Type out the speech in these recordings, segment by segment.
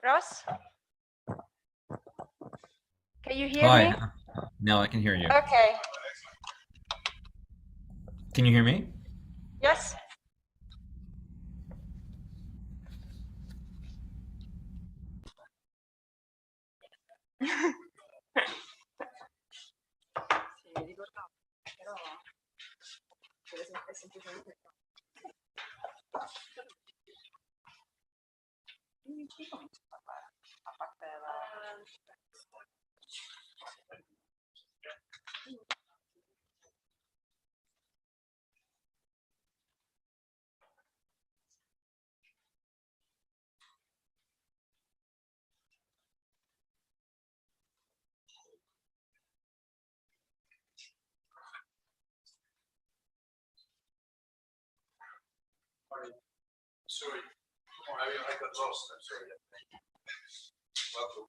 Ross, can you hear Hi. me? Now I can hear you. Okay. Can you hear me? Yes. Sorry, I got lost. I'm sorry. Welcome.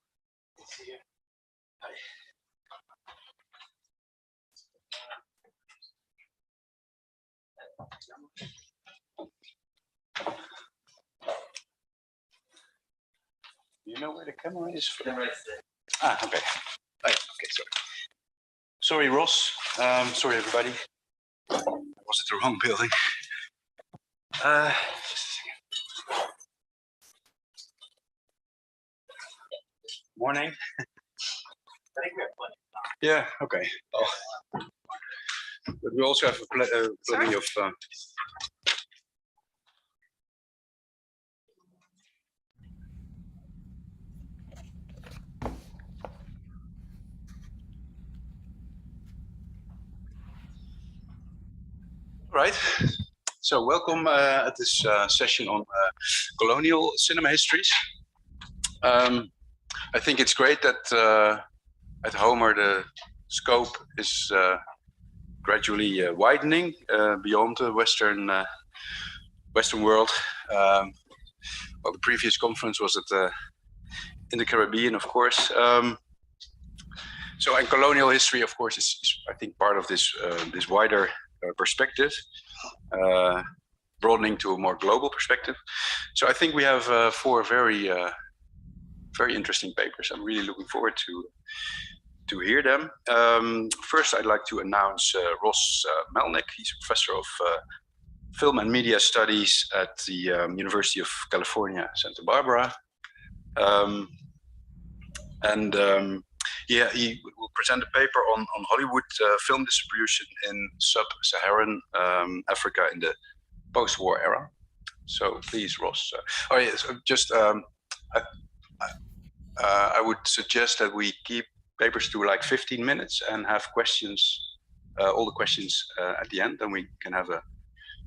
See you. Hi. You know where the camera is? Okay. Okay, sorry. Sorry, Ross. Sorry, everybody. I was at the wrong building. Just a second. Morning. Yeah, okay. Oh. But we also have plenty of... Right. So welcome at this session on colonial cinema histories. I think it's great that at HoMER the scope is gradually widening beyond the Western world. Well, the previous conference was at in the Caribbean, of course. So, and colonial history, of course, is I think part of this this wider perspective, broadening to a more global perspective. So I think we have four very interesting papers. I'm really looking forward to hear them. First, I'd like to announce Ross Melnick. He's a professor of film and media studies at the University of California, Santa Barbara. Yeah, he will present a paper on Hollywood film distribution in sub-Saharan Africa in the post-war era. So please, Ross. Oh yes, just I would suggest that we keep papers to like 15 minutes and have questions, all the questions at the end, and we can have a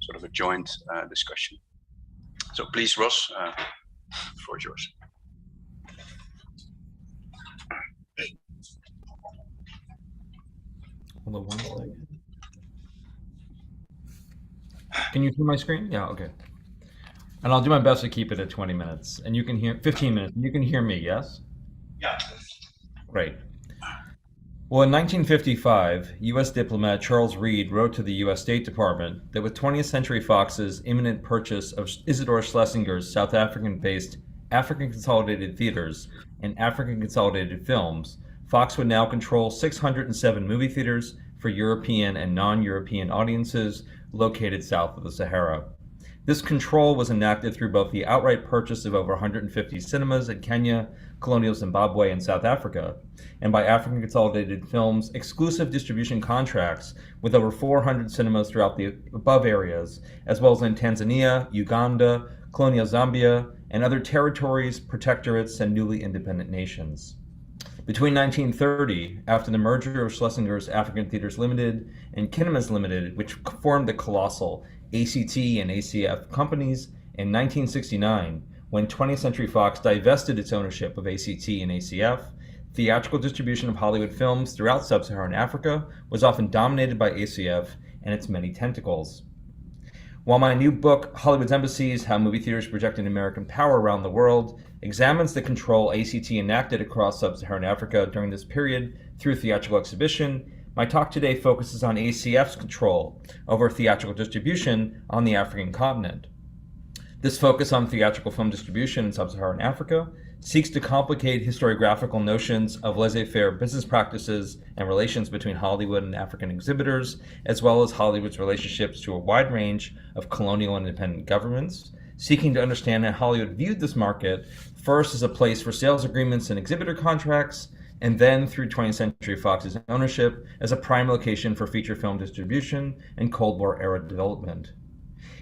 sort of a joint discussion. So please, Ross, the floor is yours. Hold on 1 second. Can you see my screen? Yeah, okay. And I'll do my best to keep it at 20 minutes. And you can hear 15 minutes. You can hear me, yes? Yeah. Great. Well, in 1955, U.S. diplomat Charles Reed wrote to the U.S. State Department that with 20th Century Fox's imminent purchase of Isidore Schlesinger's South African-based African Consolidated Theaters and African Consolidated Films, Fox would now control 607 movie theaters for European and non-European audiences located south of the Sahara. This control was enacted through both the outright purchase of over 150 cinemas in Kenya, colonial Zimbabwe, and South Africa, and by African Consolidated Films' exclusive distribution contracts with over 400 cinemas throughout the above areas, as well as in Tanzania, Uganda, colonial Zambia, and other territories, protectorates, and newly independent nations. Between 1930, after the merger of Schlesinger's African Theaters Limited and Kinemas Limited, which formed the colossal ACT and ACF companies, in 1969, when 20th Century Fox divested its ownership of ACT and ACF, theatrical distribution of Hollywood films throughout sub-Saharan Africa was often dominated by ACF and its many tentacles. While my new book, Hollywood's Embassies, How Movie Theaters Projected American Power Around the World, examines the control ACT enacted across sub-Saharan Africa during this period through theatrical exhibition, my talk today focuses on ACF's control over theatrical distribution on the African continent. This focus on theatrical film distribution in sub-Saharan Africa seeks to complicate historiographical notions of laissez-faire business practices and relations between Hollywood and African exhibitors, as well as Hollywood's relationships to a wide range of colonial and independent governments, seeking to understand how Hollywood viewed this market first as a place for sales agreements and exhibitor contracts, and then through 20th Century Fox's ownership as a prime location for feature film distribution and Cold War era development.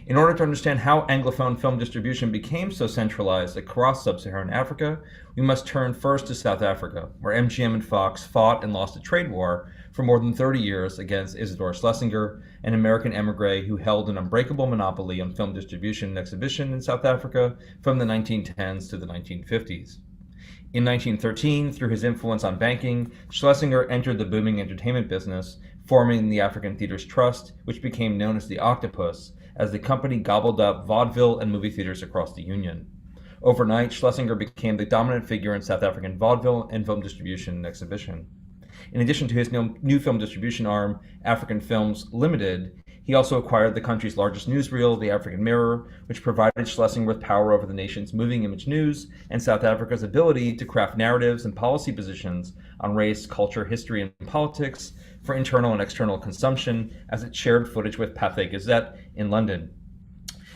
In order to understand how Anglophone film distribution became so centralized across sub-Saharan Africa, we must turn first to South Africa, where MGM and Fox fought and lost a trade war for more than 30 years against Isidor Schlesinger, an American emigre who held an unbreakable monopoly on film distribution and exhibition in South Africa from the 1910s to the 1950s. In 1913, through his influence on banking, Schlesinger entered the booming entertainment business, forming the African Theatres Trust, which became known as the Octopus, as the company gobbled up vaudeville and movie theaters across the Union. Overnight, Schlesinger became the dominant figure in South African vaudeville and film distribution and exhibition. In addition to his new film distribution arm, African Films Limited, he also acquired the country's largest newsreel, the African Mirror, which provided Schlesinger with power over the nation's moving image news and South Africa's ability to craft narratives and policy positions on race, culture, history, and politics for internal and external consumption, as it shared footage with Pathé Gazette in London.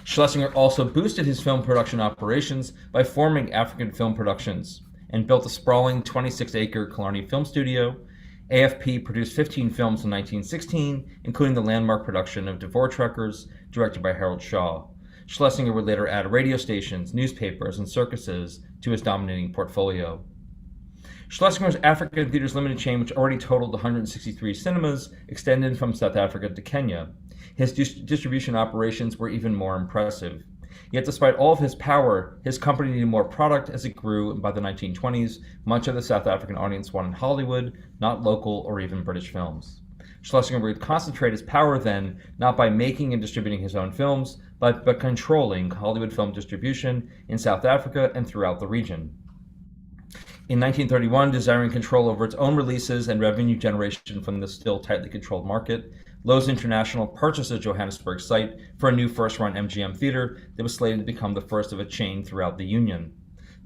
Schlesinger also boosted his film production operations by forming African Film Productions and built a sprawling 26-acre Killarney film studio. AFP produced 15 films in 1916, including the landmark production of Devore Truckers, directed by Harold Shaw. Schlesinger would later add radio stations, newspapers, and circuses to his dominating portfolio. Schlesinger's African Theatres Limited chain, which already totaled 163 cinemas, extended from South Africa to Kenya. His distribution operations were even more impressive. Yet despite all of his power, his company needed more product as it grew, and by the 1920s, much of the South African audience wanted Hollywood, not local or even British films. Schlesinger would concentrate his power then, not by making and distributing his own films, but controlling Hollywood film distribution in South Africa and throughout the region. In 1931, desiring control over its own releases and revenue generation from the still tightly controlled market, Loews International purchased a Johannesburg site for a new first-run MGM theater that was slated to become the first of a chain throughout the Union.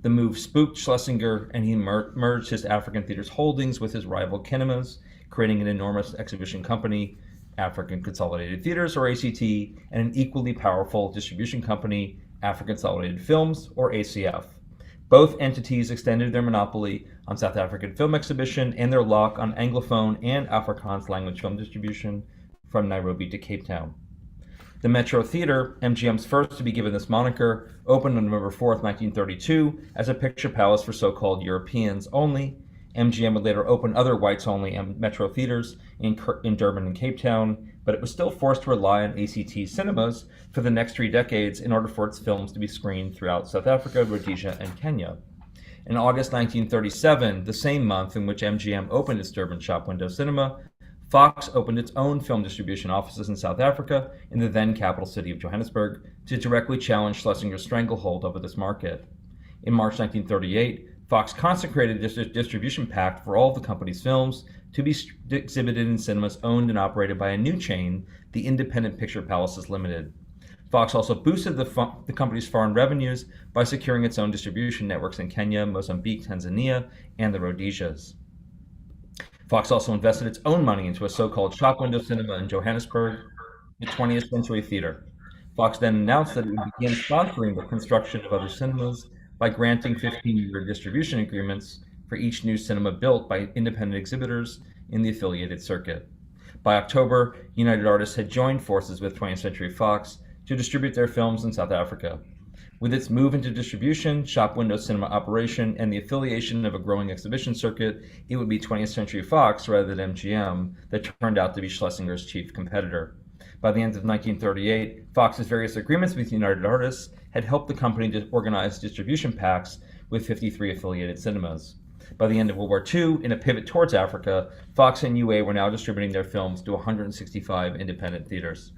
The move spooked Schlesinger, and he merged his African theaters holdings with his rival Kinema's, creating an enormous exhibition company, African Consolidated Theaters, or ACT, and an equally powerful distribution company, African Consolidated Films, or ACF. Both entities extended their monopoly on South African film exhibition and their lock on Anglophone and Afrikaans language film distribution from Nairobi to Cape Town. The Metro Theatre, MGM's first to be given this moniker, opened on November 4th, 1932 as a picture palace for so-called Europeans only. MGM would later open other whites-only Metro theaters in Durban and Cape Town, but it was still forced to rely on ACT cinemas for the next 3 decades in order for its films to be screened throughout South Africa, Rhodesia, and Kenya. In August 1937, the same month in which MGM opened its Durban shop window cinema, Fox opened its own film distribution offices in South Africa in the then capital city of Johannesburg to directly challenge Schlesinger's stranglehold over this market. In March 1938, Fox consecrated this distribution pact for all of the company's films to be exhibited in cinemas owned and operated by a new chain, the Independent Picture Palaces Limited. Fox also boosted the company's foreign revenues by securing its own distribution networks in Kenya, Mozambique, Tanzania, and the Rhodesias. Fox also invested its own money into a so-called shop window cinema in Johannesburg, the 20th Century Theatre. Fox then announced that it would begin sponsoring the construction of other cinemas by granting 15-year distribution agreements for each new cinema built by independent exhibitors in the affiliated circuit. By October, United Artists had joined forces with 20th Century Fox to distribute their films in South Africa. With its move into distribution, shop window cinema operation, and the affiliation of a growing exhibition circuit, it would be 20th Century Fox rather than MGM that turned out to be Schlesinger's chief competitor. By the end of 1938, Fox's various agreements with United Artists had helped the company to organize distribution pacts with 53 affiliated cinemas. By the end of World War II, in a pivot towards Africa, Fox and UA were now distributing their films to 165 independent theaters.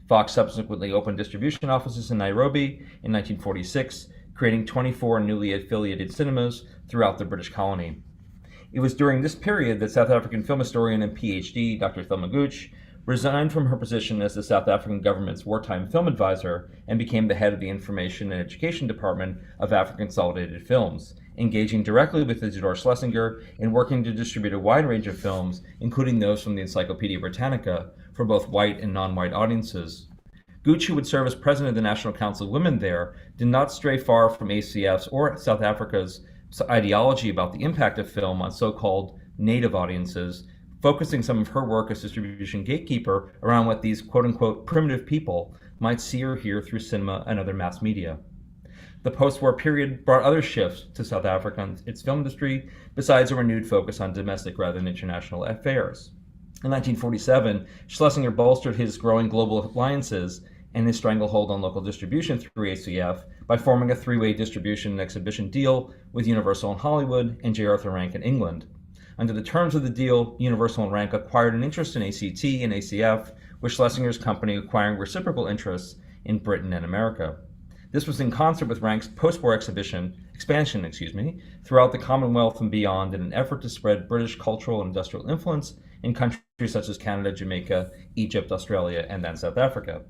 Fox subsequently opened distribution offices in Nairobi in 1946, creating 24 newly affiliated cinemas throughout the British colony. It was during this period that South African film historian and PhD Dr. Thelma Gooch resigned from her position as the South African government's wartime film advisor and became the head of the Information and Education Department of African Consolidated Films, engaging directly with Isidore Schlesinger and working to distribute a wide range of films, including those from the Encyclopedia Britannica, for both white and non-white audiences. Gooch, who would serve as president of the National Council of Women there, did not stray far from ACF's or South Africa's ideology about the impact of film on so-called native audiences, focusing some of her work as distribution gatekeeper around what these quote-unquote primitive people might see or hear through cinema and other mass media. The post-war period brought other shifts to South Africa and its film industry, besides a renewed focus on domestic rather than international affairs. In 1947, Schlesinger bolstered his growing global alliances and his stranglehold on local distribution through ACF by forming a three-way distribution and exhibition deal with Universal in Hollywood and J. Arthur Rank in England. Under the terms of the deal, Universal and Rank acquired an interest in ACT and ACF, with Schlesinger's company acquiring reciprocal interests in Britain and America. This was in concert with Rank's post-war expansion, throughout the Commonwealth and beyond in an effort to spread British cultural and industrial influence in countries such as Canada, Jamaica, Egypt, Australia, and then South Africa.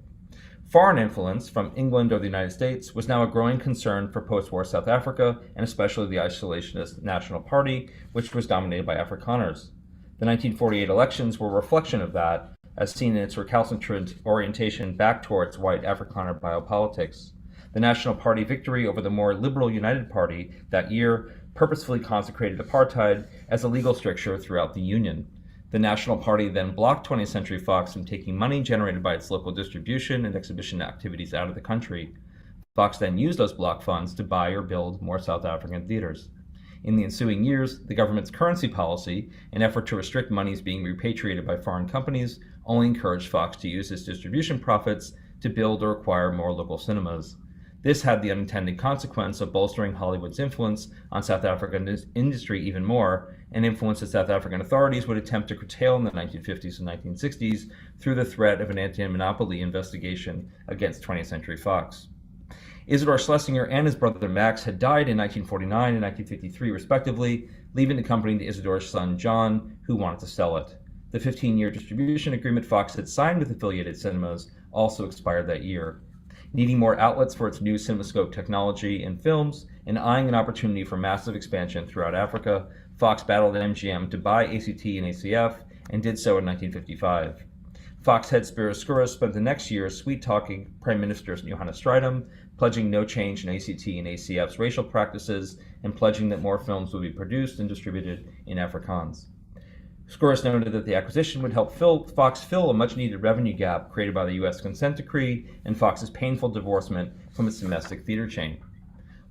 Foreign influence from England or the United States was now a growing concern for post-war South Africa, and especially the isolationist National Party, which was dominated by Afrikaners. The 1948 elections were a reflection of that, as seen in its recalcitrant orientation back towards white Afrikaner biopolitics. The National Party victory over the more liberal United Party that year purposefully consecrated apartheid as a legal stricture throughout the Union. The National Party then blocked 20th Century Fox from taking money generated by its local distribution and exhibition activities out of the country. Fox then used those block funds to buy or build more South African theaters. In the ensuing years, the government's currency policy, an effort to restrict monies being repatriated by foreign companies, only encouraged Fox to use its distribution profits to build or acquire more local cinemas. This had the unintended consequence of bolstering Hollywood's influence on South African industry even more, an influence that South African authorities would attempt to curtail in the 1950s and 1960s through the threat of an anti-monopoly investigation against 20th Century Fox. Isidore Schlesinger and his brother Max had died in 1949 and 1953 respectively, leaving the company to Isidore's son John, who wanted to sell it. The 15-year distribution agreement Fox had signed with affiliated cinemas also expired that year. Needing more outlets for its new CinemaScope technology and films, and eyeing an opportunity for massive expansion throughout Africa, Fox battled MGM to buy ACT and ACF, and did so in 1955. Fox head Spiros Skouras spent the next year sweet-talking Prime Minister Johannes Strijdom, pledging no change in ACT and ACF's racial practices, and pledging that more films would be produced and distributed in Afrikaans. Skouras noted that the acquisition would help Fox fill a much-needed revenue gap created by the U.S. consent decree and Fox's painful divorcement from its domestic theater chain.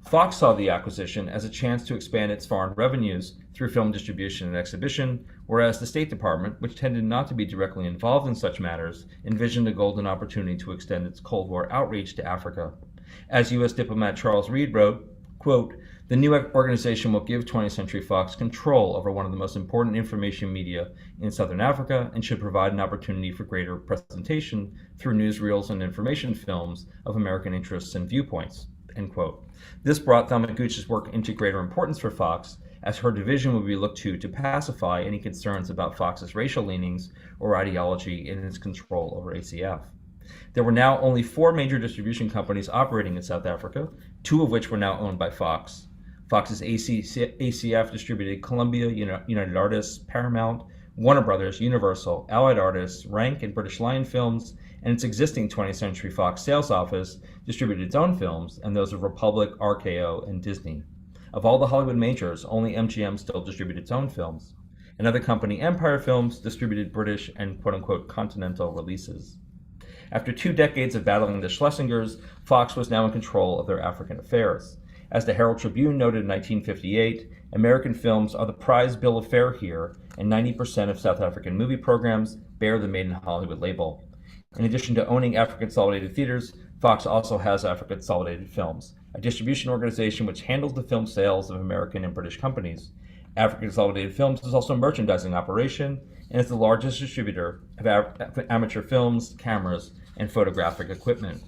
Fox saw the acquisition as a chance to expand its foreign revenues through film distribution and exhibition, whereas the State Department, which tended not to be directly involved in such matters, envisioned a golden opportunity to extend its Cold War outreach to Africa. As U.S. diplomat Charles Reed wrote, quote, "The new organization will give 20th Century Fox control over one of the most important information media in Southern Africa and should provide an opportunity for greater presentation through newsreels and information films of American interests and viewpoints." End quote. This brought Thelma Gooch's work into greater importance for Fox, as her division would be looked to pacify any concerns about Fox's racial leanings or ideology in its control over ACF. There were now only 4 major distribution companies operating in South Africa, 2 of which were now owned by Fox. Fox's ACF distributed Columbia, United Artists, Paramount, Warner Brothers, Universal, Allied Artists, Rank, and British Lion Films, and its existing 20th Century Fox sales office distributed its own films and those of Republic, RKO, and Disney. Of all the Hollywood majors, only MGM still distributed its own films. Another company, Empire Films, distributed British and quote-unquote continental releases. After 2 decades of battling the Schlesingers, Fox was now in control of their African affairs. As the Herald Tribune noted in 1958, American films are the prize bill of fare here, and 90% of South African movie programs bear the Made in Hollywood label. In addition to owning African Consolidated Theaters, Fox also has African Consolidated Films, a distribution organization which handles the film sales of American and British companies. African Consolidated Films is also a merchandising operation and is the largest distributor of amateur films, cameras, and photographic equipment.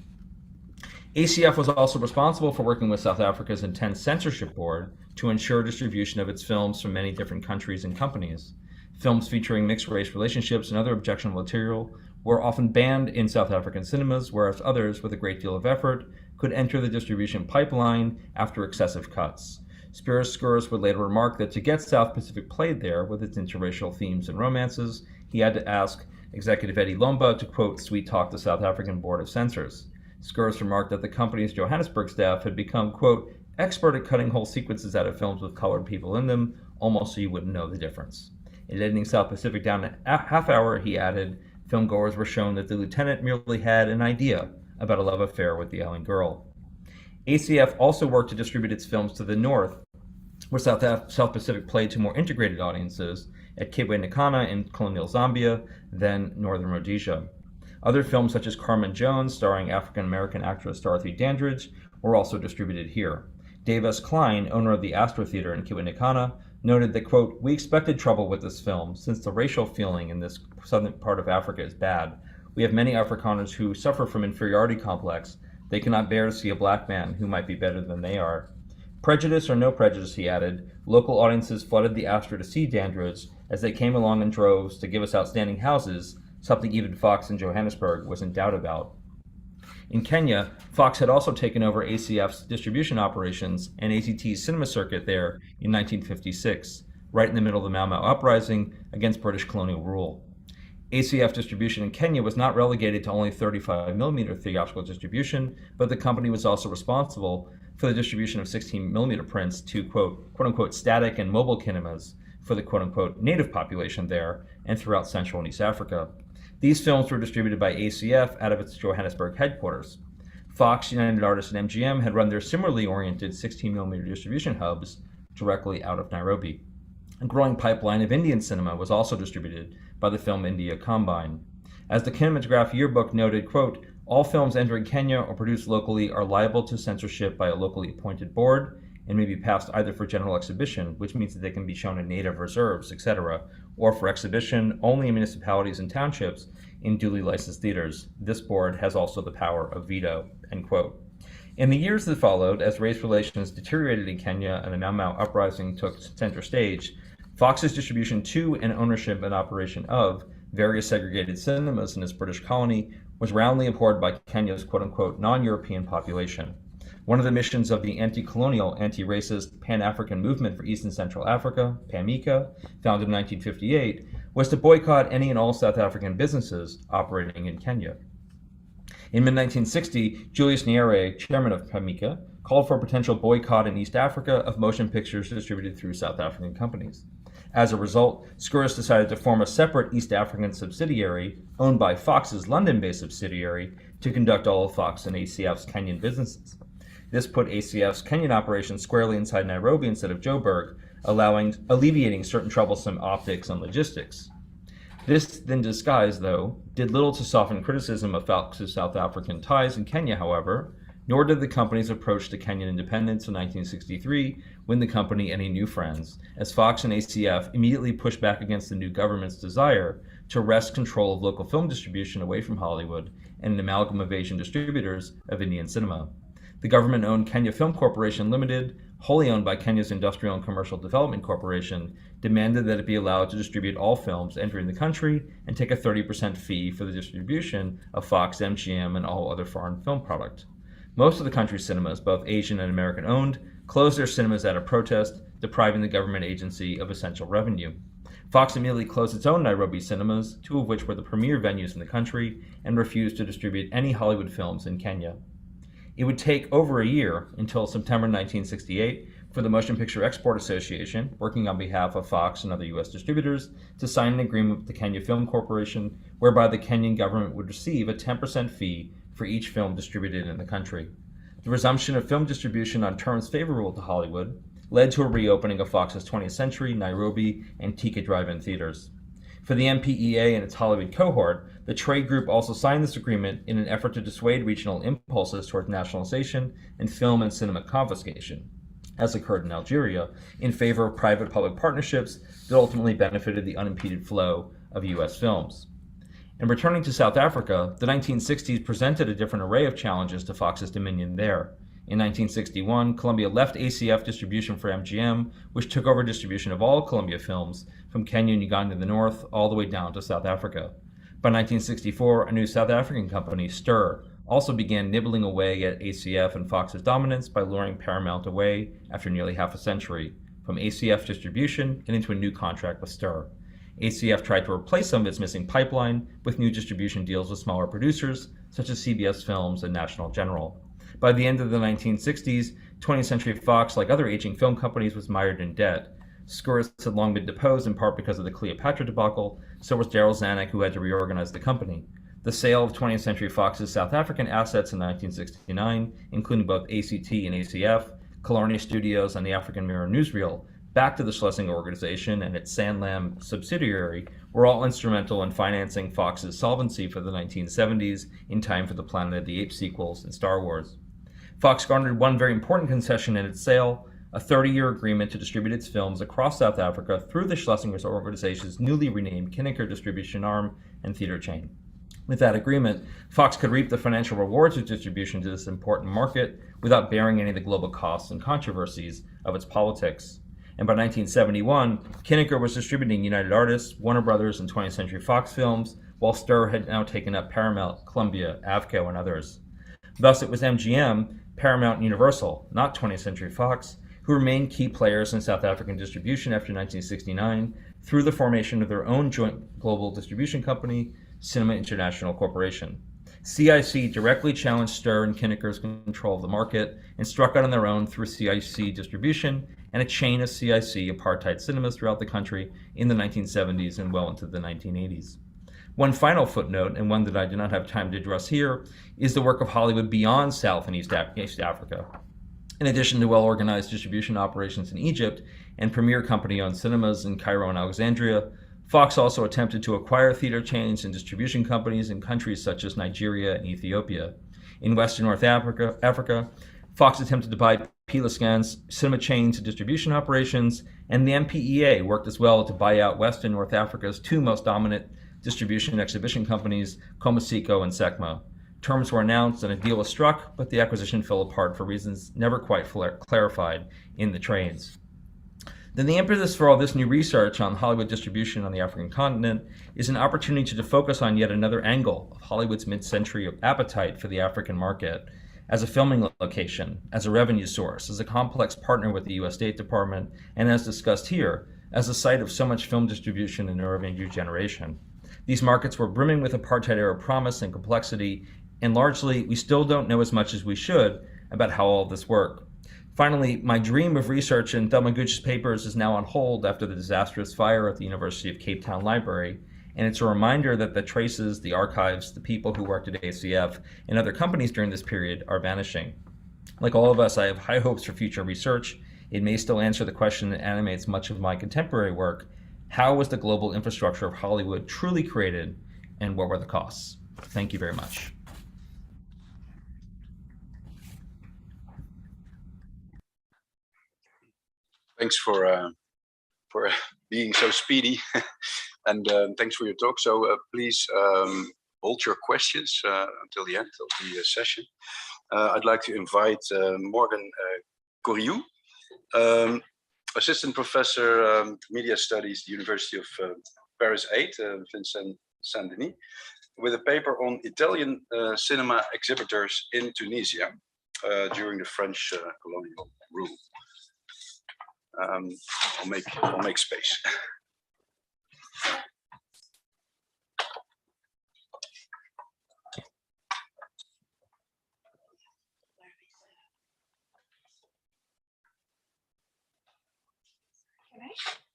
ACF was also responsible for working with South Africa's intense censorship board to ensure distribution of its films from many different countries and companies. Films featuring mixed-race relationships and other objectionable material were often banned in South African cinemas, whereas others, with a great deal of effort, could enter the distribution pipeline after excessive cuts. Spiros Skouras would later remark that to get South Pacific played there with its interracial themes and romances, he had to ask executive Eddie Lomba to, quote, sweet-talk the South African Board of Censors. Skouras remarked that the company's Johannesburg staff had become, quote, expert at cutting whole sequences out of films with colored people in them, almost so you wouldn't know the difference. In editing South Pacific down a half hour, he added, filmgoers were shown that the lieutenant merely had an idea about a love affair with the island girl. ACF also worked to distribute its films to the north, where South Pacific played to more integrated audiences at Kibwe in colonial Zambia, then northern Rhodesia. Other films such as Carmen Jones, starring African-American actress Dorothy Dandridge, were also distributed here. Dave S. Klein, owner of the Astor Theater in Kibwe, noted that, quote, we expected trouble with this film, since the racial feeling in this southern part of Africa is bad. We have many Afrikaners who suffer from inferiority complex. They cannot bear to see a black man who might be better than they are. Prejudice or no prejudice, he added, local audiences flooded the Astor to see Dandridge as they came along in droves to give us outstanding houses, something even Fox in Johannesburg was in doubt about. In Kenya, Fox had also taken over ACF's distribution operations and ACT's cinema circuit there in 1956, right in the middle of the Mau Mau uprising against British colonial rule. ACF distribution in Kenya was not relegated to only 35mm theatrical distribution, but the company was also responsible for the distribution of 16mm prints to, quote-unquote, static and mobile kinemas for the quote-unquote native population there and throughout Central and East Africa. These films were distributed by ACF out of its Johannesburg headquarters. Fox, United Artists, and MGM had run their similarly oriented 16mm distribution hubs directly out of Nairobi. A growing pipeline of Indian cinema was also distributed by the Film India Combine. As the Kinematograph Yearbook noted, quote, all films entering Kenya or produced locally are liable to censorship by a locally appointed board and may be passed either for general exhibition, which means that they can be shown in native reserves, etc., or for exhibition only in municipalities and townships in duly licensed theaters. This board has also the power of veto, end quote. In the years that followed, as race relations deteriorated in Kenya and the Mau Mau uprising took center stage, Fox's distribution to and ownership and operation of various segregated cinemas in its British colony was roundly abhorred by Kenya's quote-unquote non-European population. One of the missions of the anti-colonial, anti-racist Pan-African Movement for East and Central Africa, PAMICA, founded in 1958, was to boycott any and all South African businesses operating in Kenya. In mid-1960, Julius Nyerere, chairman of PAMICA, called for a potential boycott in East Africa of motion pictures distributed through South African companies. As a result, Skouras decided to form a separate East African subsidiary, owned by Fox's London-based subsidiary, to conduct all of Fox and ACF's Kenyan businesses. This put ACF's Kenyan operations squarely inside Nairobi instead of Joburg, alleviating certain troublesome optics and logistics. This, in disguise, though, did little to soften criticism of Fox's South African ties in Kenya, however, nor did the company's approach to Kenyan independence in 1963 win the company any new friends, as Fox and ACF immediately pushed back against the new government's desire to wrest control of local film distribution away from Hollywood and an amalgam of Asian distributors of Indian cinema. The government-owned Kenya Film Corporation Limited, wholly owned by Kenya's Industrial and Commercial Development Corporation, demanded that it be allowed to distribute all films entering the country and take a 30% fee for the distribution of Fox, MGM, and all other foreign film product. Most of the country's cinemas, both Asian and American-owned, closed their cinemas out of protest, depriving the government agency of essential revenue. Fox immediately closed its own Nairobi cinemas, two of which were the premier venues in the country, and refused to distribute any Hollywood films in Kenya. It would take over a year, until September 1968, for the Motion Picture Export Association, working on behalf of Fox and other U.S. distributors, to sign an agreement with the Kenya Film Corporation, whereby the Kenyan government would receive a 10% fee for each film distributed in the country. The resumption of film distribution on terms favorable to Hollywood led to a reopening of Fox's 20th Century, Nairobi, and Thika drive-in theaters. For the MPEA and its Hollywood cohort, the trade group also signed this agreement in an effort to dissuade regional impulses toward nationalization and film and cinema confiscation, as occurred in Algeria, in favor of private-public partnerships that ultimately benefited the unimpeded flow of U.S. films. And returning to South Africa, the 1960s presented a different array of challenges to Fox's dominion there. In 1961, Columbia left ACF distribution for MGM, which took over distribution of all Columbia films from Kenya and Uganda in the north all the way down to South Africa. By 1964, a new South African company, Stir, also began nibbling away at ACF and Fox's dominance by luring Paramount away after nearly half a century from ACF distribution and into a new contract with Stir. ACF tried to replace some of its missing pipeline with new distribution deals with smaller producers such as CBS Films and National General. By the end of the 1960s, 20th Century Fox, like other aging film companies, was mired in debt. Skouras had long been deposed in part because of the Cleopatra debacle, so was Daryl Zanuck, who had to reorganize the company. The sale of 20th Century Fox's South African assets in 1969, including both ACT and ACF, Colonies Studios, and the African Mirror newsreel, back to the Schlesinger organization and its Sanlam subsidiary, were all instrumental in financing Fox's solvency for the 1970s in time for the Planet of the Apes sequels and Star Wars. Fox garnered one very important concession in its sale, a 30-year agreement to distribute its films across South Africa through the Schlesinger organization's newly renamed Kinneker distribution arm and theater chain. With that agreement, Fox could reap the financial rewards of distribution to this important market without bearing any of the global costs and controversies of its politics. And by 1971, Kinneker was distributing United Artists, Warner Brothers, and 20th Century Fox films, while Stir had now taken up Paramount, Columbia, Avco, and others. Thus, it was MGM, Paramount, and Universal, not 20th Century Fox, who remained key players in South African distribution after 1969 through the formation of their own joint global distribution company, Cinema International Corporation. CIC directly challenged Stir and Kinneker's control of the market and struck out on their own through CIC distribution and a chain of CIC apartheid cinemas throughout the country in the 1970s and well into the 1980s. One final footnote, and one that I do not have time to address here, is the work of Hollywood beyond South and East Africa. In addition to well-organized distribution operations in Egypt and premier company-owned cinemas in Cairo and Alexandria, Fox also attempted to acquire theater chains and distribution companies in countries such as Nigeria and Ethiopia. In Western North Africa, Fox attempted to buy Pilascan's cinema chains and distribution operations, and the MPEA worked as well to buy out Western North Africa's two most dominant distribution and exhibition companies, Comasiko and SECMA. Terms were announced and a deal was struck, but the acquisition fell apart for reasons never quite clarified in the trades. Then the impetus for all this new research on Hollywood distribution on the African continent is an opportunity to focus on yet another angle of Hollywood's mid-century appetite for the African market as a filming location, as a revenue source, as a complex partner with the U.S. State Department, and as discussed here, as a site of so much film distribution and revenue generation. These markets were brimming with apartheid-era promise and complexity, and largely, we still don't know as much as we should about how all of this worked. Finally, my dream of research in Thelma Gooch's papers is now on hold after the disastrous fire at the University of Cape Town Library, and it's a reminder that the traces, the archives, the people who worked at ACF and other companies during this period are vanishing. Like all of us, I have high hopes for future research. It may still answer the question that animates much of my contemporary work: how was the global infrastructure of Hollywood truly created, and what were the costs? Thank you very much. Thanks for being so speedy, and thanks for your talk. So please hold your questions until the end of the session. I'd like to invite Morgan Coriou, Assistant Professor Media Studies, University of Paris 8, Vincent Saint-Denis, with a paper on Italian cinema exhibitors in Tunisia during the French colonial rule. I'll make space.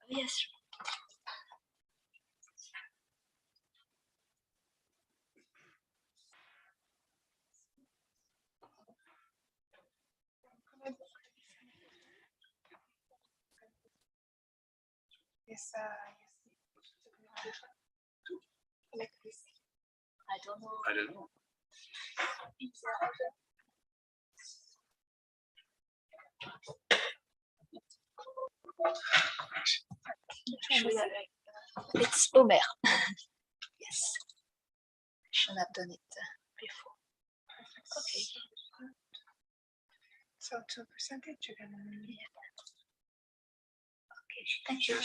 Yes. Yes, like this. I don't know. I don't know. It's HoMER. Yes. Should have done it before. Okay. So to percentage, you're gonna. Yeah. Okay, thank you.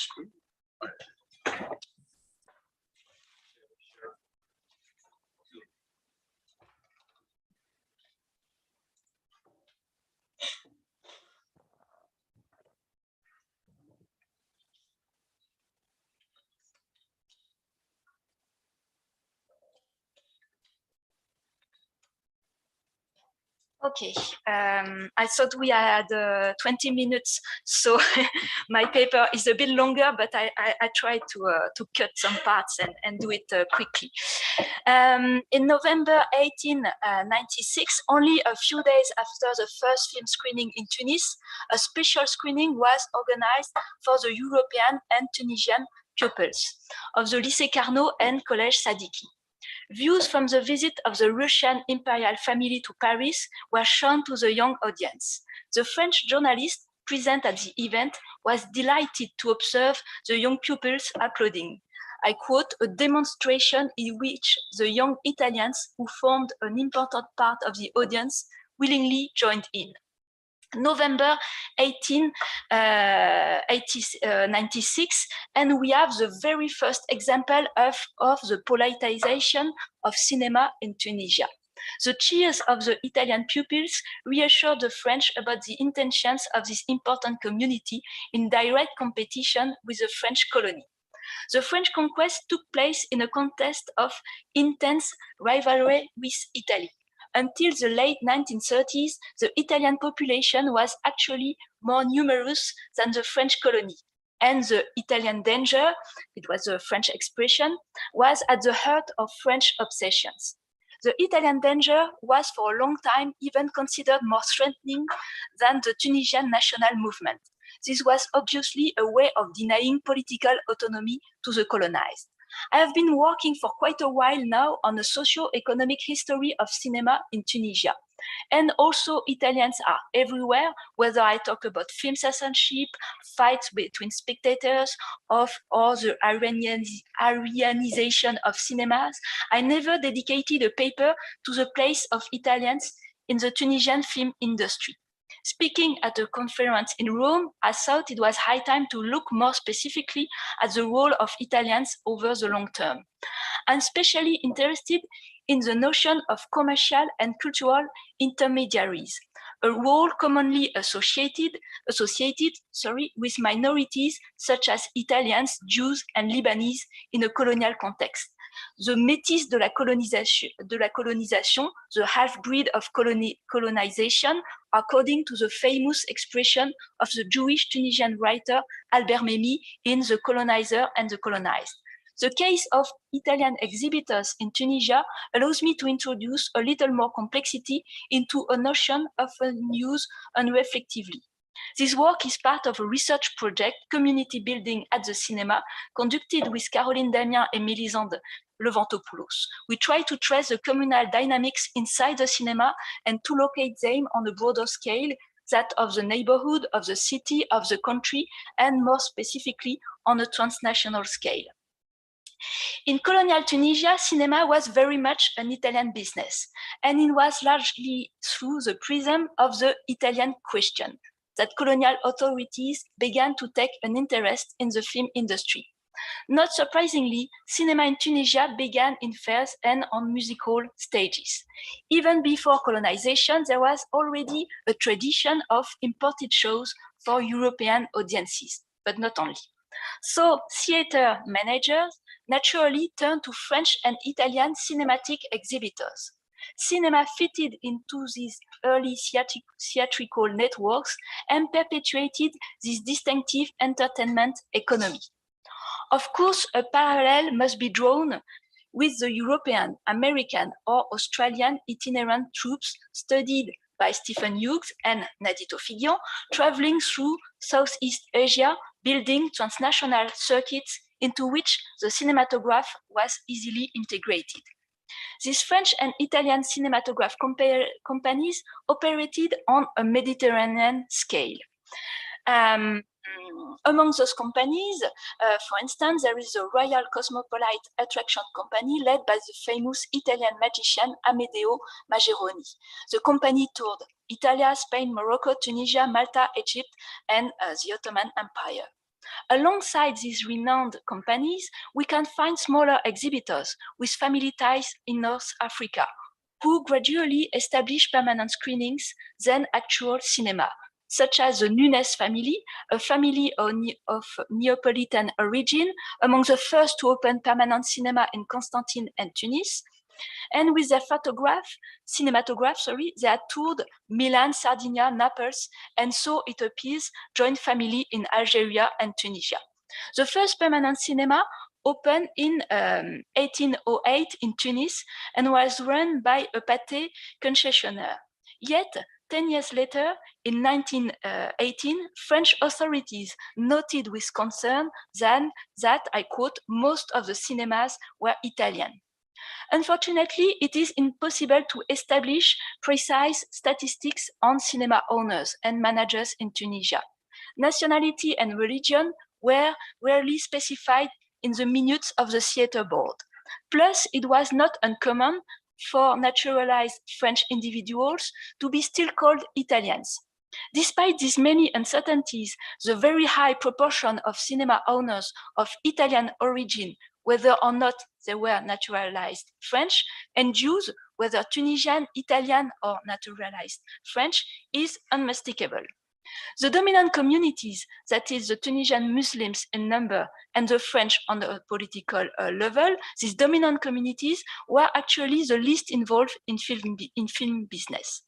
Okay, I thought we had 20 minutes, so my paper is a bit longer, but I tried to cut some parts and do it quickly. In November 1896, only a few days after the first film screening in Tunis, a special screening was organized for the European and Tunisian pupils of the Lycée Carnot and Collège Sadiki. Views from the visit of the Russian imperial family to Paris were shown to the young audience. The French journalist present at the event was delighted to observe the young pupils applauding. I quote, a demonstration in which the young Italians who formed an important part of the audience willingly joined in. November 1896, and we have the very first example of the politicization of cinema in Tunisia. The cheers of the Italian pupils reassured the French about the intentions of this important community in direct competition with the French colony. The French conquest took place in a context of intense rivalry with Italy. Until the late 1930s, the Italian population was actually more numerous than the French colony. And the Italian danger, it was a French expression, was at the heart of French obsessions. The Italian danger was for a long time even considered more threatening than the Tunisian national movement. This was obviously a way of denying political autonomy to the colonized. I have been working for quite a while now on a socio-economic history of cinema in Tunisia. And also Italians are everywhere, whether I talk about film censorship, fights between spectators, or the Aryanization of cinemas. I never dedicated a paper to the place of Italians in the Tunisian film industry. Speaking at a conference in Rome, I thought it was high time to look more specifically at the role of Italians over the long term. I'm especially interested in the notion of commercial and cultural intermediaries, a role commonly associated with minorities such as Italians, Jews, and Lebanese in a colonial context. The métis de la colonisation, the half-breed of colonization, according to the famous expression of the Jewish Tunisian writer Albert Memmi in The Colonizer and the Colonized. The case of Italian exhibitors in Tunisia allows me to introduce a little more complexity into a notion often used unreflectively. This work is part of a research project, Community Building at the Cinema, conducted with Caroline Damien and Mélisande Levantopoulos. We try to trace the communal dynamics inside the cinema and to locate them on a broader scale, that of the neighborhood, of the city, of the country, and more specifically on a transnational scale. In colonial Tunisia, cinema was very much an Italian business, and it was largely through the prism of the Italian question that colonial authorities began to take an interest in the film industry. Not surprisingly, cinema in Tunisia began in fairs and on musical stages. Even before colonization, there was already a tradition of imported shows for European audiences, but not only. So theater managers naturally turned to French and Italian cinematic exhibitors. Cinema fitted into these early theatrical networks and perpetuated this distinctive entertainment economy. Of course, a parallel must be drawn with the European, American, or Australian itinerant troops studied by Stephen Hughes and Nadito Figian, traveling through Southeast Asia, building transnational circuits into which the cinematograph was easily integrated. These French and Italian cinematograph companies operated on a Mediterranean scale. Among those companies, for instance, there is a Royal Cosmopolite Attraction Company led by the famous Italian magician Amedeo Mageroni. The company toured Italy, Spain, Morocco, Tunisia, Malta, Egypt, and the Ottoman Empire. Alongside these renowned companies, we can find smaller exhibitors with family ties in North Africa, who gradually established permanent screenings, then actual cinema, such as the Nunes family, a family of Neapolitan origin, among the first to open permanent cinema in Constantine and Tunis. And with their cinematograph, they had toured Milan, Sardinia, Naples, and so it appears joined family in Algeria and Tunisia. The first permanent cinema opened in 1808 in Tunis and was run by a pâté concessionaire. Yet, 10 years later, in 1918, French authorities noted with concern that, I quote, most of the cinemas were Italian. Unfortunately, it is impossible to establish precise statistics on cinema owners and managers in Tunisia. Nationality and religion were rarely specified in the minutes of the theater board. Plus, it was not uncommon for naturalized French individuals to be still called Italians. Despite these many uncertainties, the very high proportion of cinema owners of Italian origin, whether or not they were naturalized French, and Jews, whether Tunisian, Italian, or naturalized French, is unmistakable. The dominant communities, that is the Tunisian Muslims in number and the French on the political level, these dominant communities were actually the least involved in film business.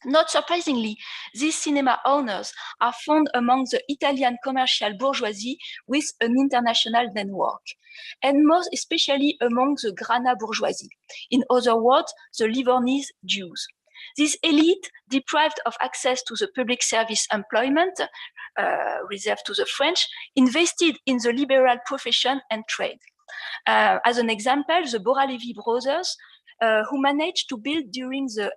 Not surprisingly, these cinema owners are found among the Italian commercial bourgeoisie with an international network, and most especially among the Grana bourgeoisie, in other words, the Livornese Jews. This elite, deprived of access to the public service employment reserved to the French, invested in the liberal profession and trade. As an example, the Boralevi brothers, who managed to build during the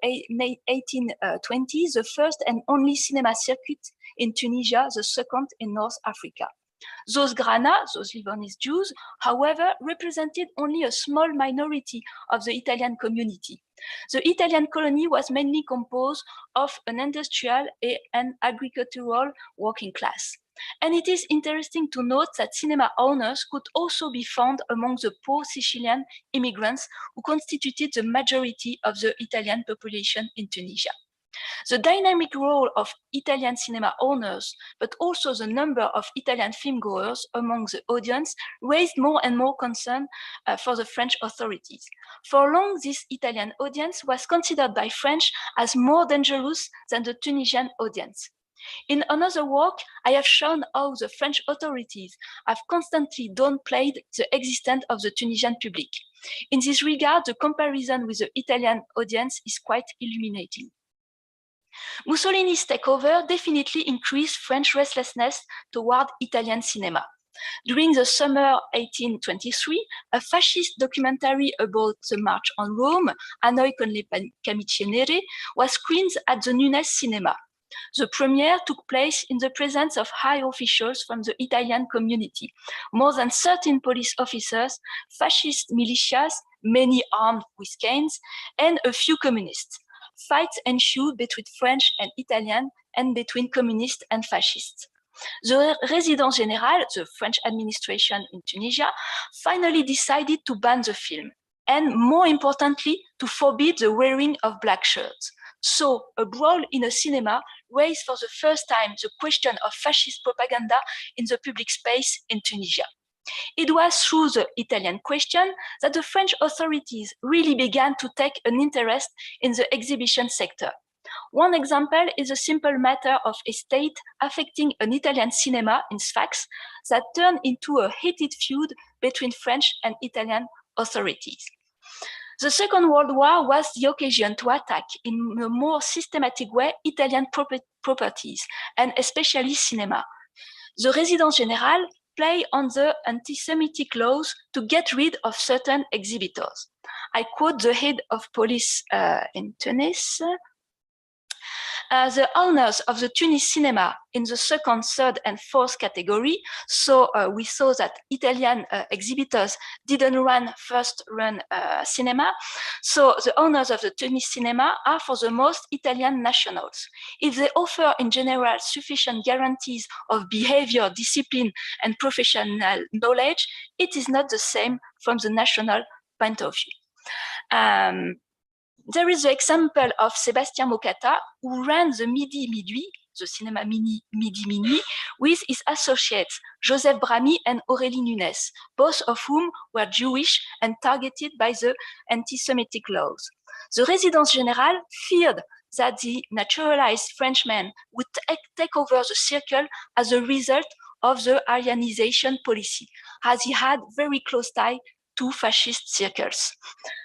1820s the first and only cinema circuit in Tunisia, the second in North Africa. Those Grana, those Livornese Jews, however, represented only a small minority of the Italian community. The Italian colony was mainly composed of an industrial and agricultural working class. And it is interesting to note that cinema owners could also be found among the poor Sicilian immigrants who constituted the majority of the Italian population in Tunisia. The dynamic role of Italian cinema owners, but also the number of Italian filmgoers among the audience, raised more and more concern for the French authorities. For long, this Italian audience was considered by French as more dangerous than the Tunisian audience. In another work, I have shown how the French authorities have constantly downplayed the existence of the Tunisian public. In this regard, the comparison with the Italian audience is quite illuminating. Mussolini's takeover definitely increased French restlessness toward Italian cinema. During the summer 1823, a fascist documentary about the March on Rome, A noi con le camicie nere, was screened at the Nunes Cinema. The premiere took place in the presence of high officials from the Italian community, more than 13 police officers, fascist militias, many armed with canes, and a few communists. Fights ensued between French and Italian and between communists and fascists. The Résidence Générale, the French administration in Tunisia, finally decided to ban the film, and more importantly, to forbid the wearing of black shirts. So, a brawl in a cinema raised for the first time the question of fascist propaganda in the public space in Tunisia. It was through the Italian question that the French authorities really began to take an interest in the exhibition sector. One example is a simple matter of estate affecting an Italian cinema in Sfax that turned into a heated feud between French and Italian authorities. The Second World War was the occasion to attack in a more systematic way Italian properties, and especially cinema. The Résidence Générale play on the anti-Semitic laws to get rid of certain exhibitors. I quote the head of police in Tunis. The owners of the Tunis cinema in the second, third, and fourth category. So we saw that Italian exhibitors didn't first run cinema. So the owners of the Tunis cinema are for the most Italian nationals. If they offer in general sufficient guarantees of behavior, discipline, and professional knowledge, it is not the same from the national point of view. There is the example of Sébastien Mocata, who ran the Midi Minuit, the cinema Midi Minuit, with his associates Joseph Bramy and Aurélie Nunes, both of whom were Jewish and targeted by the anti-Semitic laws. The Résidence Générale feared that the naturalized Frenchman would take over the circle as a result of the Aryanization policy, as he had very close tie to fascist circles.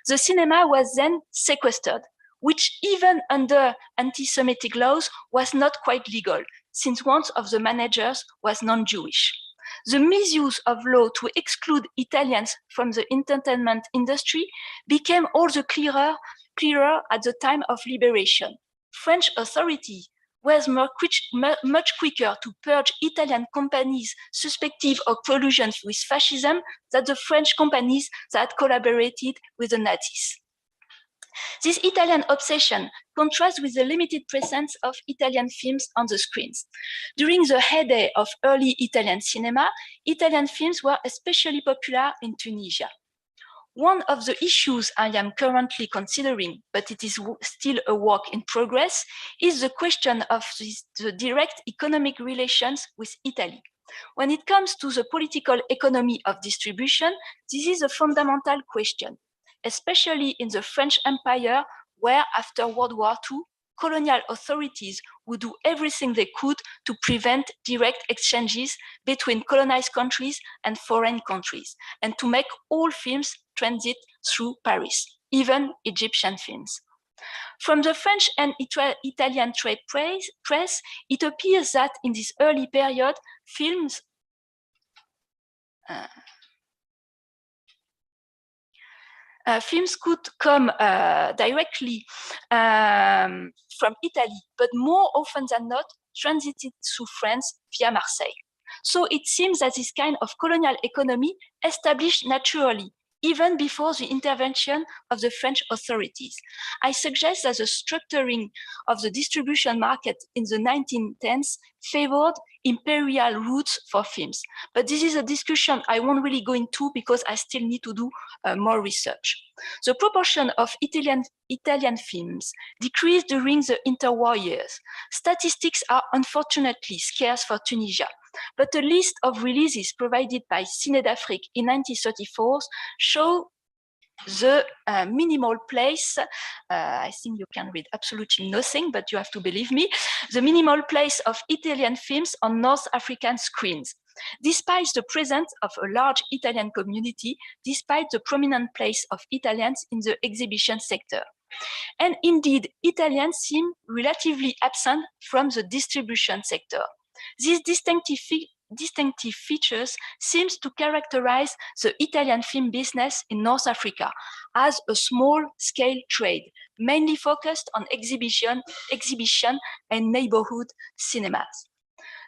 The cinema was then sequestered, which even under anti-Semitic laws was not quite legal, since one of the managers was non-Jewish. The misuse of law to exclude Italians from the entertainment industry became all the clearer at the time of liberation. French authorities was much quicker to purge Italian companies suspected of collusion with fascism than the French companies that collaborated with the Nazis. This Italian obsession contrasts with the limited presence of Italian films on the screens. During the heyday of early Italian cinema, Italian films were especially popular in Tunisia. One of the issues I am currently considering, but it is still a work in progress, is the question of the direct economic relations with Italy. When it comes to the political economy of distribution, this is a fundamental question, especially in the French Empire, where after World War II, colonial authorities would do everything they could to prevent direct exchanges between colonized countries and foreign countries, and to make all films transit through Paris, even Egyptian films. From the French and Italian trade press, it appears that in this early period, films could come directly from Italy, but more often than not, transited through France via Marseille. So it seems that this kind of colonial economy established naturally, even before the intervention of the French authorities. I suggest that the structuring of the distribution market in the 1910s favored imperial routes for films. But this is a discussion I won't really go into because I still need to do more research. The proportion of Italian films decreased during the interwar years. Statistics are unfortunately scarce for Tunisia, but a list of releases provided by Ciné d'Afrique in 1934 show the minimal place, I think you can read absolutely nothing, but you have to believe me, the minimal place of Italian films on North African screens. Despite the presence of a large Italian community, despite the prominent place of Italians in the exhibition sector. And indeed, Italians seem relatively absent from the distribution sector. These distinctive features seems to characterize the Italian film business in North Africa as a small-scale trade, mainly focused on exhibition and neighborhood cinemas.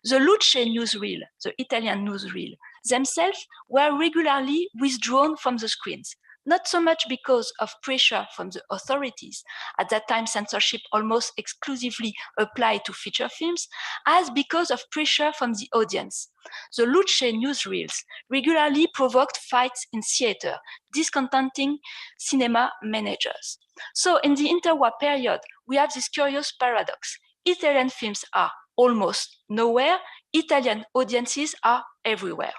The Luce newsreel, the Italian newsreel, themselves were regularly withdrawn from the screens, not so much because of pressure from the authorities. At that time, censorship almost exclusively applied to feature films, as because of pressure from the audience. The Luce newsreels regularly provoked fights in theater, discontenting cinema managers. So in the interwar period, we have this curious paradox. Italian films are almost nowhere, Italian audiences are everywhere.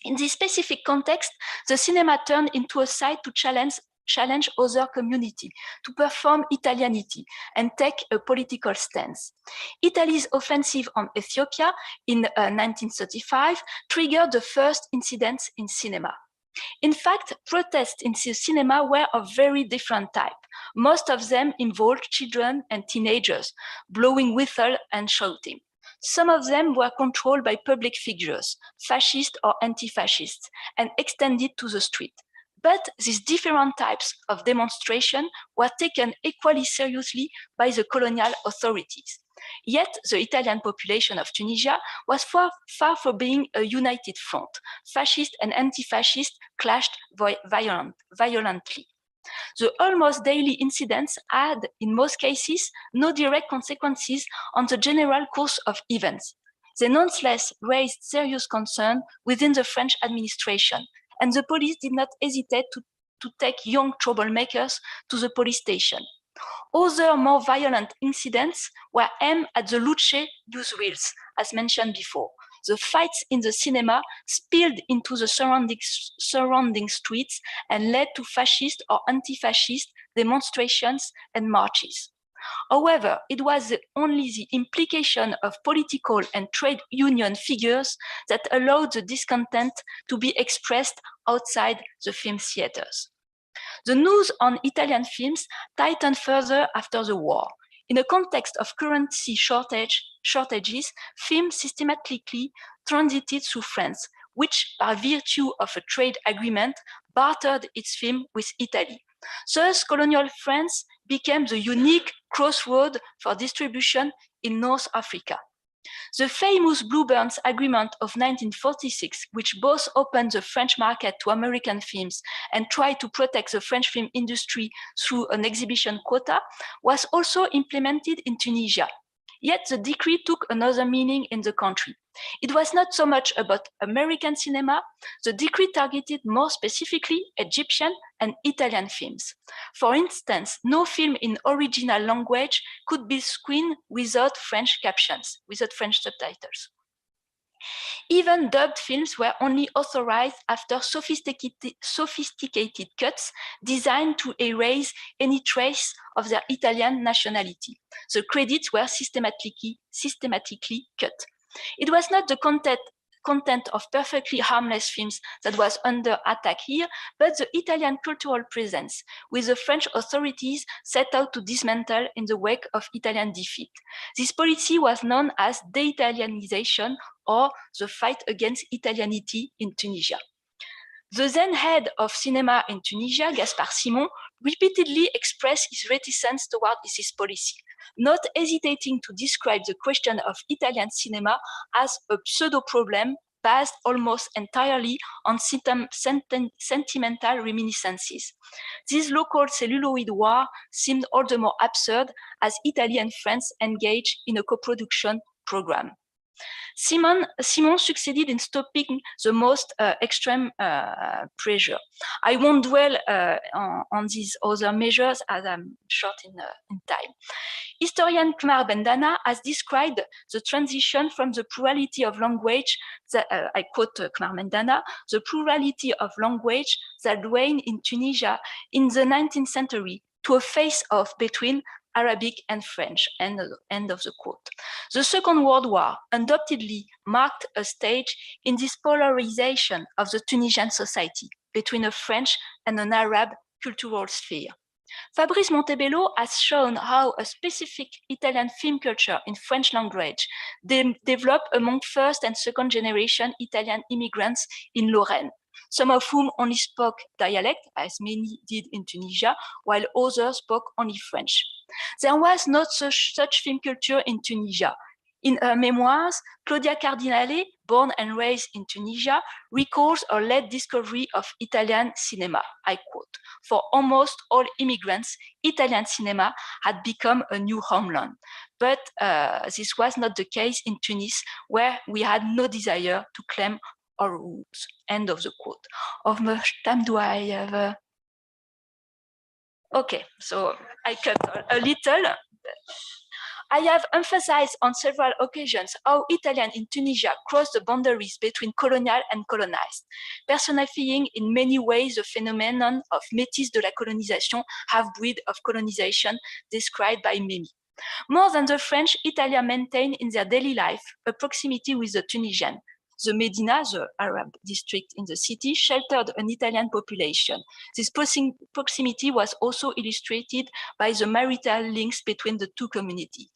In this specific context, the cinema turned into a site to challenge other community, to perform Italianity and take a political stance. Italy's offensive on Ethiopia in 1935 triggered the first incidents in cinema. In fact, protests in cinema were of very different type. Most of them involved children and teenagers, blowing whistle and shouting. Some of them were controlled by public figures, fascist or anti-fascist, and extended to the street. But these different types of demonstration were taken equally seriously by the colonial authorities. Yet the Italian population of Tunisia was far from being a united front. Fascist and anti-fascist clashed violently. The almost daily incidents had, in most cases, no direct consequences on the general course of events. They nonetheless raised serious concern within the French administration, and the police did not hesitate to take young troublemakers to the police station. Other more violent incidents were aimed at the Luce newsreels, as mentioned before. The fights in the cinema spilled into the surrounding streets and led to fascist or anti-fascist demonstrations and marches. However, it was only the implication of political and trade union figures that allowed the discontent to be expressed outside the film theaters. The news on Italian films tightened further after the war. In a context of currency shortages, film systematically transited through France, which, by virtue of a trade agreement, bartered its film with Italy. Thus, colonial France became the unique crossroad for distribution in North Africa. The famous Blue Burns Agreement of 1946, which both opened the French market to American films and tried to protect the French film industry through an exhibition quota, was also implemented in Tunisia. Yet the decree took another meaning in the country. It was not so much about American cinema. The decree targeted more specifically Egyptian and Italian films. For instance, no film in original language could be screened without French captions, without French subtitles. Even dubbed films were only authorized after sophisticated cuts designed to erase any trace of their Italian nationality. The credits were systematically cut. It was not the content of perfectly harmless films that was under attack here, but the Italian cultural presence, which the French authorities set out to dismantle in the wake of Italian defeat. This policy was known as de-Italianization, or the fight against Italianity in Tunisia. The then head of cinema in Tunisia, Gaspard Simon, repeatedly expressed his reticence toward this policy, not hesitating to describe the question of Italian cinema as a pseudo-problem based almost entirely on sentimental reminiscences. This local celluloid war seemed all the more absurd as Italy and France engaged in a co-production program. Simon succeeded in stopping the most extreme pressure. I won't dwell on these other measures as I'm short in time. Historian Khmar Bendana has described the transition from the plurality of language, that, I quote Khmar Bendana, the plurality of language that reigned in Tunisia in the 19th century to a face-off between Arabic and French, end of the quote. The Second World War undoubtedly marked a stage in this polarization of the Tunisian society between a French and an Arab cultural sphere. Fabrice Montebello has shown how a specific Italian film culture in French language developed among first and second generation Italian immigrants in Lorraine, some of whom only spoke dialect, as many did in Tunisia, while others spoke only French. There was not such film culture in Tunisia. In her memoirs, Claudia Cardinale, born and raised in Tunisia, recalls her late discovery of Italian cinema. I quote, "For almost all immigrants, Italian cinema had become a new homeland. But this was not the case in Tunis, where we had no desire to claim our roots." End of the quote. How much time do I have? Okay, so I cut a little. I have emphasized on several occasions how Italian in Tunisia crossed the boundaries between colonial and colonized, personifying in many ways the phenomenon of métis de la colonisation, half-breed of colonization, described by Mimi. More than the French, Italia maintained in their daily life a proximity with the Tunisian. The Medina, the Arab district in the city, sheltered an Italian population. This proximity was also illustrated by the marital links between the two communities.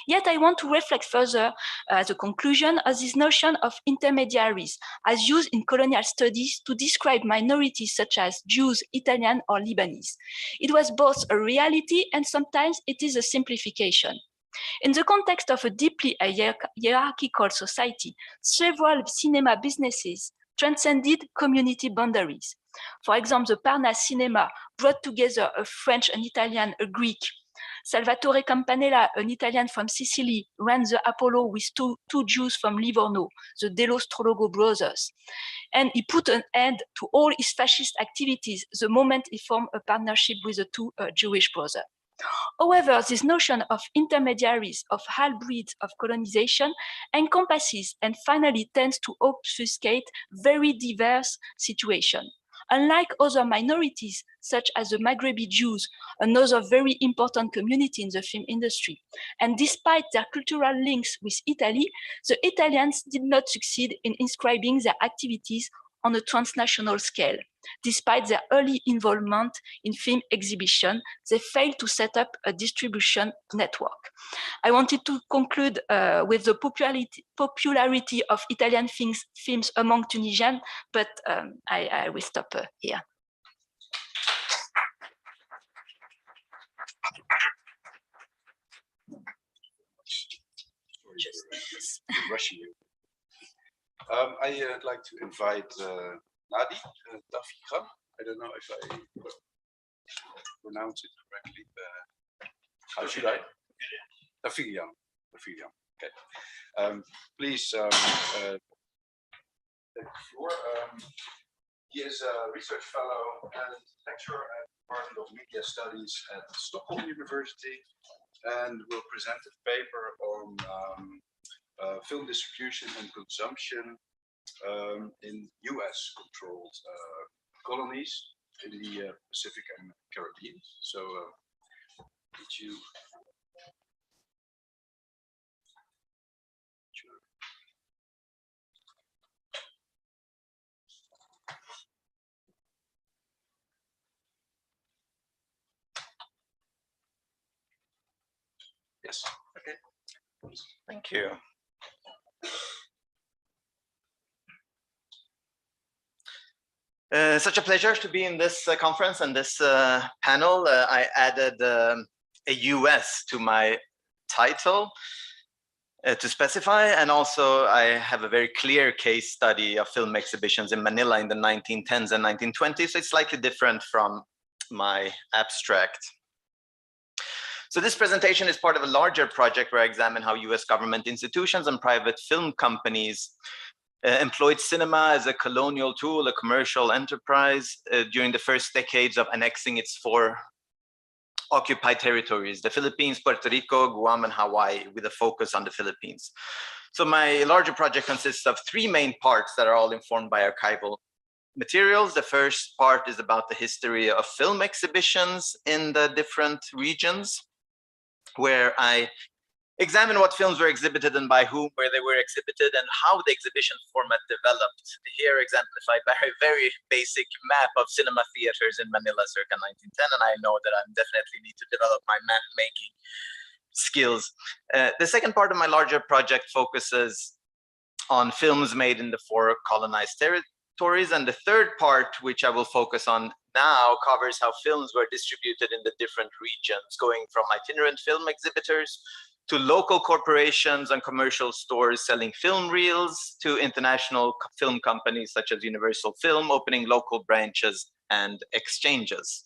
Yet I want to reflect further as a conclusion of this notion of intermediaries as used in colonial studies to describe minorities such as Jews, Italian, or Lebanese. It was both a reality and sometimes it is a simplification. In the context of a deeply hierarchical society, several cinema businesses transcended community boundaries. For example, the Parnasse Cinema brought together a French, an Italian, a Greek. Salvatore Campanella, an Italian from Sicily, ran the Apollo with two Jews from Livorno, the Dello Strologo brothers. And he put an end to all his fascist activities the moment he formed a partnership with the two Jewish brothers. However, this notion of intermediaries, of half-breeds of colonization encompasses and finally tends to obfuscate very diverse situations. Unlike other minorities, such as the Maghrebi Jews, another very important community in the film industry, and despite their cultural links with Italy, the Italians did not succeed in inscribing their activities on a transnational scale. Despite their early involvement in film exhibition, they failed to set up a distribution network. I wanted to conclude with the popularity of Italian films among Tunisians, but I will stop here. Rushing you. I'd like to invite Nadi Tafiqa. I don't know if I pronounce it correctly. How should I? Tafiqa. Okay. Please take the floor. He is a research fellow and lecturer at the Department of Media Studies at Stockholm University, and will present a paper on film distribution and consumption in US-controlled colonies in the Pacific and Caribbean. So, would you? Sure. Yes. Okay. Thank you. Such a pleasure to be in this conference and this panel. I added a US to my title to specify, and also I have a very clear case study of film exhibitions in Manila in the 1910s and 1920s. So it's slightly different from my abstract. So this presentation is part of a larger project where I examine how US government institutions and private film companies employed cinema as a colonial tool, a commercial enterprise during the first decades of annexing its 4 occupied territories, the Philippines, Puerto Rico, Guam, and Hawaii, with a focus on the Philippines. So my larger project consists of 3 main parts that are all informed by archival materials. The first part is about the history of film exhibitions in the different regions, where I examine what films were exhibited and by whom, where they were exhibited, and how the exhibition format developed. Here exemplified by a very basic map of cinema theaters in Manila circa 1910, and I know that I definitely need to develop my map making skills. The second part of my larger project focuses on films made in the 4 colonized territories, and the third part, which I will focus on now, covers how films were distributed in the different regions, going from itinerant film exhibitors to local corporations and commercial stores selling film reels, to international film companies such as Universal Film opening local branches and exchanges.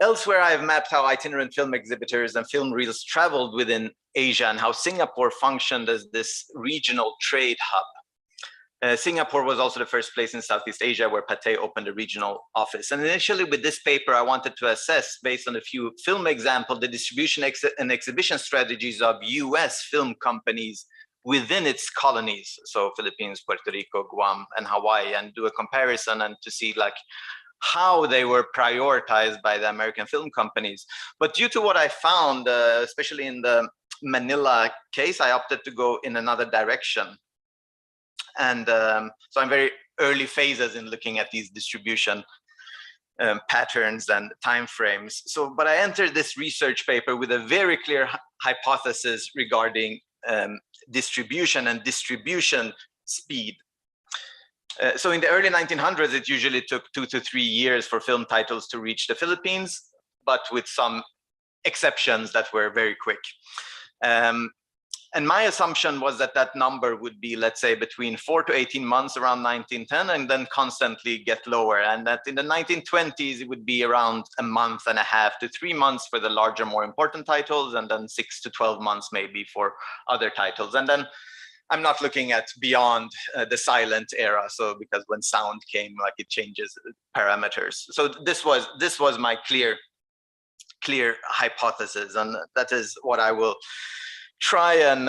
Elsewhere, I have mapped how itinerant film exhibitors and film reels traveled within Asia and how Singapore functioned as this regional trade hub. Singapore was also the first place in Southeast Asia where Pathé opened a regional office. And initially with this paper, I wanted to assess, based on a few film examples, the distribution and exhibition strategies of US film companies within its colonies. So Philippines, Puerto Rico, Guam, and Hawaii, and do a comparison and to see like how they were prioritized by the American film companies. But due to what I found, especially in the Manila case, I opted to go in another direction. And so I'm very early phases in looking at these distribution patterns and timeframes. So, but I entered this research paper with a very clear hypothesis regarding distribution and distribution speed. So in the early 1900s, it usually took 2 to 3 years for film titles to reach the Philippines, but with some exceptions that were very quick. And my assumption was that that number would be, let's say, between 4 to 18 months around 1910, and then constantly get lower. And that in the 1920s, it would be around a month and a half to 3 months for the larger, more important titles, and then 6 to 12 months maybe for other titles. And then I'm not looking at beyond the silent era. So because when sound came, like it changes parameters. So this was my clear hypothesis, and that is what I will try and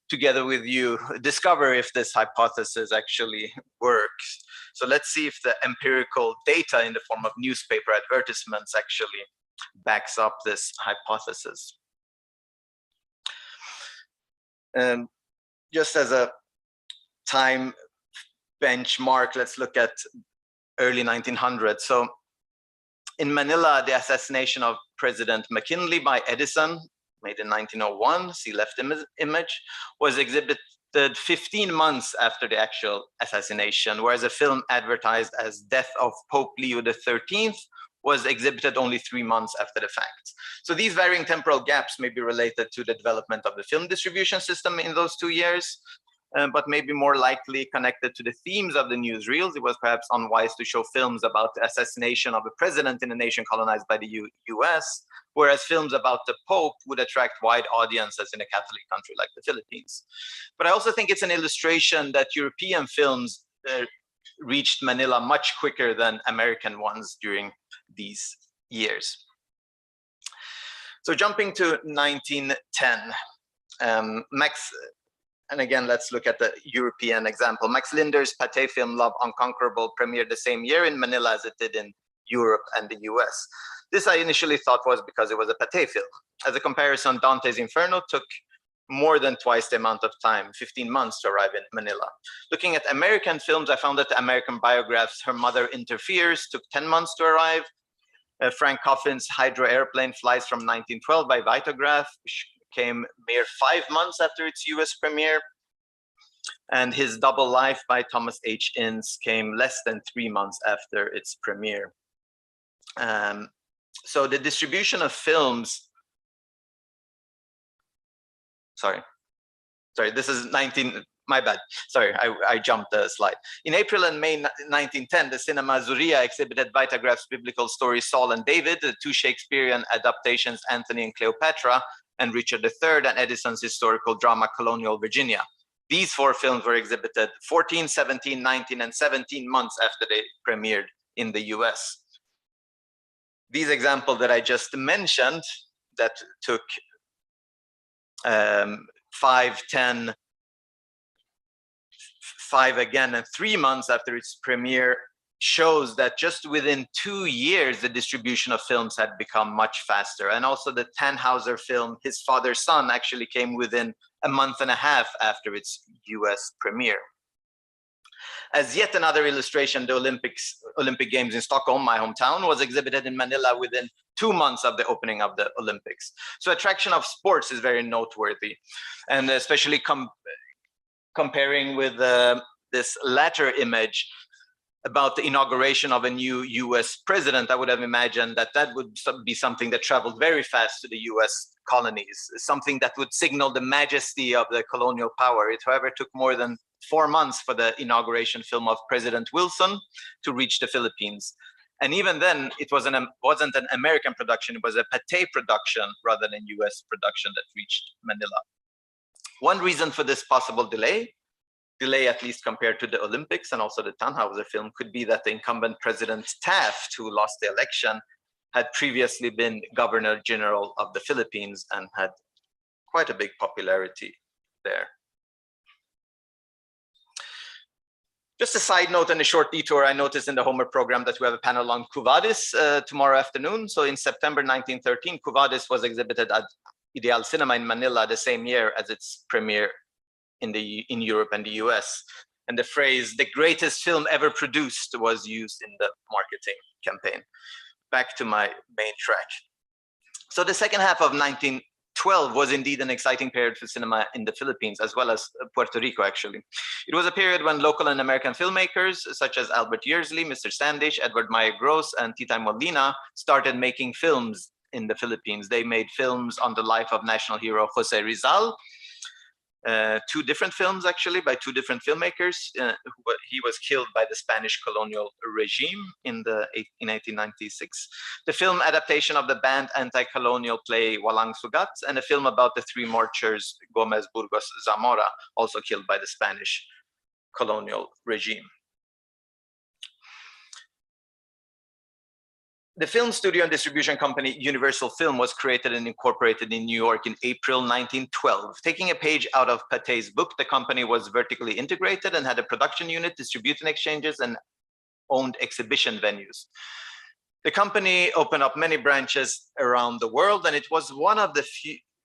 together with you discover if this hypothesis actually works. So let's see if the empirical data in the form of newspaper advertisements actually backs up this hypothesis. Just as a time benchmark, let's look at early 1900s. So in Manila, the assassination of President McKinley by Edison, made in 1901, see left image, was exhibited 15 months after the actual assassination, whereas a film advertised as Death of Pope Leo XIII was exhibited only 3 months after the fact. So these varying temporal gaps may be related to the development of the film distribution system in those 2 years, but maybe more likely connected to the themes of the newsreels. It was perhaps unwise to show films about the assassination of a president in a nation colonized by the US, whereas films about the Pope would attract wide audiences in a Catholic country like the Philippines. But I also think it's an illustration that European films reached Manila much quicker than American ones during these years. So jumping to 1910, and again, let's look at the European example. Max Linder's Pathé film Love Unconquerable premiered the same year in Manila as it did in Europe and the US. This I initially thought was because it was a Pathé film. As a comparison, Dante's Inferno took more than twice the amount of time, 15 months to arrive in Manila. Looking at American films, I found that the American biographs Her Mother Interferes took 10 months to arrive. Frank Coffin's Hydro Airplane Flies from 1912 by Vitagraph, which came mere 5 months after its US premiere. And his Double Life by Thomas H. Ince came less than 3 months after its premiere. So the distribution of films, sorry, this is 19, my bad. Sorry, I jumped a slide. In April and May 1910, the Cinema Zuria exhibited Vitagraph's biblical stories Saul and David, the 2 Shakespearean adaptations Antony and Cleopatra, and Richard III, and Edison's historical drama Colonial Virginia. These 4 films were exhibited 14, 17, 19, and 17 months after they premiered in the US. These examples that I just mentioned that took 5, 10, 5 again, and 3 months after its premiere shows that just within 2 years, the distribution of films had become much faster. And also the Tannhauser film, His Father's Son, actually came within a month and a half after its US premiere. As yet another illustration, the Olympic Games in Stockholm, my hometown, was exhibited in Manila within 2 months of the opening of the Olympics. So attraction of sports is very noteworthy, and especially comparing with this latter image about the inauguration of a new US president, I would have imagined that that would be something that traveled very fast to the US colonies, something that would signal the majesty of the colonial power. It, however, took more than 4 months for the inauguration film of President Wilson to reach the Philippines. And even then, it wasn't an American production, it was a Pathé production rather than US production that reached Manila. One reason for this possible delay at least compared to the Olympics and also the Tannhauser film, could be that the incumbent President Taft, who lost the election, had previously been Governor General of the Philippines and had quite a big popularity there. Just a side note and a short detour, I noticed in the HoMER program that we have a panel on Quo Vadis tomorrow afternoon. So in September 1913, Quo Vadis was exhibited at Ideal Cinema in Manila the same year as its premiere in Europe and the US. And the phrase, "the greatest film ever produced," was used in the marketing campaign. Back to my main track. So the second half of 1912 was indeed an exciting period for cinema in the Philippines, as well as Puerto Rico, actually. It was a period when local and American filmmakers, such as Albert Yearsley, Mr. Standish, Edward Maya Gross, and Tita Molina, started making films in the Philippines. They made films on the life of national hero Jose Rizal, two different films actually by two different filmmakers. He was killed by the Spanish colonial regime in 1896. The film adaptation of the banned anti-colonial play Walang Sugat, and a film about the three marchers Gomez, Burgos, Zamora, also killed by the Spanish colonial regime. The film studio and distribution company Universal Film was created and incorporated in New York in April 1912. Taking a page out of Paté's book, the company was vertically integrated and had a production unit, distributing exchanges, and owned exhibition venues. The company opened up many branches around the world, and it was one of the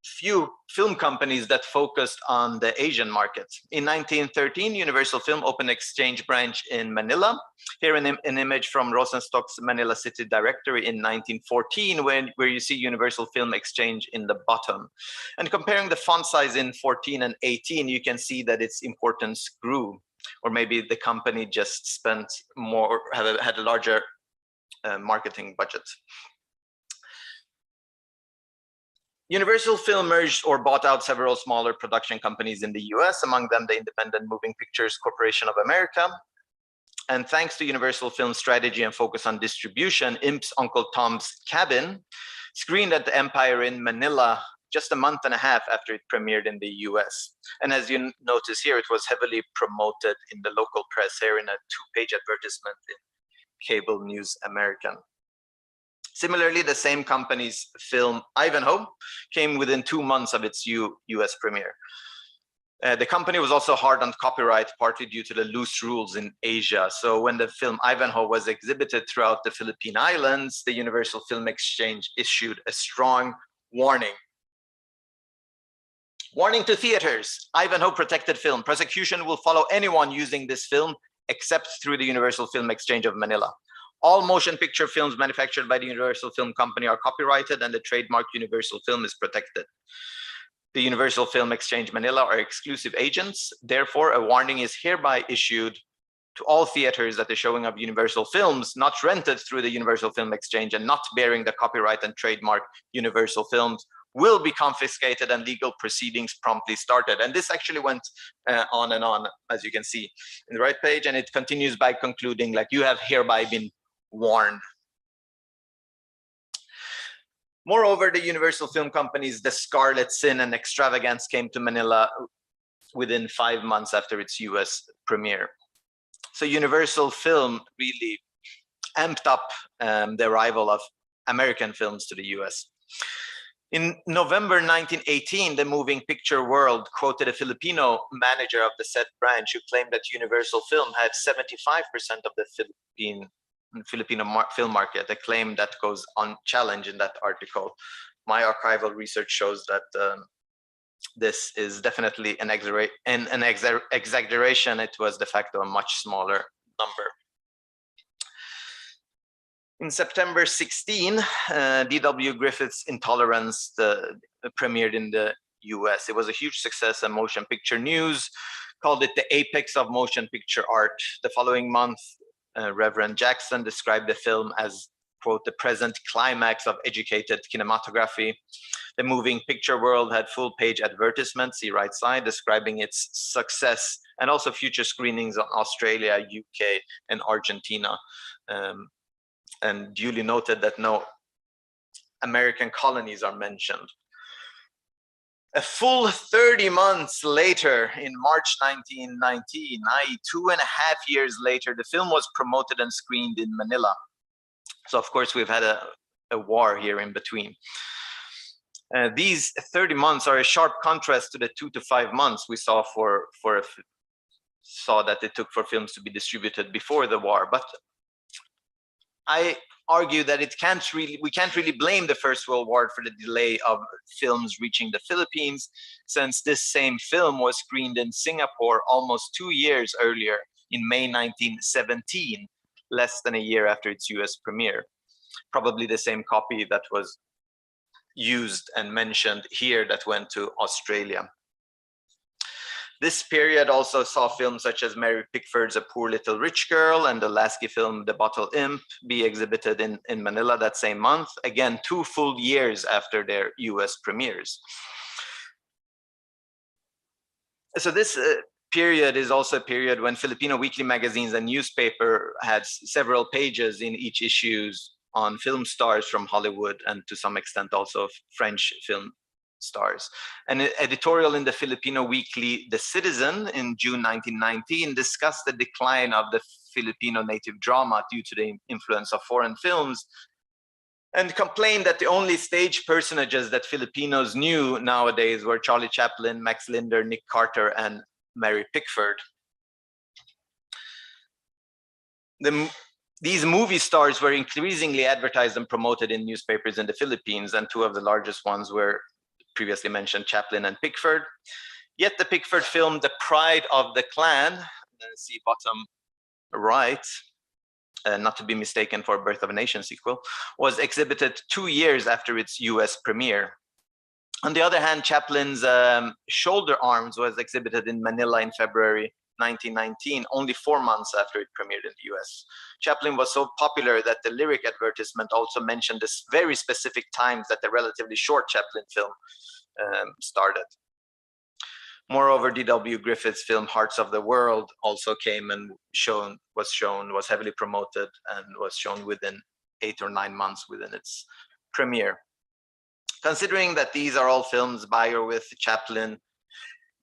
few film companies that focused on the Asian market. In 1913, Universal Film opened an exchange branch in Manila. Here an image from Rosenstock's Manila City Directory in 1914, where you see Universal Film Exchange in the bottom. And comparing the font size in 14 and 18, you can see that its importance grew, or maybe the company just spent more, had a larger marketing budget. Universal Film merged or bought out several smaller production companies in the US, among them the Independent Moving Pictures Corporation of America. And thanks to Universal Film's strategy and focus on distribution, Imp's Uncle Tom's Cabin screened at the Empire in Manila just a month and a half after it premiered in the US. And as you notice here, it was heavily promoted in the local press here in a two-page advertisement in Cable News American. Similarly, the same company's film Ivanhoe came within 2 months of its US premiere. The company was also hard on copyright, partly due to the loose rules in Asia. So when the film Ivanhoe was exhibited throughout the Philippine Islands, the Universal Film Exchange issued a strong warning. Warning to theaters, Ivanhoe protected film. Prosecution will follow anyone using this film except through the Universal Film Exchange of Manila. All motion picture films manufactured by the Universal Film Company are copyrighted, and the trademark Universal Film is protected. The Universal Film Exchange Manila are exclusive agents. Therefore, a warning is hereby issued to all theaters that the showing of Universal films not rented through the Universal Film Exchange and not bearing the copyright and trademark Universal Films will be confiscated and legal proceedings promptly started. And this actually went on and on, as you can see in the right page. And it continues by concluding, like, you have hereby been warned. Moreover, the Universal Film Company's The Scarlet Sin and Extravagance came to Manila within 5 months after its US premiere. So Universal Film really amped up the arrival of American films to the US. In November 1918, the Moving Picture World quoted a Filipino manager of the said branch who claimed that Universal Film had 75% of the Filipino film market, a claim that goes unchallenged in that article. My archival research shows that this is definitely an exaggeration. It was de facto a much smaller number. In September 16, D.W. Griffith's Intolerance premiered in the US. It was a huge success, and Motion Picture News called it the apex of motion picture art. The following month, Reverend Jackson described the film as, quote, the present climax of educated kinematography. The Moving Picture World had full-page advertisements, see right side, describing its success, and also future screenings on Australia, UK, and Argentina. And duly noted that no American colonies are mentioned. A full 30 months later, in March 1919, i.e. 2.5 years later, the film was promoted and screened in Manila. So of course we've had a war here in between. These 30 months are a sharp contrast to the 2 to 5 months we saw saw that it took for films to be distributed before the war. But I argue that we can't really blame the First World War for the delay of films reaching the Philippines, since this same film was screened in Singapore almost 2 years earlier in May 1917, less than a year after its US premiere. Probably the same copy that was used and mentioned here that went to Australia. This period also saw films such as Mary Pickford's A Poor Little Rich Girl and the Lasky film The Bottle Imp be exhibited in Manila that same month, again 2 full years after their US premieres. So this period is also a period when Filipino weekly magazines and newspaper had several pages in each issues on film stars from Hollywood and to some extent also French film stars. An editorial in the Filipino weekly The Citizen in June 1919 discussed the decline of the Filipino native drama due to the influence of foreign films, and complained that the only stage personages that Filipinos knew nowadays were Charlie Chaplin, Max Linder, Nick Carter, and Mary Pickford. These movie stars were increasingly advertised and promoted in newspapers in the Philippines, and 2 of the largest ones were previously mentioned Chaplin and Pickford. Yet the Pickford film, The Pride of the Clan, see bottom right, not to be mistaken for Birth of a Nation sequel, was exhibited 2 years after its US premiere. On the other hand, Chaplin's Shoulder Arms was exhibited in Manila in February 1919, only 4 months after it premiered in the US. Chaplin was so popular that the lyric advertisement also mentioned this very specific times that the relatively short Chaplin film started. Moreover, D.W. Griffith's film Hearts of the World also came and was heavily promoted and was shown within 8 or 9 months within its premiere. Considering that these are all films by or with Chaplin,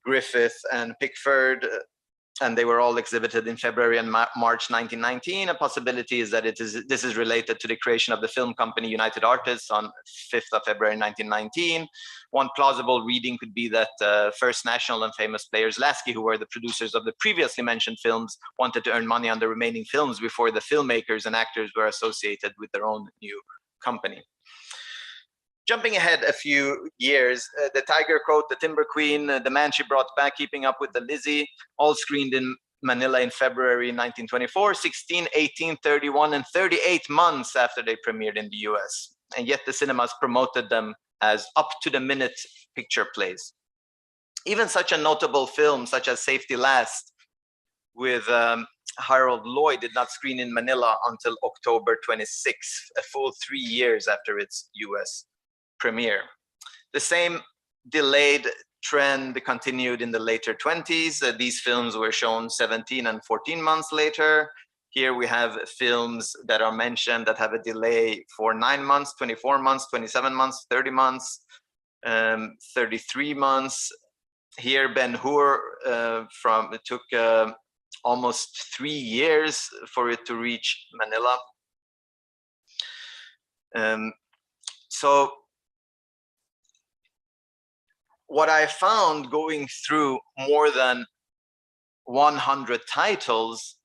Griffith, and Pickford, and they were all exhibited in February and March 1919, a possibility is that this is related to the creation of the film company United Artists on 5th of February 1919. One plausible reading could be that First National and Famous Players Lasky, who were the producers of the previously mentioned films, wanted to earn money on the remaining films before the filmmakers and actors were associated with their own new company. Jumping ahead a few years, The Tiger Coat, The Timber Queen, The Man She Brought Back, Keeping Up with the Lizzie, all screened in Manila in February 1924, 16, 18, 31, and 38 months after they premiered in the US. And yet the cinemas promoted them as up-to-the-minute picture plays. Even such a notable film such as Safety Last with Harold Lloyd did not screen in Manila until October 26, a full 3 years after its US premiere. The same delayed trend continued in the later 20s. These films were shown 17 and 14 months later. Here we have films that are mentioned that have a delay for 9 months, 24 months, 27 months, 30 months, 33 months. Here Ben-Hur it took almost 3 years for it to reach Manila. So what I found going through more than 100 titles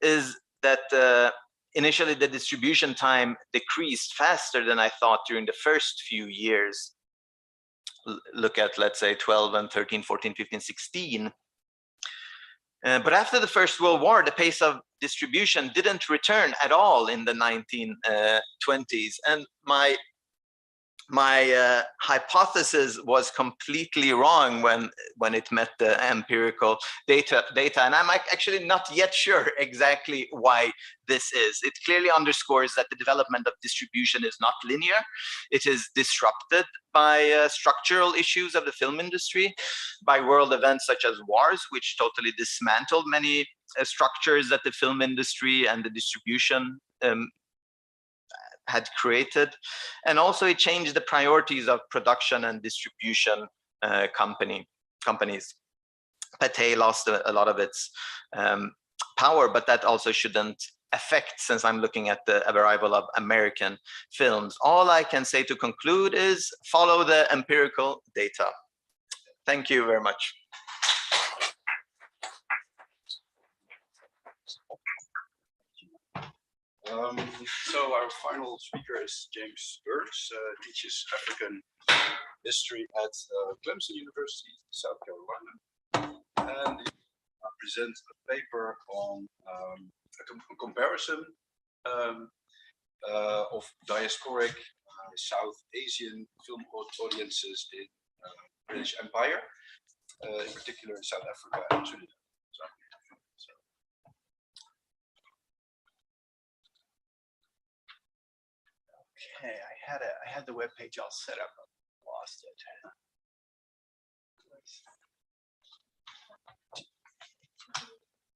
is that initially the distribution time decreased faster than I thought during the first few years. Look at, let's say, 12 and 13, 14, 15, 16. But after the First World War, the pace of distribution didn't return at all in the 1920s. And my hypothesis was completely wrong when it met the empirical data, and I'm actually not yet sure exactly why this is. It clearly underscores that the development of distribution is not linear. It is disrupted by structural issues of the film industry, by world events such as wars, which totally dismantled many structures that the film industry and the distribution had created, and also it changed the priorities of production and distribution companies. Pathé lost a lot of its power, but that also shouldn't affect, since I'm looking at the arrival of American films. All I can say to conclude is follow the empirical data. Thank you very much. So our final speaker is James Burks, teaches African history at Clemson University, South Carolina, and he presents a paper on a comparison of diasporic South Asian film audiences in British Empire, in particular in South Africa and Trinidad. Okay, I had the web page all set up. Lost it.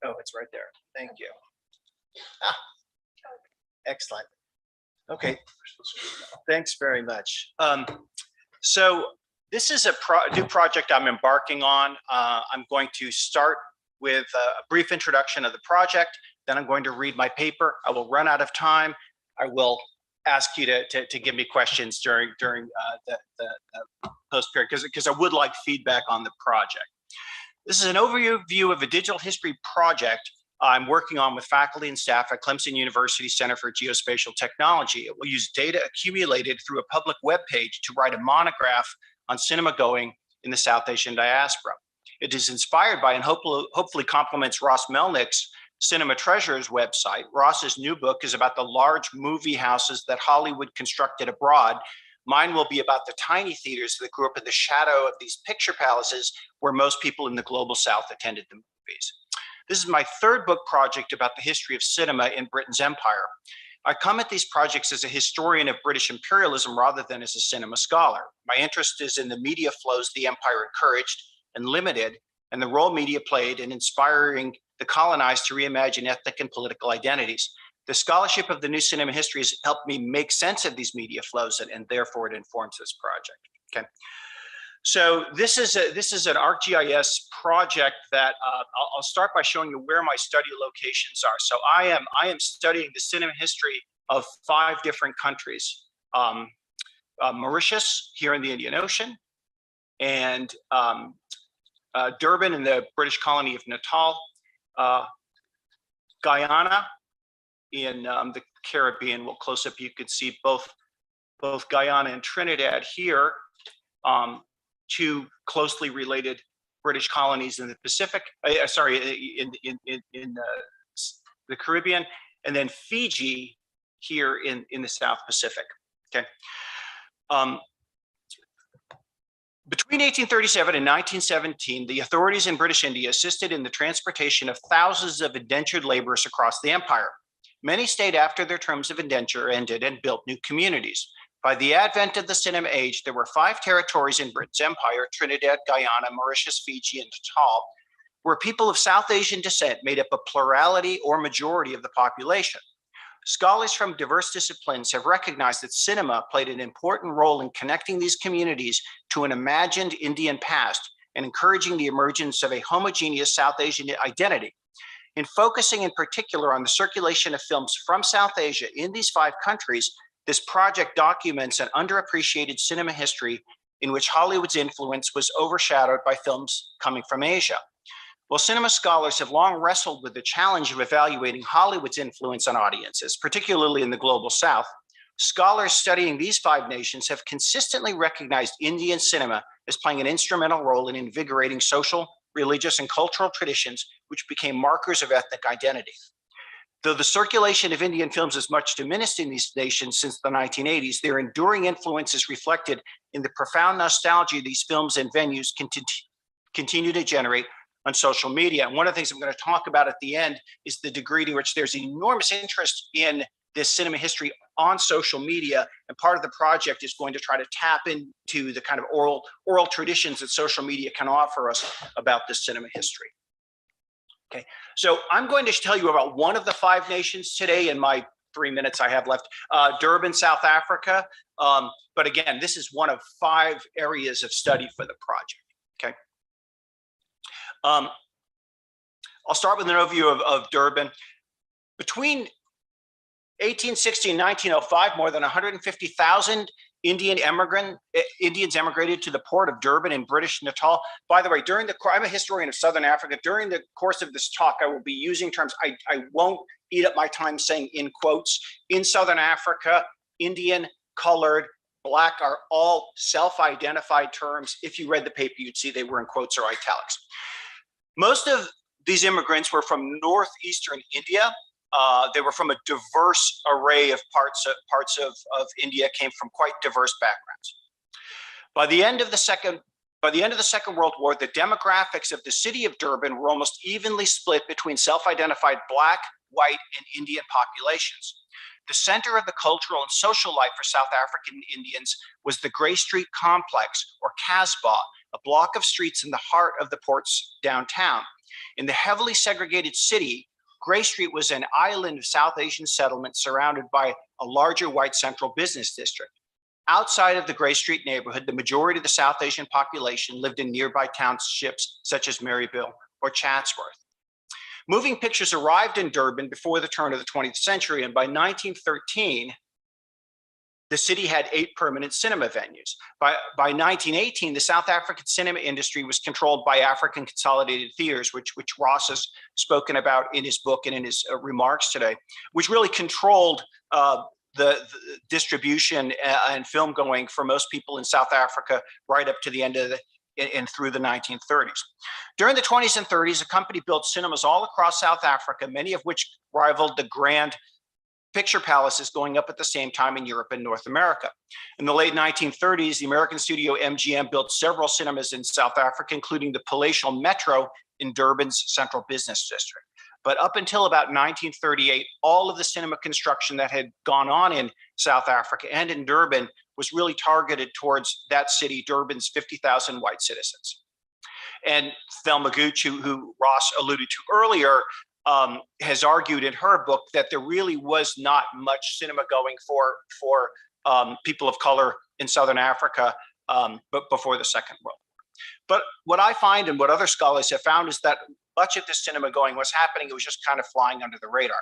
Oh, it's right there. Thank you. Ah, excellent. Okay, thanks very much. So this is a new project I'm embarking on. I'm going to start with a brief introduction of the project. Then I'm going to read my paper. I will run out of time. I will ask you to give me questions during the post period because I would like feedback on the project. This is an overview of a digital history project I'm working on with faculty and staff at Clemson University Center for Geospatial Technology. It will use data accumulated through a public web page to write a monograph on cinema going in the South Asian diaspora. It is inspired by and hopefully complements Ross Melnick's Cinema Treasures website. Ross's new book is about the large movie houses that Hollywood constructed abroad. Mine will be about the tiny theaters that grew up in the shadow of these picture palaces where most people in the global South attended the movies. This is my third book project about the history of cinema in Britain's empire. I come at these projects as a historian of British imperialism rather than as a cinema scholar. My interest is in the media flows the empire encouraged and limited, and the role media played in inspiring the colonized to reimagine ethnic and political identities. The scholarship of the new cinema history has helped me make sense of these media flows, and therefore it informs this project. Okay, so this is an ArcGIS project that I'll start by showing you where my study locations are. So I am studying the cinema history of 5 different countries: Mauritius here in the Indian Ocean, and Durban in the British colony of Natal, Guyana in the Caribbean. Well, close up you could see both Guyana and Trinidad here, 2 closely related British colonies in the Pacific. In the Caribbean, and then Fiji here in the South Pacific. Okay. Between 1837 and 1917, the authorities in British India assisted in the transportation of thousands of indentured laborers across the empire. Many stayed after their terms of indenture ended and built new communities. By the advent of the cinema age, there were 5 territories in Britain's empire: Trinidad, Guyana, Mauritius, Fiji, and Natal, where people of South Asian descent made up a plurality or majority of the population. Scholars from diverse disciplines have recognized that cinema played an important role in connecting these communities to an imagined Indian past and encouraging the emergence of a homogeneous South Asian identity. In focusing in particular on the circulation of films from South Asia in these 5 countries, this project documents an underappreciated cinema history in which Hollywood's influence was overshadowed by films coming from Asia. While cinema scholars have long wrestled with the challenge of evaluating Hollywood's influence on audiences, particularly in the global South, scholars studying these 5 nations have consistently recognized Indian cinema as playing an instrumental role in invigorating social, religious, and cultural traditions, which became markers of ethnic identity. Though the circulation of Indian films is much diminished in these nations since the 1980s, their enduring influence is reflected in the profound nostalgia these films and venues continue to generate on social media. And one of the things I'm going to talk about at the end is the degree to which there's enormous interest in this cinema history on social media. And part of the project is going to try to tap into the kind of oral traditions that social media can offer us about this cinema history. Okay, so I'm going to tell you about one of the 5 nations today in my 3 minutes I have left, Durban, South Africa. But again, this is one of 5 areas of study for the project, okay? I'll start with an overview of Durban. Between 1860 and 1905, more than 150,000 Indians emigrated to the port of Durban in British Natal. By the way, I'm a historian of Southern Africa. During the course of this talk, I will be using terms I won't eat up my time saying in quotes. In Southern Africa, Indian, colored, Black are all self-identified terms. If you read the paper, you'd see they were in quotes or italics. Most of these immigrants were from northeastern India. They were from a diverse array of parts of India, came from quite diverse backgrounds. By the end of the Second World War, the demographics of the city of Durban were almost evenly split between self-identified Black, white, and Indian populations. The center of the cultural and social life for South African Indians was the Grey Street Complex, or Casbah, a block of streets in the heart of the port's downtown. In the heavily segregated city, Grey Street was an island of South Asian settlement surrounded by a larger white central business district. Outside of the Grey Street neighborhood, the majority of the South Asian population lived in nearby townships such as Maryville or Chatsworth. Moving pictures arrived in Durban before the turn of the 20th century, and by 1913, the city had 8 permanent cinema venues. By 1918, the South African cinema industry was controlled by African Consolidated Theaters, which Ross has spoken about in his book and in his remarks today, which really controlled the distribution and film going for most people in South Africa right up to the end of and through the 1930s. During the 20s and 30s, the company built cinemas all across South Africa, many of which rivaled the grand picture palaces going up at the same time in Europe and North America. In the late 1930s, the American studio MGM built several cinemas in South Africa, including the Palatial Metro in Durban's central business district. But up until about 1938, all of the cinema construction that had gone on in South Africa and in Durban was really targeted towards that city, Durban's 50,000 white citizens. And Thelma Gooch, who Ross alluded to earlier, has argued in her book that there really was not much cinema going for people of color in Southern Africa, but before the Second World War. But what I find and what other scholars have found is that much of this cinema going was happening. It was just kind of flying under the radar.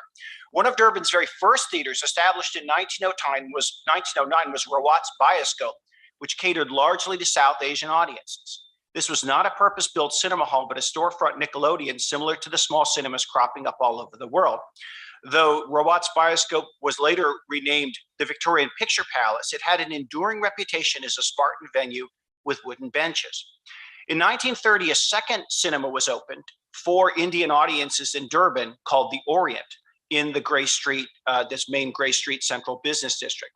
One of Durban's very first theaters, established in 1909, was Rawat's Bioscope, which catered largely to South Asian audiences. This was not a purpose-built cinema hall, but a storefront Nickelodeon similar to the small cinemas cropping up all over the world. Though Rawat's Bioscope was later renamed the Victorian Picture Palace, it had an enduring reputation as a Spartan venue with wooden benches. In 1930, a second cinema was opened for Indian audiences in Durban called the Orient in the Grey Street, this main Grey Street central business district.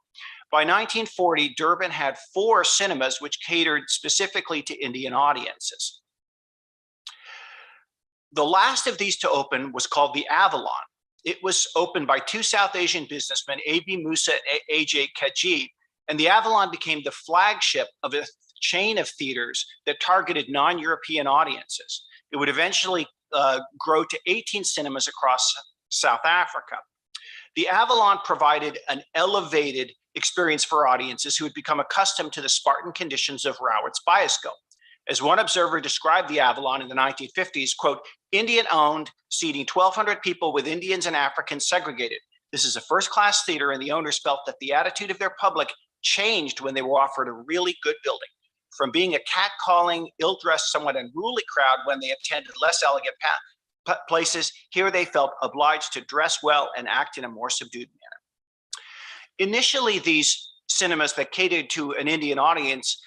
By 1940, Durban had 4 cinemas which catered specifically to Indian audiences. The last of these to open was called the Avalon. It was opened by 2 South Asian businessmen, A.B. Musa and A.J. Kaji, and the Avalon became the flagship of a chain of theaters that targeted non-European audiences. It would eventually grow to 18 cinemas across South Africa. The Avalon provided an elevated experience for audiences who had become accustomed to the Spartan conditions of Rawat's Bioscope. As one observer described the Avalon in the 1950s, quote, Indian-owned, seating 1,200 people with Indians and Africans segregated. This is a first-class theater, and the owners felt that the attitude of their public changed when they were offered a really good building. From being a cat-calling, ill-dressed, somewhat unruly crowd when they attended less elegant places, here they felt obliged to dress well and act in a more subdued manner. Initially, these cinemas that catered to an Indian audience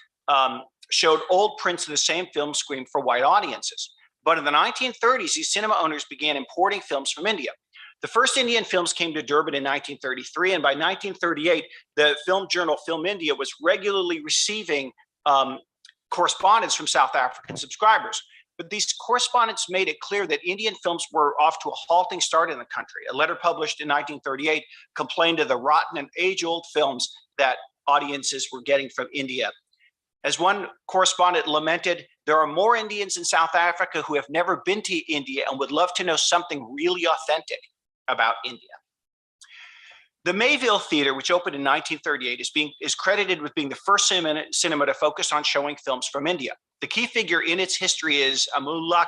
showed old prints of the same film screened for white audiences. But in the 1930s, these cinema owners began importing films from India. The first Indian films came to Durban in 1933, and by 1938, the film journal Film India was regularly receiving correspondence from South African subscribers. But these correspondents made it clear that Indian films were off to a halting start in the country. A letter published in 1938 complained of the rotten and age-old films that audiences were getting from India. As one correspondent lamented, there are more Indians in South Africa who have never been to India and would love to know something really authentic about India. The Mayville Theater, which opened in 1938, is credited with being the first cinema to focus on showing films from India. The key figure in its history is Amulak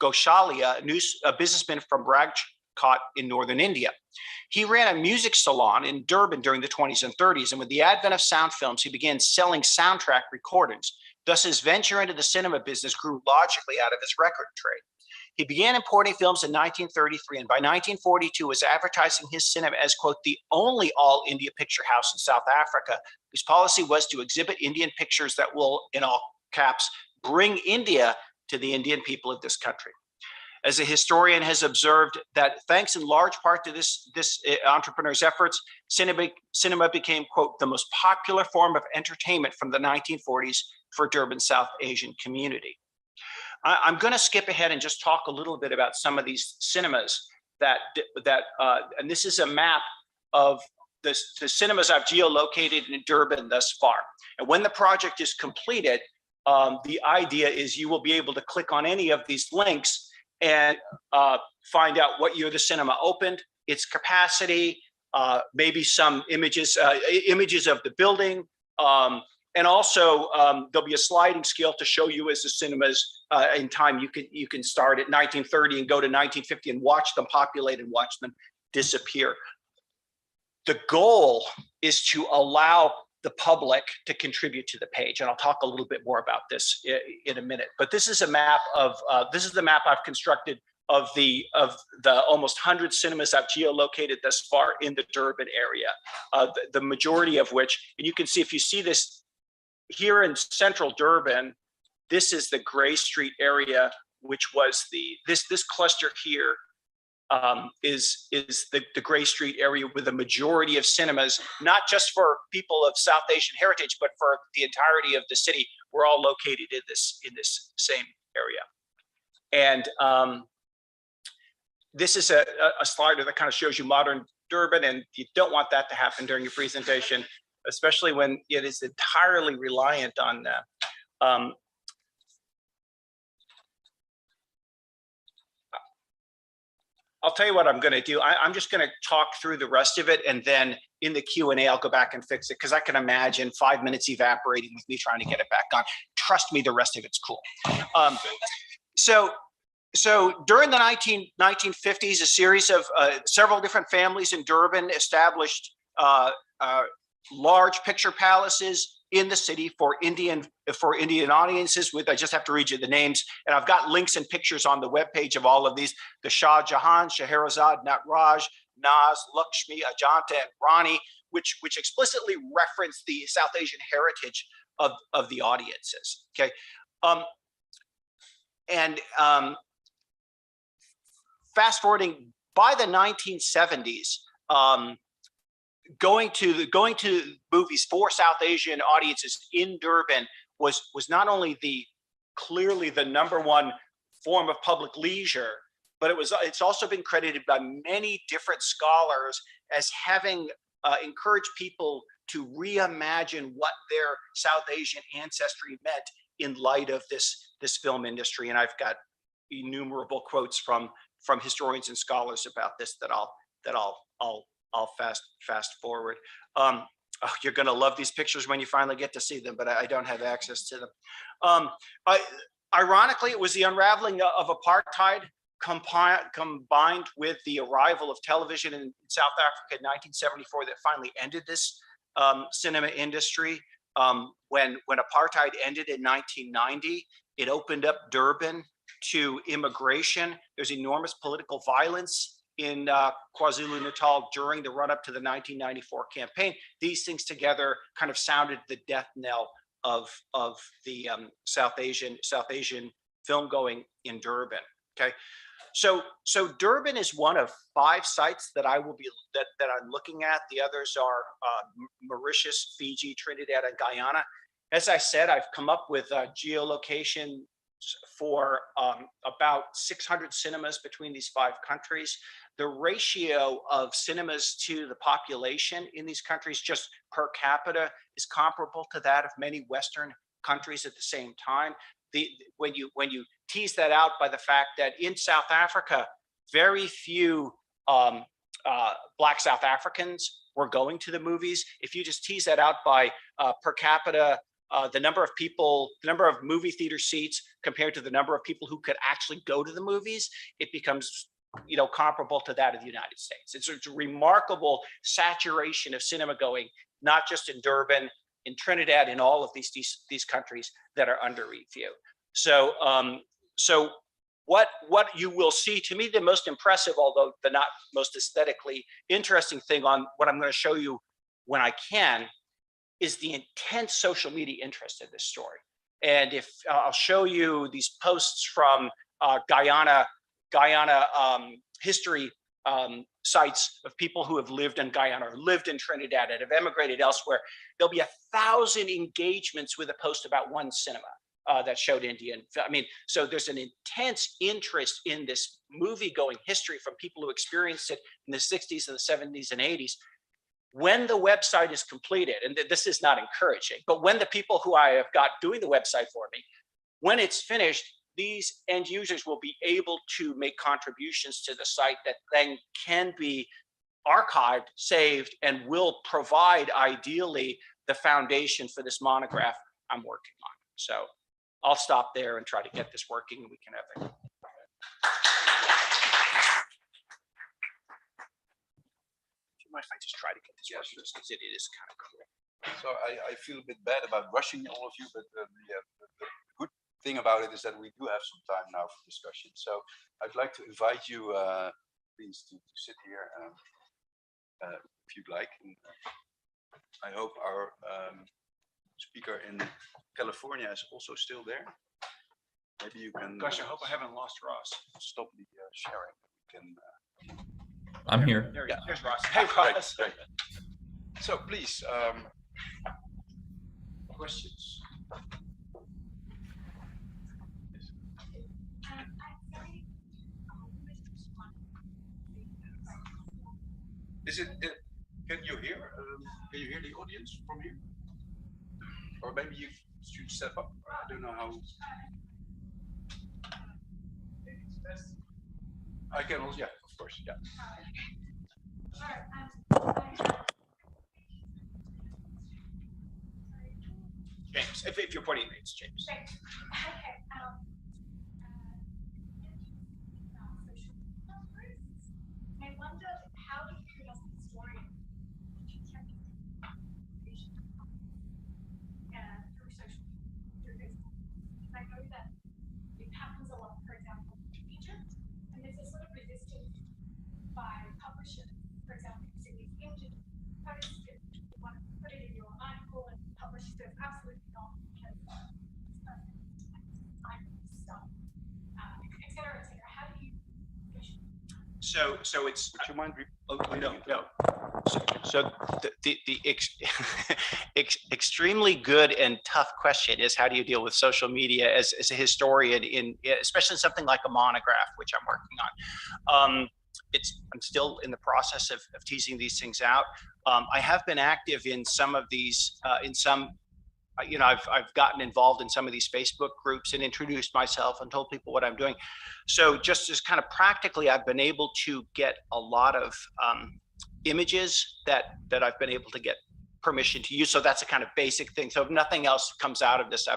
Goshalia, a businessman from caught in northern India. He ran a music salon in Durban during the 20s and 30s, and with the advent of sound films, he began selling soundtrack recordings. Thus, his venture into the cinema business grew logically out of his record trade. He began importing films in 1933, and by 1942 was advertising his cinema as, quote, the only all-India picture house in South Africa, whose policy was to exhibit Indian pictures that will, in all caps, bring India to the Indian people of this country. As a historian has observed that thanks in large part to this entrepreneur's efforts, cinema became, quote, the most popular form of entertainment from the 1940s for Durban's South Asian community. I'm going to skip ahead and just talk a little bit about some of these cinemas and this is a map of the cinemas I've geolocated in Durban thus far. And when the project is completed, the idea is you will be able to click on any of these links and find out what year the cinema opened, its capacity, maybe some images of the building, and also there'll be a sliding scale to show you as the cinemas in time. You can start at 1930 and go to 1950 and watch them populate and watch them disappear. The goal is to allow the public to contribute to the page, and I'll talk a little bit more about this in a minute. But this is a map of this is the map I've constructed of the almost 100 cinemas I've geolocated thus far in the Durban area. The majority of which, and you can see if you see this here in central Durban, this is the Gray Street area, which was this cluster here is the Gray Street area with a majority of cinemas, not just for people of South Asian heritage, but for the entirety of the city. We're all located in this same area. And this is a slider that kind of shows you modern Durban, and you don't want that to happen during your presentation, especially when it is entirely reliant on I'll tell you what I'm going to do. I'm just going to talk through the rest of it, and then in the Q&A, I'll go back and fix it, because I can imagine 5 minutes evaporating with me trying to get it back on. Trust me, the rest of it's cool. So during the 1950s, a series of several different families in Durban established large picture palaces in the city for Indian audiences. I just have to read you the names, and I've got links and pictures on the webpage of all of these: the Shah Jahan, Scheherazade, Natraj, Naz, Lakshmi, Ajanta, and Rani, which explicitly reference the South Asian heritage of the audiences. Okay, fast forwarding, by the 1970s. Going to movies for South Asian audiences in Durban was not only clearly the #1 form of public leisure, but it's also been credited by many different scholars as having encouraged people to reimagine what their South Asian ancestry meant in light of this film industry. And I've got innumerable quotes from historians and scholars about this that I'll fast forward. You're going to love these pictures when you finally get to see them, but I don't have access to them. Ironically, it was the unraveling of apartheid combined with the arrival of television in South Africa in 1974 that finally ended this cinema industry. When apartheid ended in 1990, it opened up Durban to immigration. There's enormous political violence in KwaZulu-Natal during the run-up to the 1994 campaign. These things together kind of sounded the death knell of the South Asian film going in Durban. Okay, so Durban is one of 5 sites that I'm looking at. The others are Mauritius, Fiji, Trinidad, and Guyana. As I said, I've come up with geolocation for about 600 cinemas between these 5 countries. The ratio of cinemas to the population in these countries just per capita is comparable to that of many Western countries at the same time. When you tease that out by the fact that in South Africa, very few Black South Africans were going to the movies. If you just tease that out by per capita, the number of movie theater seats compared to the number of people who could actually go to the movies, it becomes comparable to that of the United States. It's a remarkable saturation of cinema going, not just in Durban, in Trinidad, in all of these countries that are under review. So what you will see, to me, the most impressive, although the not most aesthetically interesting thing on what I'm going to show you when I can, is the intense social media interest in this story. And if I'll show you these posts from Guyana history sites of people who have lived in Guyana or lived in Trinidad and have emigrated elsewhere. There'll be 1,000 engagements with a post about one cinema that showed Indian. I mean, so there's an intense interest in this movie going history from people who experienced it in the 60s and the 70s and 80s. When the website is completed, and this is not encouraging, but when the people who I have got doing the website for me, when it's finished, these end users will be able to make contributions to the site that then can be archived, saved, and will provide, ideally, the foundation for this monograph I'm working on. So I'll stop there and try to get this working, and we can have it. Do you mind if I just try to get this working, just because it is kind of cool. So I feel a bit bad about rushing all of you, but the good thing about it is that we do have some time now for discussion. So I'd like to invite you, please, to sit here if you'd like. And, I hope our speaker in California is also still there. Maybe you can. Gosh, I hope I haven't lost Ross. Stop the sharing. We can. I'm here. There's Ross. Hey, Ross. Great. So please, questions. Is it? Can you hear? Can you hear the audience from here? Or maybe you should step up. I don't know how. I can also, yeah, of course, yeah. James, if you're pointing, it's James. Okay. I wonder how you as a historian through social media. I know that it happens a lot, for example, in Egypt, and there's a sort of resistance by publishers, for example, using these images posts, if you want to put it in your article and publish it, there's absolutely not, because stuff, et cetera, et cetera. How do you? So it's. Would you mind? No. So the extremely good and tough question is, how do you deal with social media as a historian, especially something like a monograph, which I'm working on. I'm still in the process of teasing these things out. I have been active in some of these, I've gotten involved in some of these Facebook groups and introduced myself and told people what I'm doing. So just as kind of practically, I've been able to get a lot of images that I've been able to get permission to use. So that's a kind of basic thing. So if nothing else comes out of this, a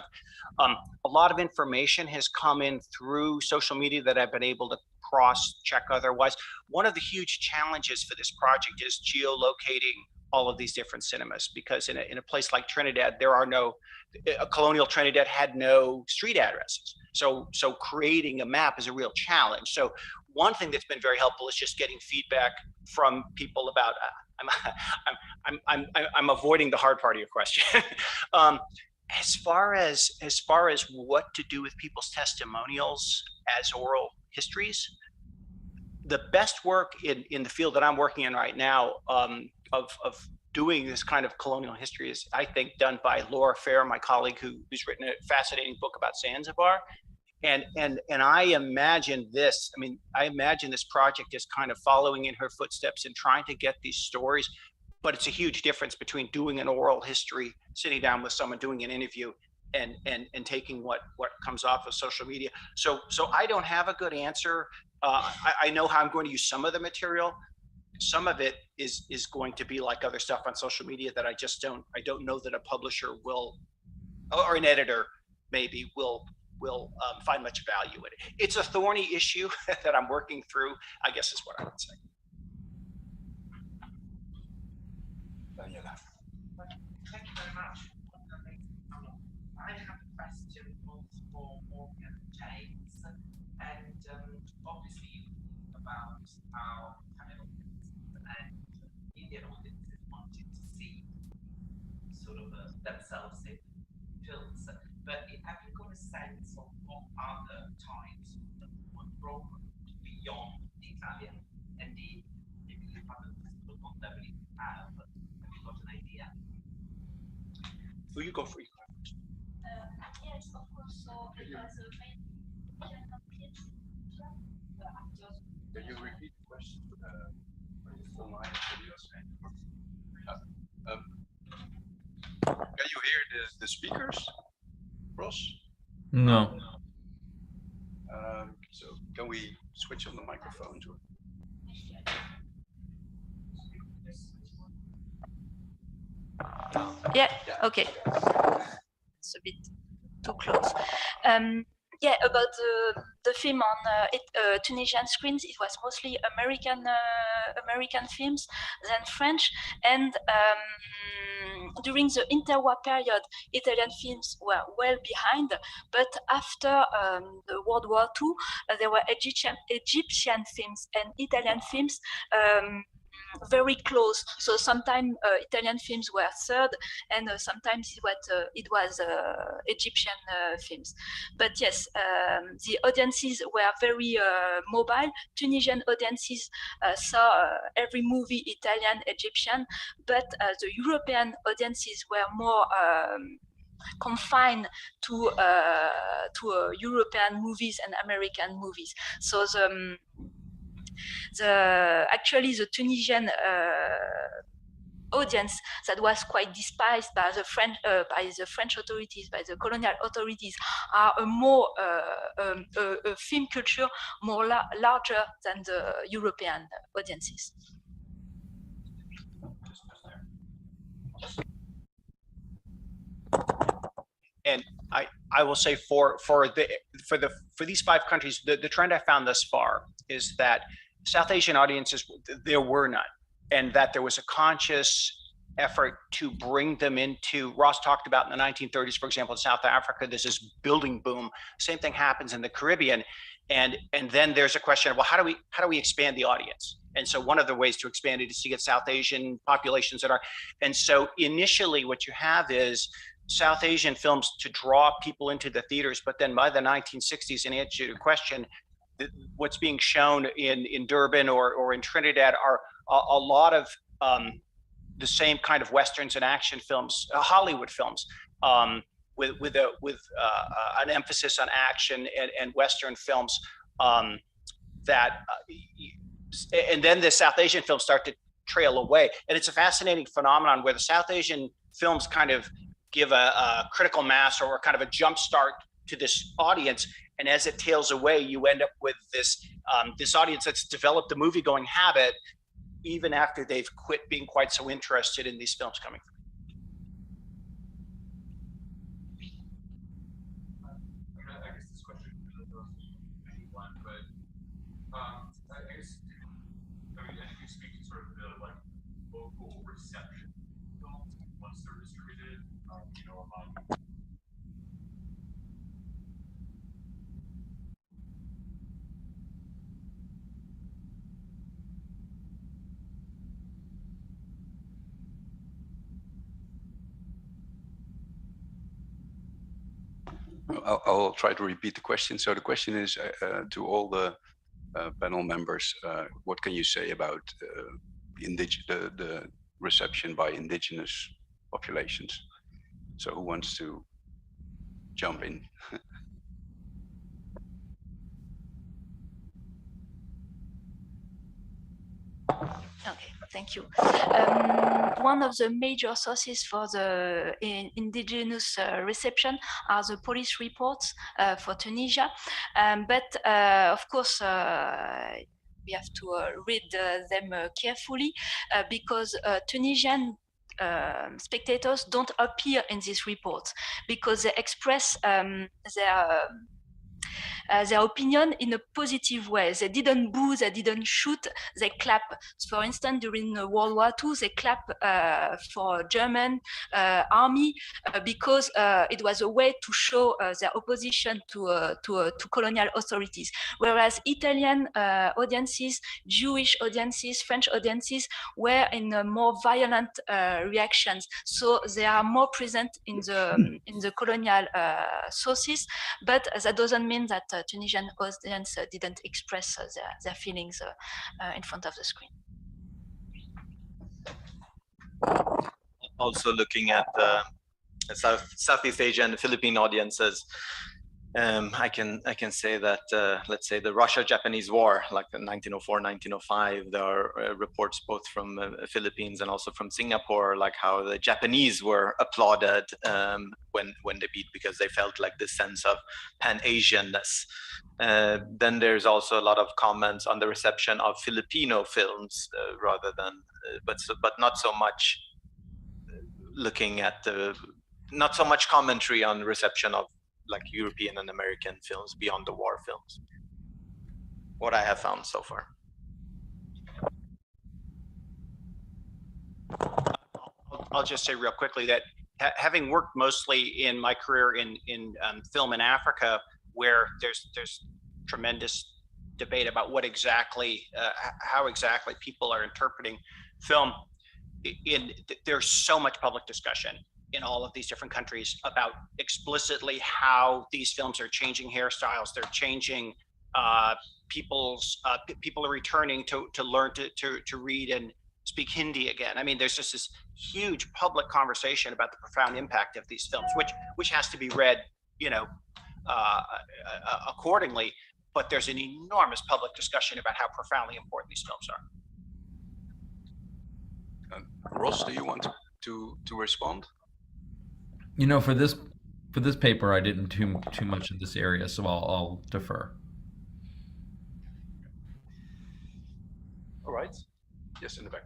lot of information has come in through social media that I've been able to cross-check otherwise. One of the huge challenges for this project is geolocating all of these different cinemas, because in a place like Trinidad, colonial Trinidad had no street addresses. So creating a map is a real challenge. So one thing that's been very helpful is just getting feedback from people about, I'm avoiding the hard part of your question. As far as what to do with people's testimonials as oral histories, the best work in the field that I'm working in right now of doing this kind of colonial history is, I think, done by Laura Fair, my colleague, who's written a fascinating book about Zanzibar. And I imagine this. I imagine this project is kind of following in her footsteps and trying to get these stories. But it's a huge difference between doing an oral history, sitting down with someone, doing an interview, and taking what comes off of social media. So I don't have a good answer. I know how I'm going to use some of the material. Some of it is going to be like other stuff on social media that I don't know that a publisher will, or an editor maybe will will find much value in it. It's a thorny issue that I'm working through, I guess is what I would say. Daniela. Thank you very much. I have a question both for Morgan and James, and obviously about how Tamil and Indian audiences wanted to see sort of themselves in films. But have you got a sense of what other types would grow beyond the Italian and the other sort of what level you have? Have you got an idea? Will you go for it? Yes, of course. So it was a main Can you repeat the question? Are you still live videos? Can you hear the speakers, Ross? No. So can we switch on the microphones? Yeah, okay. It's a bit too close. Yeah, about the film on Tunisian screens, it was mostly American films, then French, and during the interwar period, Italian films were well behind. But after the World War II, there were Egyptian films and Italian films. Very close. So sometimes Italian films were third, and sometimes it was Egyptian films. But yes, the audiences were very mobile. Tunisian audiences saw every movie Italian, Egyptian, but the European audiences were more confined to European movies and American movies. So actually the Tunisian audience that was quite despised by the French authorities, by the colonial authorities, are a more a film culture more larger than the European audiences. And I will say for these 5 countries, the trend I found thus far is that South Asian audiences, there were none, and that there was a conscious effort to bring them into. Ross talked about in the 1930s, for example, in South Africa, there's this building boom. Same thing happens in the Caribbean, and then there's a question of, well, how do we expand the audience? And so one of the ways to expand it is to get South Asian populations that are, and so initially what you have is South Asian films to draw people into the theaters, but then by the 1960s, in answer to your question, what's being shown in Durban or in Trinidad are a lot of the same kind of westerns and action films, Hollywood films, with an emphasis on action and western films. And then the South Asian films start to trail away, and it's a fascinating phenomenon where the South Asian films kind of give a critical mass or kind of a jump start to this audience. And as it tails away, you end up with this audience that's developed a movie-going habit, even after they've quit being quite so interested in these films coming through. I guess this question really goes to anyone, but I guess, I mean, you speak to sort of the like local reception films once they're distributed, among. I'll try to repeat the question. So the question is to all the panel members, what can you say about the reception by indigenous populations? So who wants to jump in? Okay, thank you. One of the major sources for the indigenous reception are the police reports for Tunisia. But of course, we have to read them carefully because Tunisian spectators don't appear in these reports because they express their opinion in a positive way. They didn't boo, they didn't shoot, they clap. For instance, during World War II, they clap for German army because it was a way to show their opposition to colonial authorities. Whereas Italian audiences, Jewish audiences, French audiences were in more violent reactions. So they are more present in the colonial sources, but that doesn't mean that Tunisian audience didn't express their feelings in front of the screen. Also looking at Southeast Asia and Philippine audiences, I can say that let's say the Russia-Japanese War, like in 1904, 1905, there are reports both from Philippines and also from Singapore, like how the Japanese were applauded when they beat, because they felt like this sense of Pan-Asianness. Then there's also a lot of comments on the reception of Filipino films, rather than, but not so much looking at not so much commentary on reception of like European and American films beyond the war films. What I have found so far. I'll just say real quickly that having worked mostly in my career in film in Africa, where there's tremendous debate about what exactly, how exactly people are interpreting film, there's so much public discussion in all of these different countries about explicitly how these films are changing hairstyles, they're changing people are returning to learn to read and speak Hindi again. I mean, there's just this huge public conversation about the profound impact of these films, which has to be read, you know, accordingly. But there's an enormous public discussion about how profoundly important these films are. Ross, do you want to respond? You know, for this paper, I didn't too much in this area, so I'll defer. All right. Yes, in the back.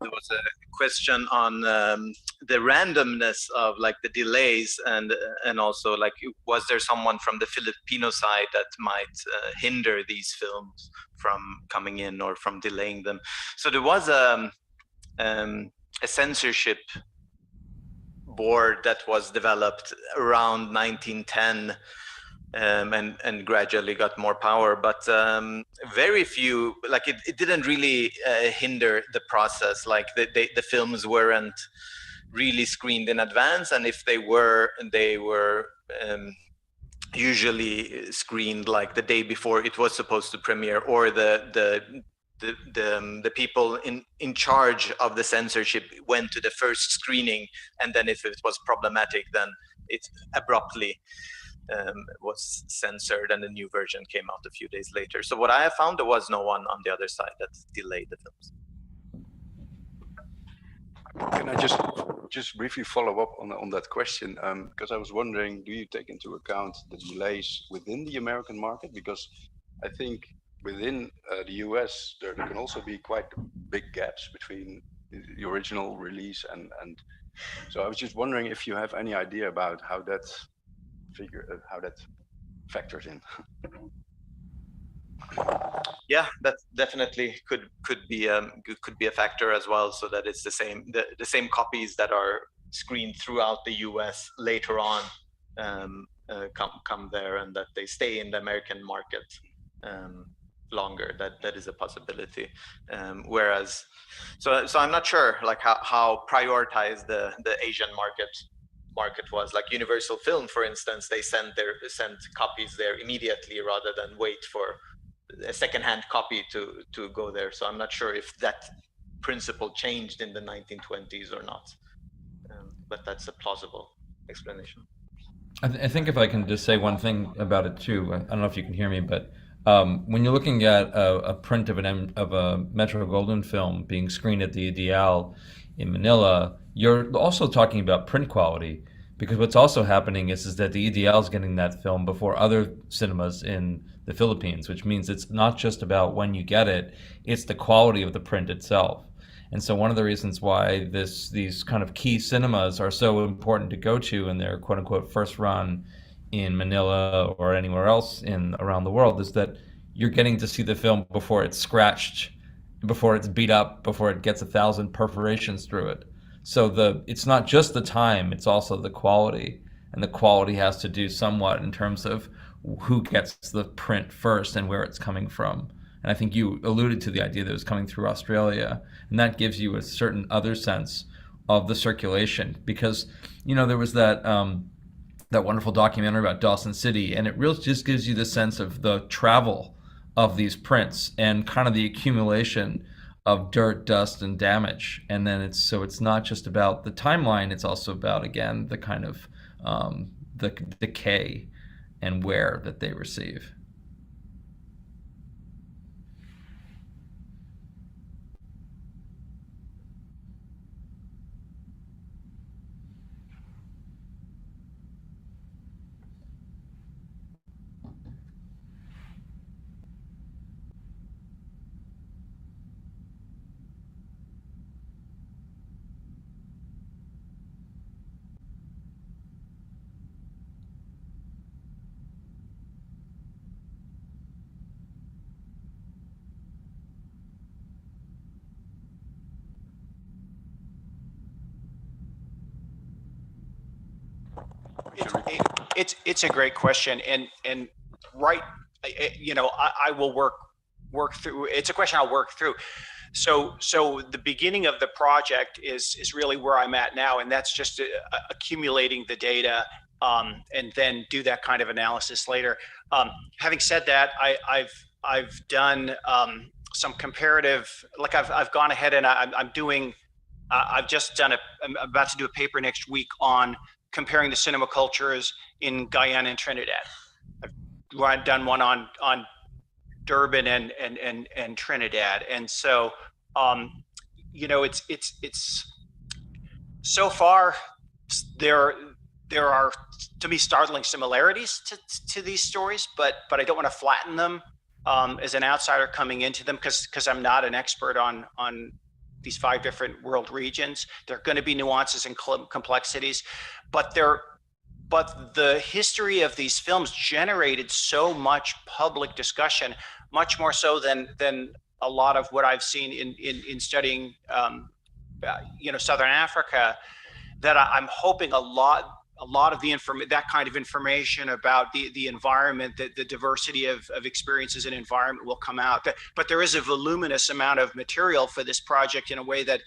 There was a question on the randomness of like the delays, and also like, was there someone from the Filipino side that might hinder these films from coming in or from delaying them? So there was a censorship board that was developed around 1910. And gradually got more power, but very few, like it didn't really hinder the process. Like the films weren't really screened in advance, and if they were usually screened like the day before it was supposed to premiere, or the people in charge of the censorship went to the first screening, and then if it was problematic, then it abruptly was censored, and a new version came out a few days later. So what I have found, there was no one on the other side that delayed the films. Can I just briefly follow up on that question? Because I was wondering, do you take into account the delays within the American market? Because I think within the US, there can also be quite big gaps between the original release and so I was just wondering if you have any idea about how that factors in. Yeah, that definitely could be a factor as well. So that it's the same copies that are screened throughout the U.S. later on come there, and that they stay in the American market longer. That is a possibility. Whereas, so I'm not sure like how prioritized the Asian market was. Like Universal Film, for instance, they sent copies there immediately rather than wait for a secondhand copy to go there. So I'm not sure if that principle changed in the 1920s or not, but that's a plausible explanation. I think if I can just say one thing about it too, I don't know if you can hear me, but when you're looking at a print of a Metro-Goldwyn film being screened at the Ideal in Manila, you're also talking about print quality, because what's also happening is that the Ideal is getting that film before other cinemas in the Philippines, which means it's not just about when you get it, it's the quality of the print itself. And so one of the reasons why these kind of key cinemas are so important to go to in their quote unquote first run in Manila or anywhere else around the world is that you're getting to see the film before it's scratched, before it's beat up, before it gets 1,000 perforations through it. So it's not just the time, it's also the quality. And the quality has to do somewhat in terms of who gets the print first and where it's coming from. And I think you alluded to the idea that it was coming through Australia, and that gives you a certain other sense of the circulation. Because, there was that wonderful documentary about Dawson City, and it really just gives you the sense of the travel of these prints and kind of the accumulation of dirt, dust, and damage. And then it's not just about the timeline, it's also about, again, the kind of the decay and wear that they receive. It's a great question, and right, I will work through. It's a question I'll work through. So the beginning of the project is really where I'm at now, and that's just accumulating the data, and then do that kind of analysis later. Having said that, I've done some comparative, like I've gone ahead and I've just done I'm about to do a paper next week on comparing the cinema cultures in Guyana and Trinidad. I've done one on Durban and Trinidad, and so it's so far there are, to me, startling similarities to these stories, but I don't want to flatten them as an outsider coming into them, because I'm not an expert on these 5 different world regions. There are going to be nuances and complexities, but the history of these films generated so much public discussion, much more so than a lot of what I've seen in studying Southern Africa, that I'm hoping a lot of that kind of information about the environment, the diversity of experiences and environment will come out. But there is a voluminous amount of material for this project, in a way that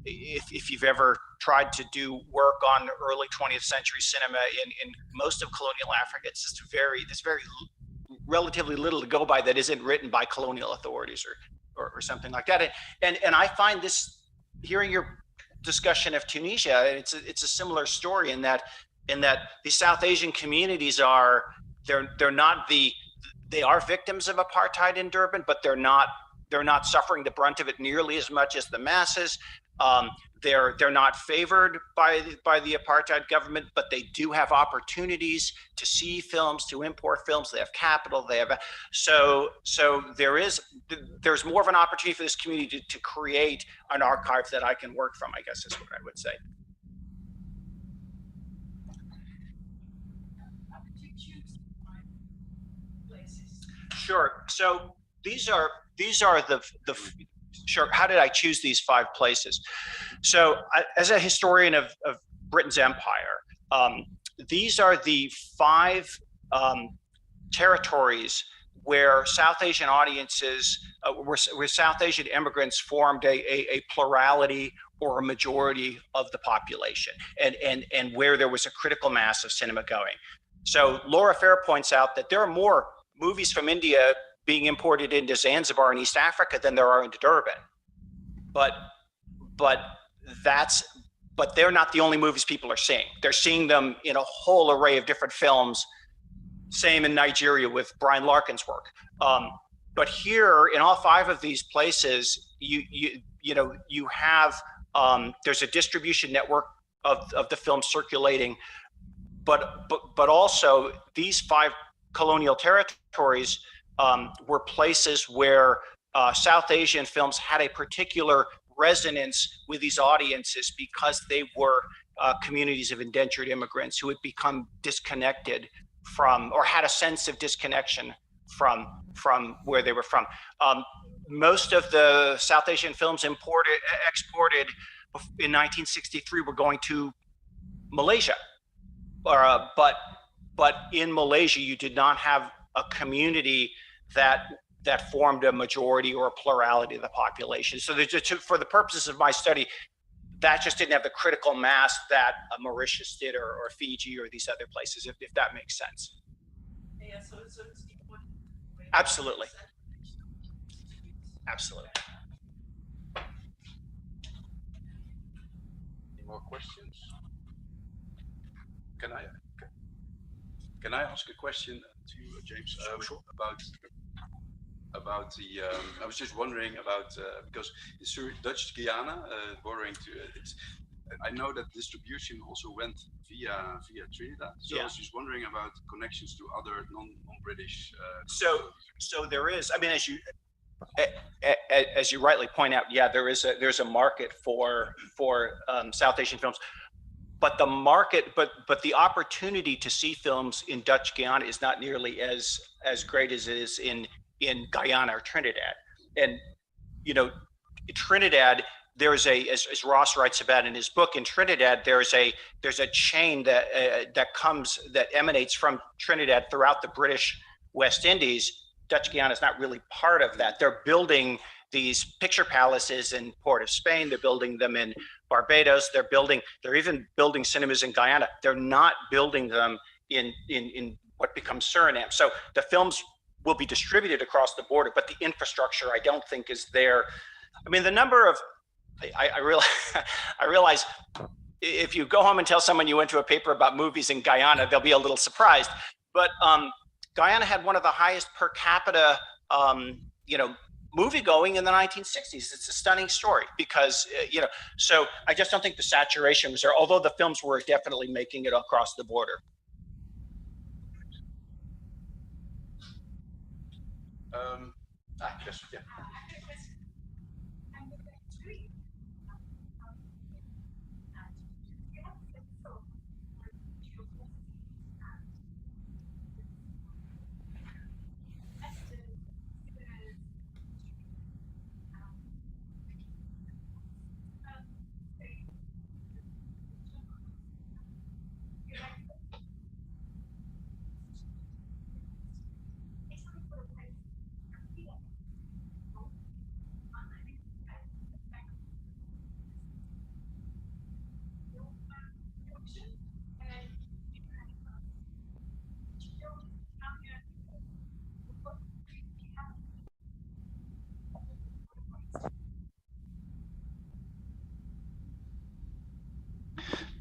if you've ever tried to do work on early 20th century cinema in most of colonial Africa, it's just there's very relatively little to go by that isn't written by colonial authorities or something like that. And I find this, hearing your discussion of Tunisia, it's a similar story in that these South Asian communities they are victims of apartheid in Durban, but they're not suffering the brunt of it nearly as much as the masses. They're not favored by the apartheid government, but they do have opportunities to see films, to import films. They have capital. So there's more of an opportunity for this community to create an archive that I can work from, I guess is what I would say. How did you choose 5 places? Sure. So these are the sure. How did I choose these 5 places? So as a historian of Britain's empire, these are the 5 territories where South Asian audiences, where South Asian immigrants formed a plurality or a majority of the population, and where there was a critical mass of cinema going. So Laura Fair points out that there are more movies from India being imported into Zanzibar and East Africa than there are into Durban. But that's but they're not the only movies people are seeing. They're seeing them in a whole array of different films. Same in Nigeria with Brian Larkin's work. But here, in all 5 of these places, you have there's a distribution network of the film circulating, but also these 5 colonial territories were places where South Asian films had a particular resonance with these audiences because they were communities of indentured immigrants who had become disconnected from, or had a sense of disconnection from where they were from. Most of the South Asian films exported in 1963 were going to Malaysia, but in Malaysia you did not have a community that formed a majority or a plurality of the population. So for the purposes of my study, that just didn't have the critical mass that Mauritius did, or Fiji, or these other places, if that makes sense. Yeah, so it's important. Absolutely. Absolutely. Any more questions? Can I ask a question to you, James? Sure. About the, I was just wondering about, because it's Dutch Guyana, bordering to, I know that distribution also went via Trinidad. So I was just wondering about connections to other non-British. So there is, I mean, as you rightly point out, yeah, there's a market for South Asian films, but the market, but the opportunity to see films in Dutch Guyana is not nearly as great as it is in Guyana or Trinidad. And Trinidad, there's as Ross writes about in his book, in Trinidad there's a chain that emanates from Trinidad throughout the British West Indies. Dutch Guyana is not really part of that. They're building these picture palaces in Port of Spain. They're building them in Barbados. They're even building cinemas in Guyana. They're not building them in what becomes Suriname. So the films will be distributed across the border, but the infrastructure I don't think is there. I mean, the number of, I realize if you go home and tell someone you went to a paper about movies in Guyana, they'll be a little surprised. But Guyana had one of the highest per capita, movie going in the 1960s. It's a stunning story because, so I just don't think the saturation was there, although the films were definitely making it across the border. Yes, yeah.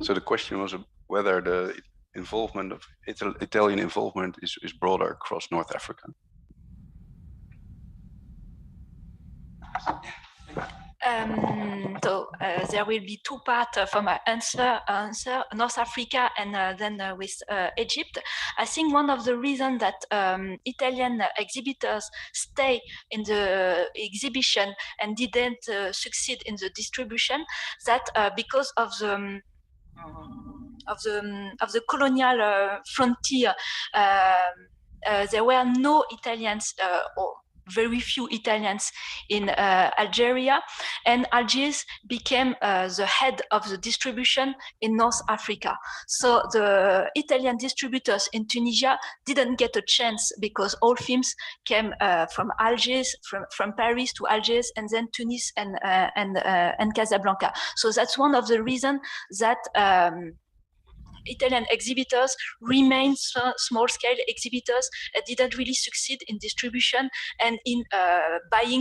So the question was whether the involvement of Italian involvement is broader across North Africa. So there will be 2 parts for my answer, North Africa and then with Egypt. I think one of the reasons that Italian exhibitors stay in the exhibition and didn't succeed in the distribution, that because of the colonial frontier, there were no Italians or very few Italians in Algeria, and Algiers became the head of the distribution in North Africa. So the Italian distributors in Tunisia didn't get a chance because all films came from Algiers, from Paris to Algiers, and then Tunis and Casablanca. So that's one of the reasons that Italian exhibitors remained small-scale exhibitors, didn't really succeed in distribution and in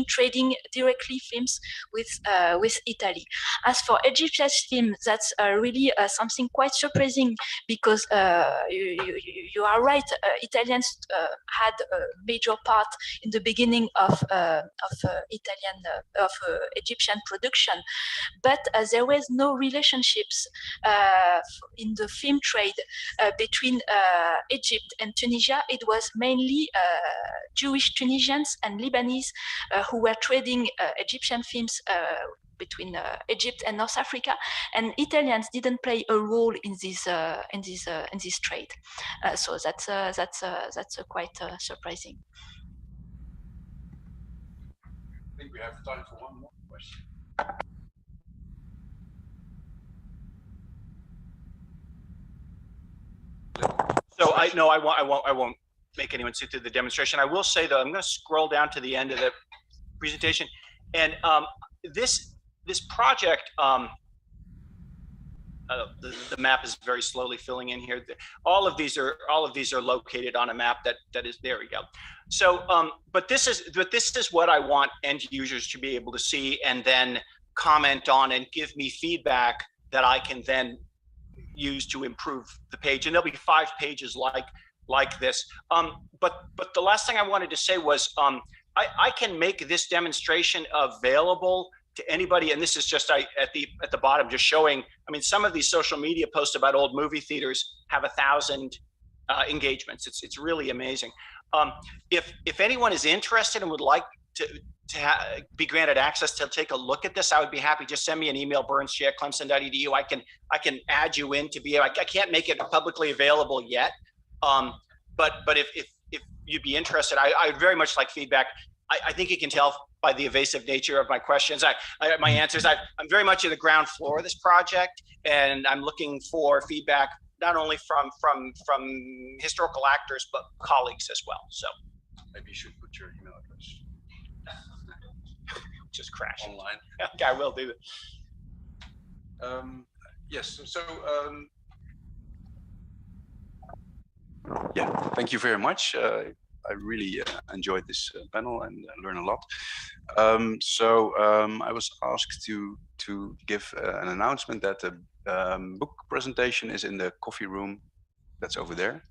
trading directly films with Italy. As for Egyptian film, that's really something quite surprising because you are right. Italians had a major part in the beginning of Egyptian production, but there was no relationships in the film trade between Egypt and Tunisia. It was mainly Jewish Tunisians and Lebanese who were trading Egyptian films between Egypt and North Africa, and Italians didn't play a role in this trade. So that's quite surprising. I think we have time for one more question. So I won't make anyone sit through the demonstration. I will say though, I'm going to scroll down to the end of the presentation, and this project. The map is very slowly filling in here. All of these are located on a map that is, there we go. So, but this is what I want end users to be able to see and then comment on and give me feedback that I can then use to improve the page. And there'll be 5 pages like this. But the last thing I wanted to say was I can make this demonstration available to anybody, and this is just at the bottom, just showing. I mean, some of these social media posts about old movie theaters have 1,000 engagements. It's really amazing. If anyone is interested and would like to be granted access to take a look at this, I would be happy. Just send me an email, burns@clemson.edu. I can add you in to be. I can't make it publicly available yet, but if you'd be interested, I would very much like feedback. I think you can tell by the evasive nature of my questions, my answers. I'm very much at the ground floor of this project, and I'm looking for feedback not only from historical actors but colleagues as well. So maybe you should put your email address. Just crash online. Okay, I will do that. Yes. So yeah, thank you very much. I really enjoyed this panel and learned a lot. I was asked to give an announcement that the book presentation is in the coffee room that's over there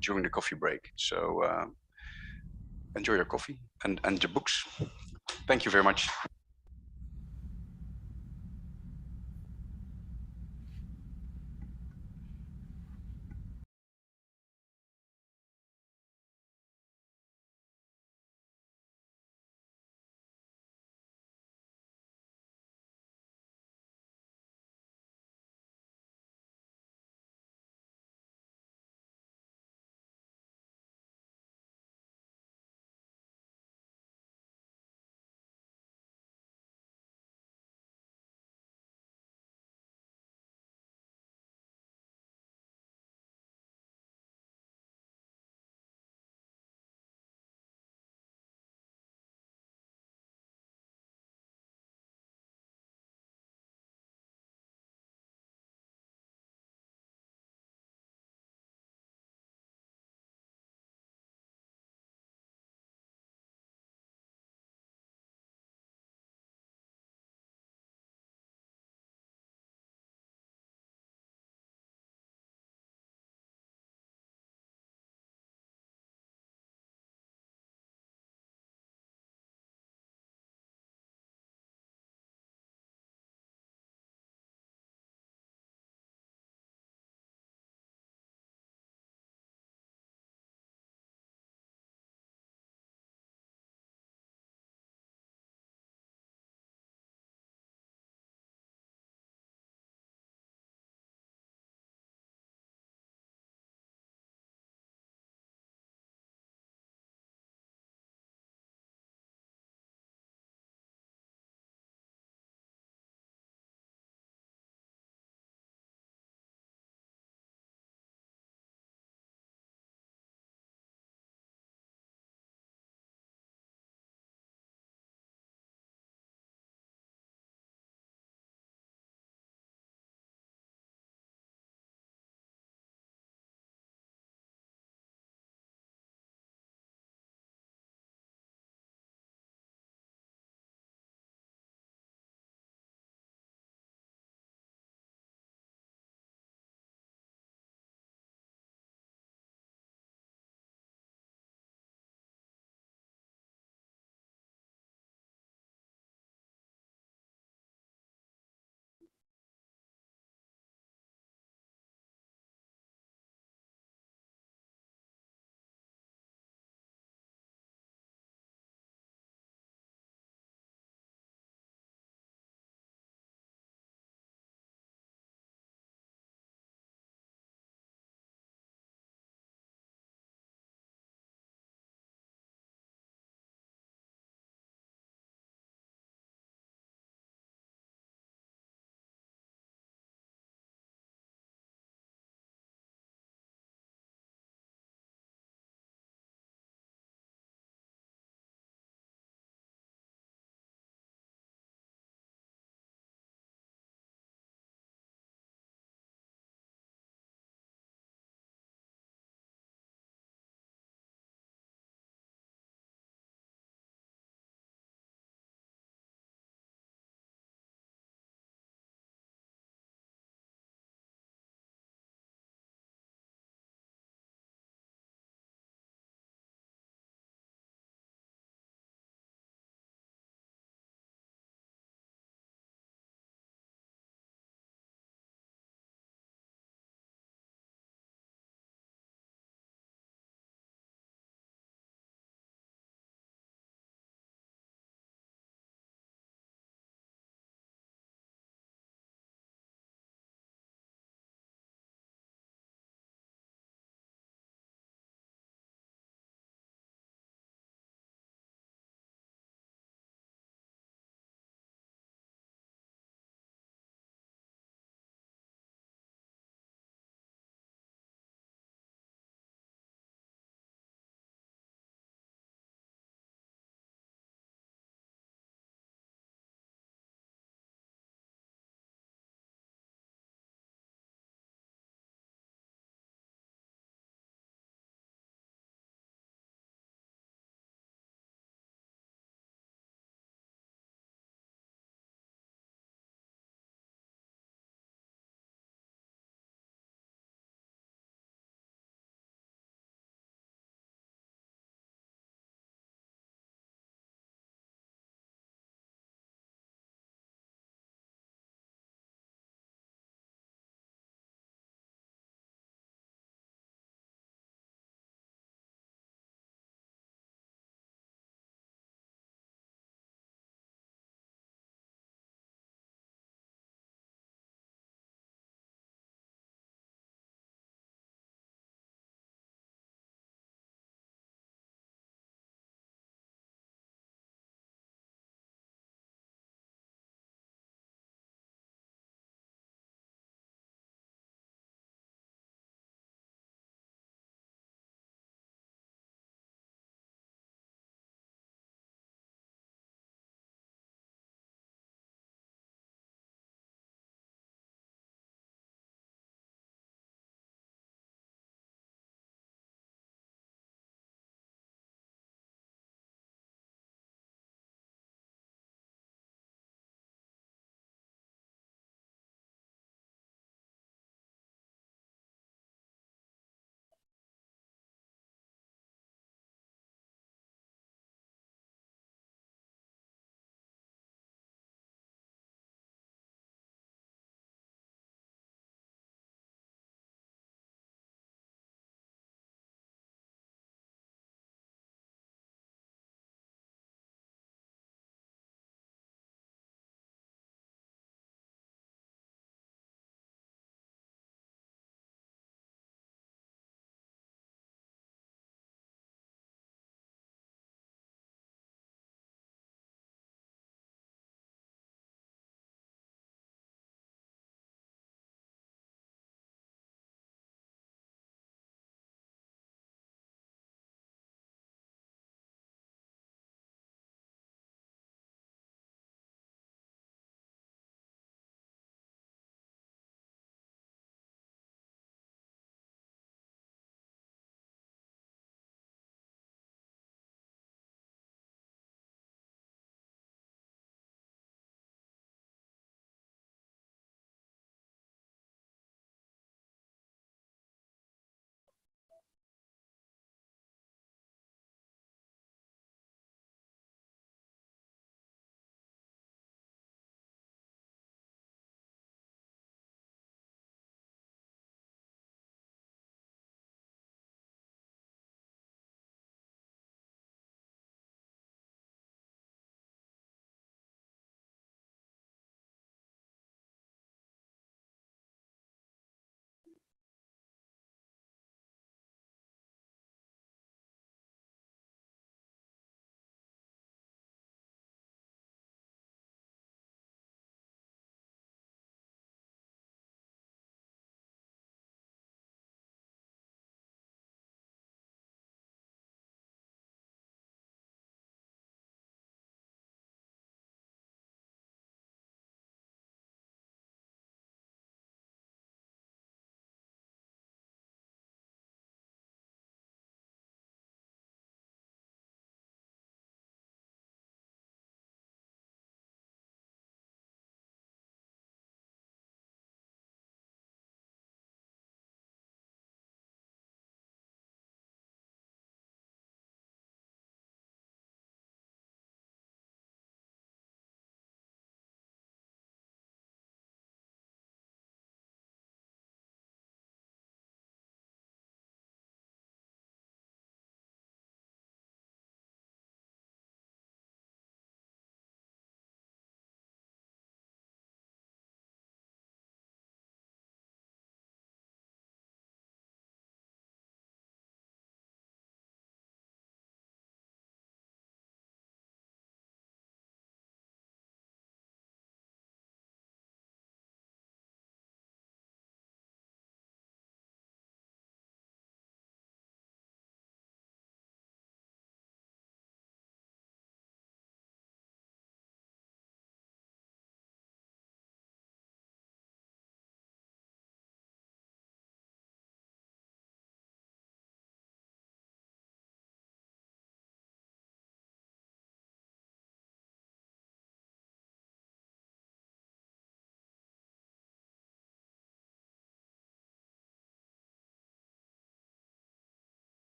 during the coffee break. So enjoy your coffee and your books. Thank you very much.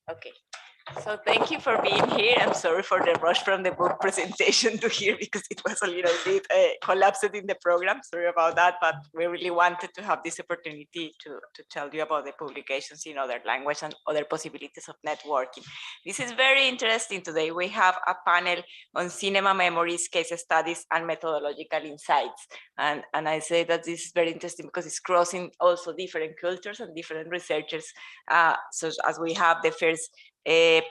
Okay. So thank you for being here. I'm sorry for the rush from the book presentation to here because it was a little bit collapsed in the program. Sorry about that, but we really wanted to have this opportunity to tell you about the publications in other language and other possibilities of networking. This is very interesting. Today we have a panel on cinema memories, case studies, and methodological insights. And I say that this is very interesting because it's crossing also different cultures and different researchers. So as we have the first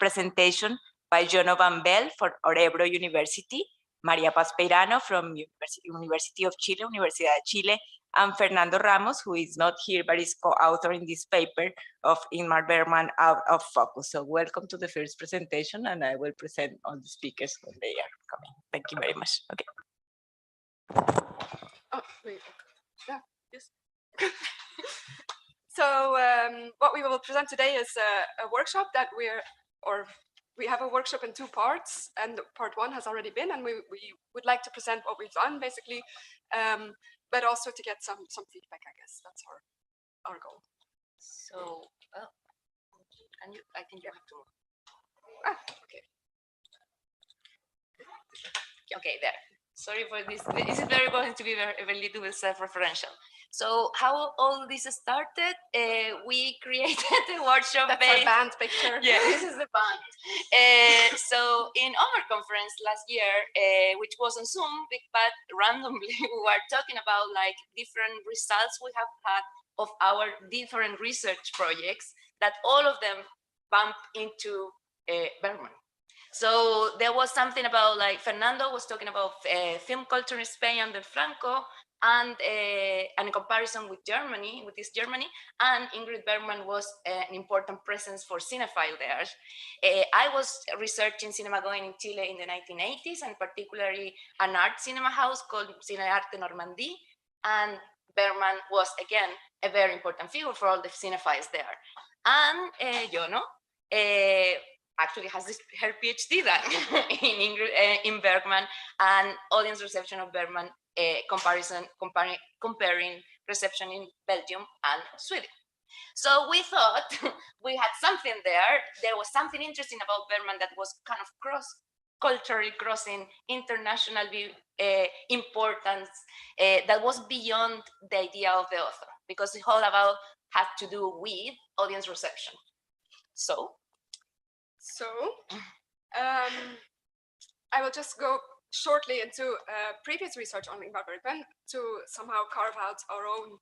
presentation by Jono Van Bell for Orebro University, Maria Paz Peirano from University of Chile, Universidad de Chile, and Fernando Ramos, who is not here but is co-author in this paper of Ingmar Bergman, Out of Focus. So welcome to the first presentation, and I will present all the speakers when they are coming. Thank you very much. Okay. Oh, wait. Yeah, yes. So what we will present today is a workshop that we have a workshop in two parts, and part one has already been, and we would like to present what we've done basically, but also to get some feedback, I guess. That's our goal. So, I think you have to. Okay. Okay, there. Sorry for this. This is very going to be very little self-referential. So how all this started, we created a workshop. That's our band picture. Yeah, this is the band. So in HoMER conference last year, which was on Zoom, but randomly we were talking about like different results we have had of our different research projects that all of them bump into Bergman. So there was something about like Fernando was talking about film culture in Spain under Franco, and in comparison with Germany, with East Germany, and Ingrid Bergman was an important presence for cinephile there. I was researching cinema going in Chile in the 1980s, and particularly an art cinema house called Cinearte Normandie, and Bergman was again a very important figure for all the cinephiles there. And Jono actually has her PhD done in Bergman and audience reception of Bergman, comparing reception in Belgium and Sweden. So we thought we had something there. There was something interesting about Bergman that was kind of culturally crossing international importance that was beyond the idea of the author, because it's all about had to do with audience reception. So I will just go shortly into previous research on Ingmar Bergman to somehow carve out our own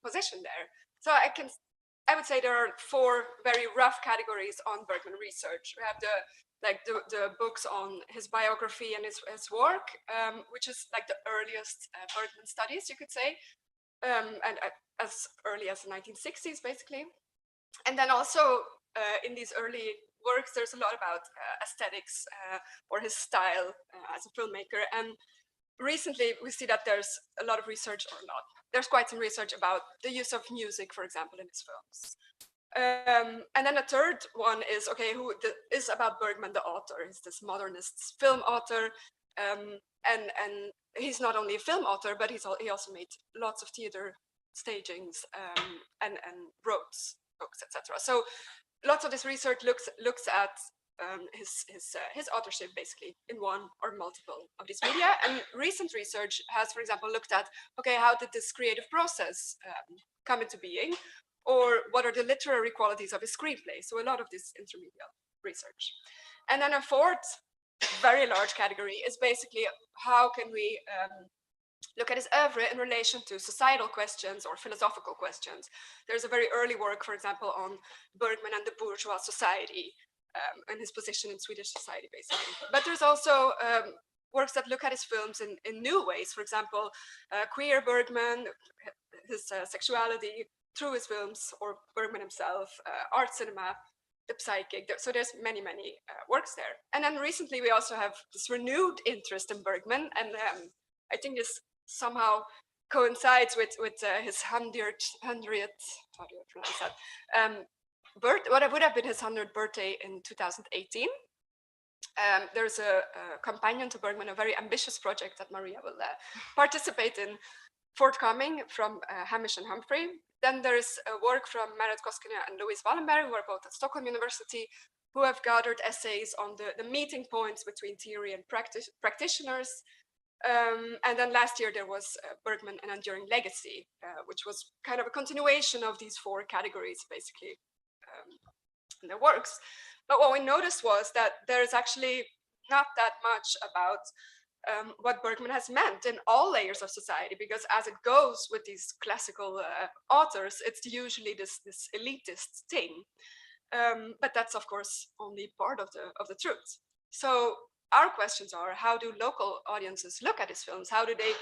position there. So I would say there are four very rough categories on Bergman research. We have the books on his biography and his work, which is like the earliest Bergman studies, you could say, and as early as the 1960s, basically. And then also in these early works, there's a lot about aesthetics or his style as a filmmaker. And recently, we see that there's a lot of research, or not. There's quite some research about the use of music, for example, in his films. And then a third one is, okay, who is about Bergman, the author? He's this modernist film author. And he's not only a film author, but he also made lots of theater stagings and wrote books, etc. So lots of this research looks at his authorship basically in one or multiple of these media. And recent research has, for example, looked at, okay, how did this creative process come into being? Or what are the literary qualities of his screenplay? So a lot of this intermediate research. And then a fourth very large category is basically how can we look at his oeuvre in relation to societal questions or philosophical questions. There's a very early work, for example, on Bergman and the bourgeois society and his position in Swedish society, basically. But there's also works that look at his films in new ways. For example, queer Bergman, his sexuality through his films, or Bergman himself, art cinema, the psychic. So there's many works there. And then recently we also have this renewed interest in Bergman, and I think this somehow coincides with his 100th, how do you pronounce that? What would have been his 100th birthday in 2018. There's a companion to Bergman, a very ambitious project that Maria will participate in, forthcoming from Hamish and Humphrey. Then there's a work from Merit Questionnaire and Louise Wallenberg, who are both at Stockholm University, who have gathered essays on the meeting points between theory and practitioners. And then last year there was Bergman, An Enduring Legacy, which was kind of a continuation of these four categories, basically, in their works. But what we noticed was that there is actually not that much about what Bergman has meant in all layers of society, because as it goes with these classical authors, it's usually this elitist thing. But that's of course only part of the truth. So our questions are: how do local audiences look at these films? How do they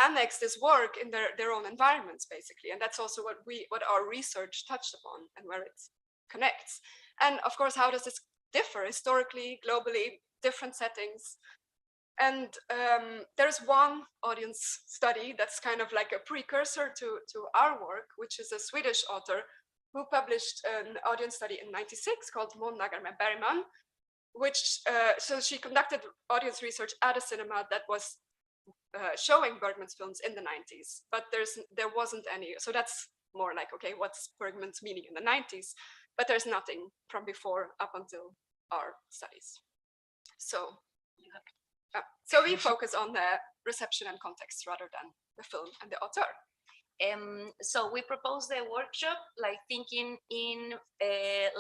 annex this work in their own environments, basically? And that's also what our research touched upon and where it connects. And of course, how does this differ historically, globally, different settings? And there's one audience study that's kind of like a precursor to our work, which is a Swedish author who published an audience study in '96 called Måndagar med Bergman, which, so she conducted audience research at a cinema that was showing Bergman's films in the 90s, but there wasn't any. So that's more like, okay, what's Bergman's meaning in the 90s? But there's nothing from before up until our studies. So we focus on the reception and context rather than the film and the author. So we propose the workshop like thinking in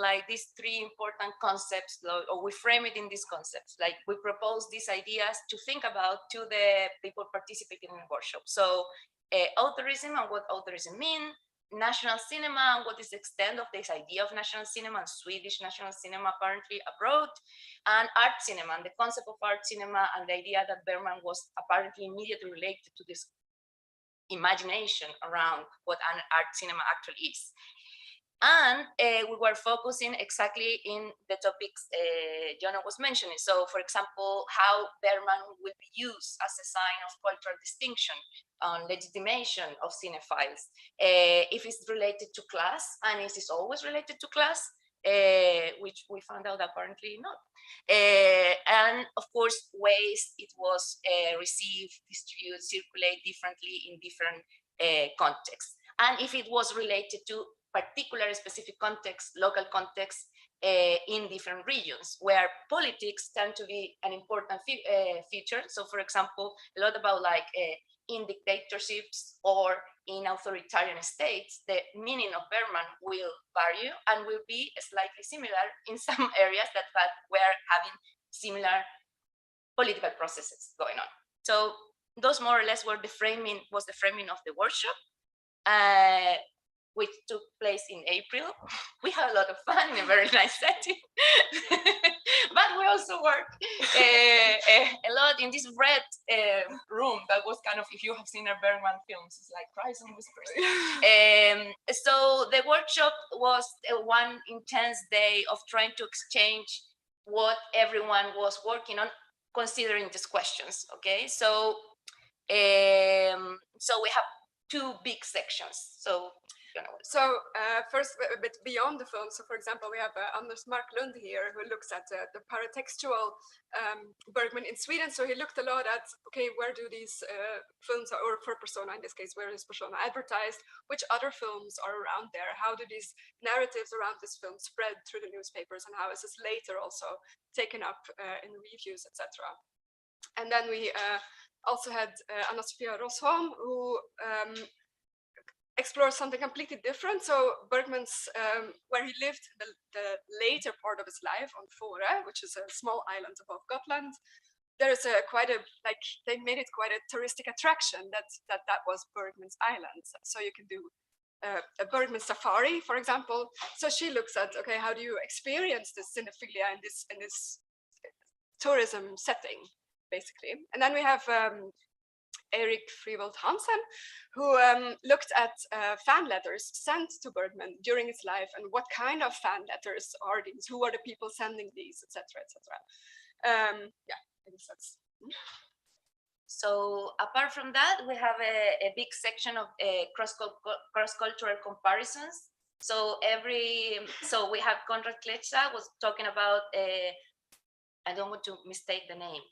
like these three important concepts, or we frame it in these concepts. Like we propose these ideas to think about to the people participating in the workshop. So authorism and what authorism mean, national cinema and what is the extent of this idea of national cinema and Swedish national cinema apparently abroad, and art cinema and the concept of art cinema and the idea that Bergman was apparently immediately related to this imagination around what an art cinema actually is. And we were focusing exactly in the topics Jonna was mentioning. So for example, how Bergman will be used as a sign of cultural distinction, legitimation of cinephiles, if it's related to class, and is it always related to class, which we found out apparently not. And of course, ways it was received, distributed, circulate differently in different contexts. And if it was related to particular specific context, local context in different regions, where politics tend to be an important feature. So for example, a lot about like in dictatorships or in authoritarian states, the meaning of Bergman will vary and will be slightly similar in some areas that were having similar political processes going on. So those more or less were the framing of the workshop, which took place in April. We had a lot of fun in a very nice setting, but we also worked a lot in this red room that was kind of, if you have seen our Bergman films, it's like cries and whispers. So the workshop was one intense day of trying to exchange what everyone was working on, considering these questions. Okay, so so we have two big sections. So first, a bit beyond the film. So for example, we have Anders Marklund here, who looks at the paratextual Bergman in Sweden. So he looked a lot at, okay, where do these films, or for Persona in this case, where is Persona advertised? Which other films are around there? How do these narratives around this film spread through the newspapers? And how is this later also taken up in reviews, etc.? And then we also had Anna-Sofia Rosholm, who explores something completely different. So Bergman's, where he lived the later part of his life on Fårö, which is a small island above Gotland, there's they made it quite a touristic attraction that was Bergman's island. So you can do a Bergman safari, for example. So she looks at, okay, how do you experience this cinephilia in this tourism setting, basically. And then we have Erik Frivold Hansen, who looked at fan letters sent to Bergman during his life, and what kind of fan letters are these? Who are the people sending these, etc., etc. Yeah, I guess that's. So apart from that, we have a big section of cross-cultural comparisons. So we have Konrad Klecza was talking about I don't want to mistake the name,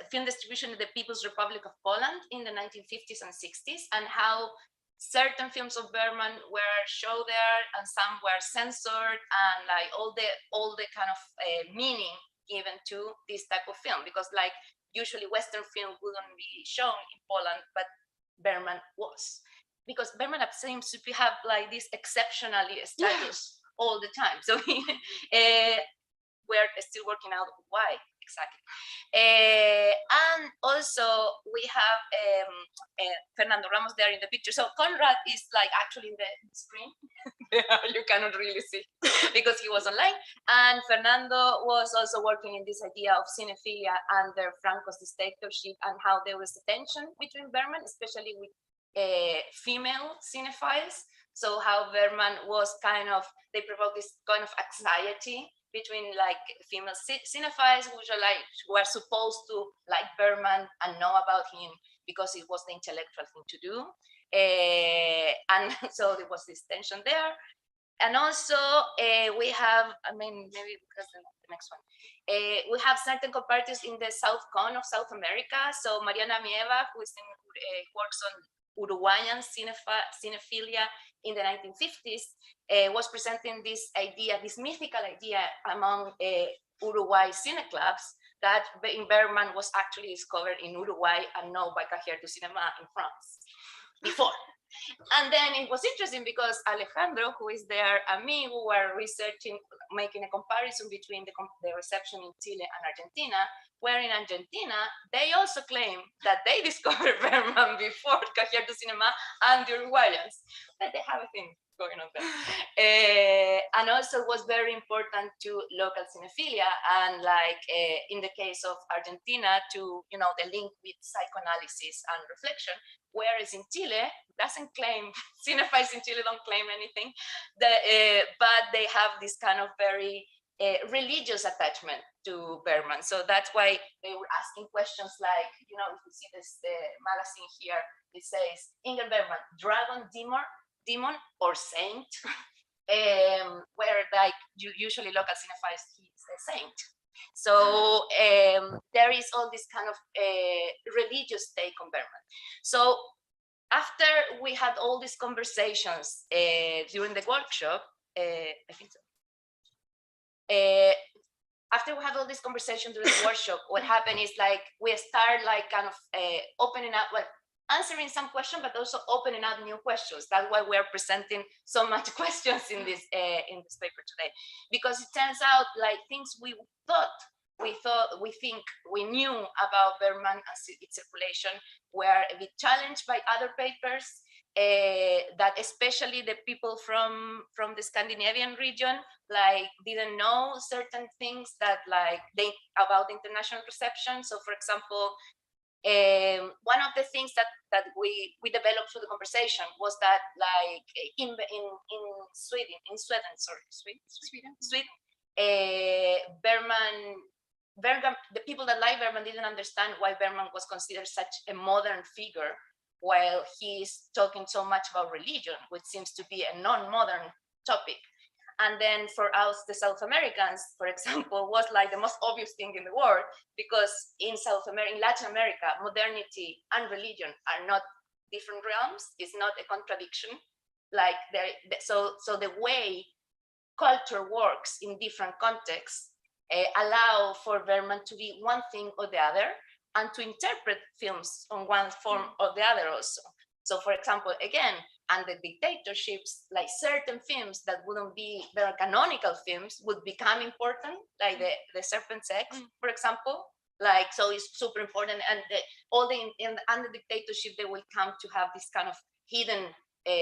film distribution in the People's Republic of Poland in the 1950s and 60s, and how certain films of Bergman were shown there and some were censored, and like all the kind of meaning given to this type of film, because like usually Western film wouldn't be shown in Poland, but Bergman was, because Bergman seems to have like this exceptionally status all the time. So we're still working out why exactly. And also we have Fernando Ramos there in the picture. So Conrad is like actually in the screen. You cannot really see because he was online. And Fernando was also working in this idea of cinephilia under Franco's dictatorship, and how there was a tension between Bergman, especially with female cinephiles. So how Bergman was kind of, they provoked this kind of anxiety between like female cinephiles, which were supposed to like Bergman and know about him because it was the intellectual thing to do. And so there was this tension there. And also we have, I mean, maybe because the next one, we have certain comparatives in the South Cone of South America. So Mariana Mieva, who is works on Uruguayan cinephilia in the 1950s, was presenting this idea, this mythical idea among Uruguay cineclubs, that in Bergman was actually discovered in Uruguay and not by Cahiers du Cinéma in France before. And then it was interesting because Alejandro, who is there, and me, who were researching, making a comparison between the reception in Chile and Argentina, where in Argentina, they also claim that they discovered Bergman before Cahiers du Cinéma and the Uruguayans, but they have a thing going on there. And also was very important to local cinephilia, and like in the case of Argentina, to, you know, the link with psychoanalysis and reflection, whereas in Chile doesn't claim, cinephiles in Chile don't claim anything, but they have this kind of very religious attachment to Bergman. So that's why they were asking questions like, you know, if you see this magazine here, it says Ingrid Bergman, dragon, demon or saint, where like usually local cinephiles, he's a saint. So there is all this kind of religious take on Bergman. So after we had all these conversations during the workshop, I think so. After we had all this conversation during the workshop, what happened is like we start like kind of opening up, well, answering some questions, but also opening up new questions. That's why we're presenting so much questions in this paper today, because it turns out like things we think we knew about Bergman and its circulation were a bit challenged by other papers, that especially the people from the Scandinavian region like didn't know certain things that like they about international reception. So for example, one of the things that we developed through the conversation was that like in Sweden, Bergman, the people that like Bergman didn't understand why Bergman was considered such a modern figure, while he's talking so much about religion, which seems to be a non-modern topic. And then for us, the South Americans, for example, was like the most obvious thing in the world, because in Latin America, modernity and religion are not different realms. It's not a contradiction. Like so the way culture works in different contexts allow for Bergman to be one thing or the other, and to interpret films on one form or the other also. So for example, again, under dictatorships, like certain films that wouldn't be very canonical films would become important, like the Serpent's Eggs, for example. Like, so it's super important, and under dictatorship, they will come to have this kind of hidden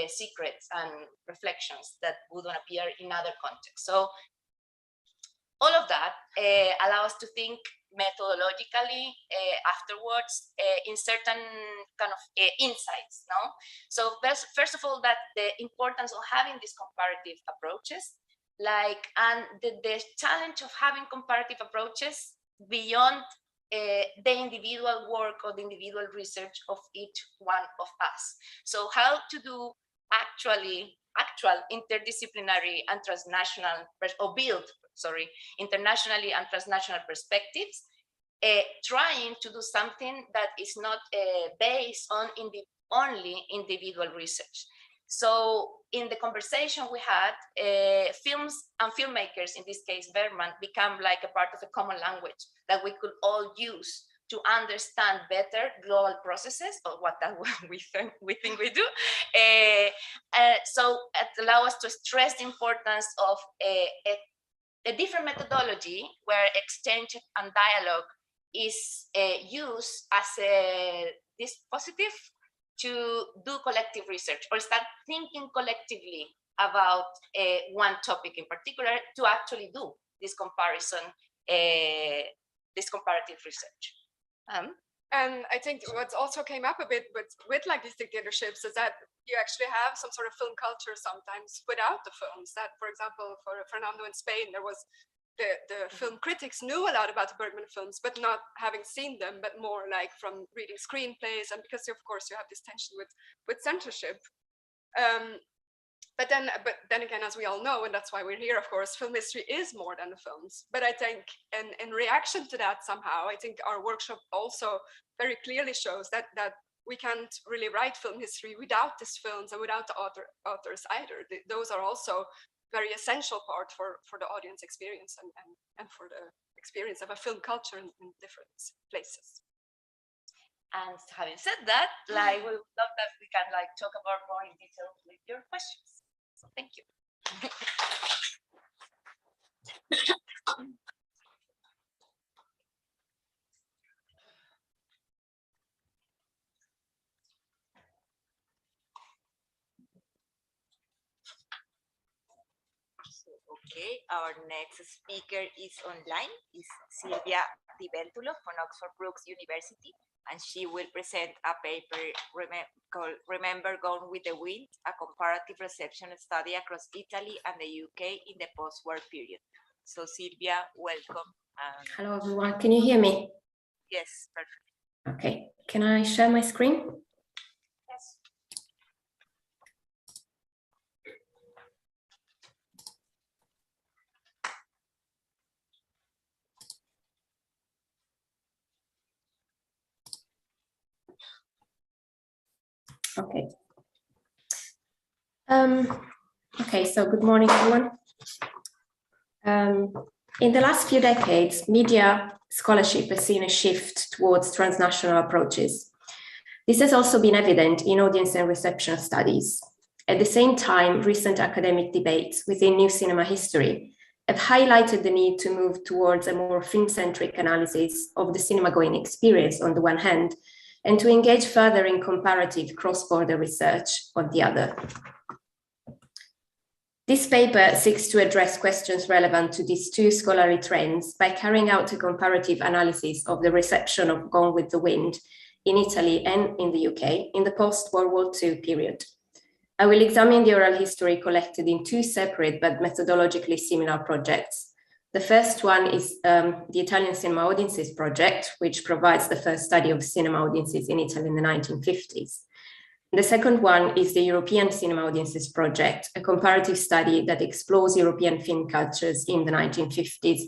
secrets and reflections that wouldn't appear in other contexts. So all of that allow us to think methodologically afterwards in certain kind of insights. No, so first of all, that the importance of having these comparative approaches, like, and the challenge of having comparative approaches beyond the individual work or the individual research of each one of us. So how to do actual interdisciplinary and transnational, or build internationally and transnational perspectives, trying to do something that is not based on only individual research. So in the conversation we had, films and filmmakers, in this case Bergman, become like a part of a common language that we could all use to understand better global processes, or what that we think we do. So it allows us to stress the importance of a different methodology where exchange and dialogue is used as a dispositive to do collective research, or start thinking collectively about one topic in particular to actually do this comparison, this comparative research. And I think what also came up a bit with like these dictatorships is that you actually have some sort of film culture sometimes without the films. That, for example, for Fernando in Spain, there was the film critics knew a lot about the Bergman films, but not having seen them, but more like from reading screenplays, and because of course you have this tension with censorship. But then again, as we all know, and that's why we're here, of course, film history is more than the films. But I think in reaction to that somehow, I think our workshop also very clearly shows that we can't really write film history without these films and without the authors either. Those are also very essential part for the audience experience and for the experience of a film culture in different places. And having said that, like, we would love that we can like talk about more in detail with your questions. So thank you. Okay, our next speaker is online, is Silvia Di Ventulo from Oxford Brookes University, and she will present a paper called Remember Gone with the Wind, a comparative reception study across Italy and the UK in the post-war period. So Silvia, welcome. Hello everyone, can you hear me? Yes, perfect. Okay, can I share my screen? Yes. Okay. Okay, so good morning, everyone. In the last few decades, media scholarship has seen a shift towards transnational approaches. This has also been evident in audience and reception studies. At the same time, recent academic debates within new cinema history have highlighted the need to move towards a more film-centric analysis of the cinema-going experience on the one hand, and to engage further in comparative cross-border research on the other. This paper seeks to address questions relevant to these two scholarly trends by carrying out a comparative analysis of the reception of Gone with the Wind in Italy and in the UK in the post-World War II period. I will examine the oral history collected in two separate but methodologically similar projects. The first one is the Italian Cinema Audiences Project, which provides the first study of cinema audiences in Italy in the 1950s. The second one is the European Cinema Audiences Project, a comparative study that explores European film cultures in the 1950s.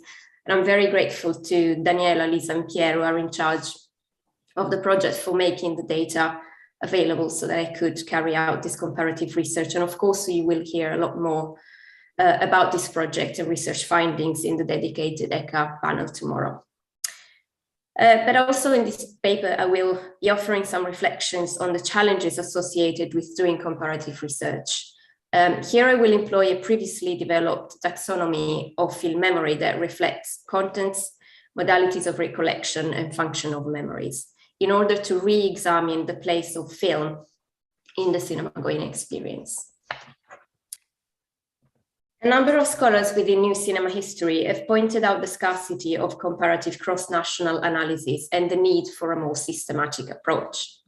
And I'm very grateful to Daniela, Lisa, and Pierre, who are in charge of the project, for making the data available so that I could carry out this comparative research. And of course, you will hear a lot more about this project and research findings in the dedicated ECA panel tomorrow. But also in this paper, I will be offering some reflections on the challenges associated with doing comparative research. Here I will employ a previously developed taxonomy of film memory that reflects contents, modalities of recollection, and function of memories in order to re-examine the place of film in the cinema-going experience. A number of scholars within new cinema history have pointed out the scarcity of comparative cross-national analysis and the need for a more systematic approach.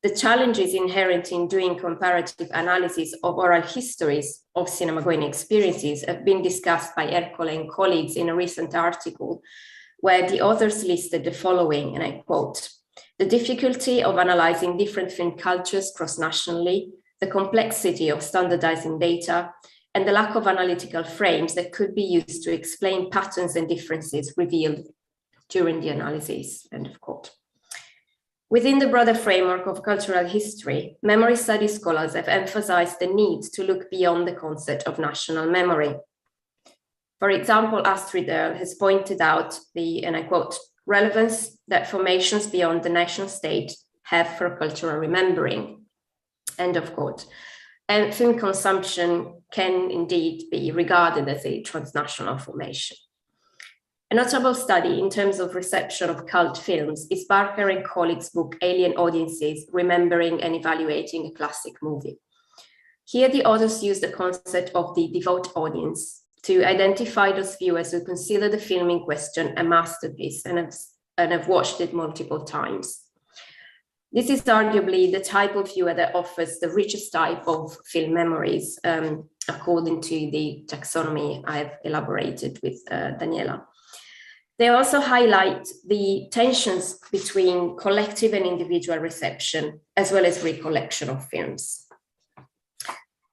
The challenges inherent in doing comparative analysis of oral histories of cinema-going experiences have been discussed by Ercole and colleagues in a recent article where the authors listed the following, and I quote, "The difficulty of analyzing different film cultures cross-nationally, the complexity of standardizing data, and the lack of analytical frames that could be used to explain patterns and differences revealed during the analysis, end of quote. Within the broader framework of cultural history, memory study scholars have emphasized the need to look beyond the concept of national memory. For example, Astrid Earle has pointed out the, and I quote, relevance that formations beyond the nation state have for cultural remembering, end of quote. And film consumption can indeed be regarded as a transnational formation. A notable study in terms of reception of cult films is Barker and colleagues' book, Alien Audiences, Remembering and Evaluating a Classic Movie. Here, the authors use the concept of the devout audience to identify those viewers who consider the film in question a masterpiece and have watched it multiple times. This is arguably the type of viewer that offers the richest type of film memories, according to the taxonomy I've elaborated with Daniela. They also highlight the tensions between collective and individual reception, as well as recollection of films.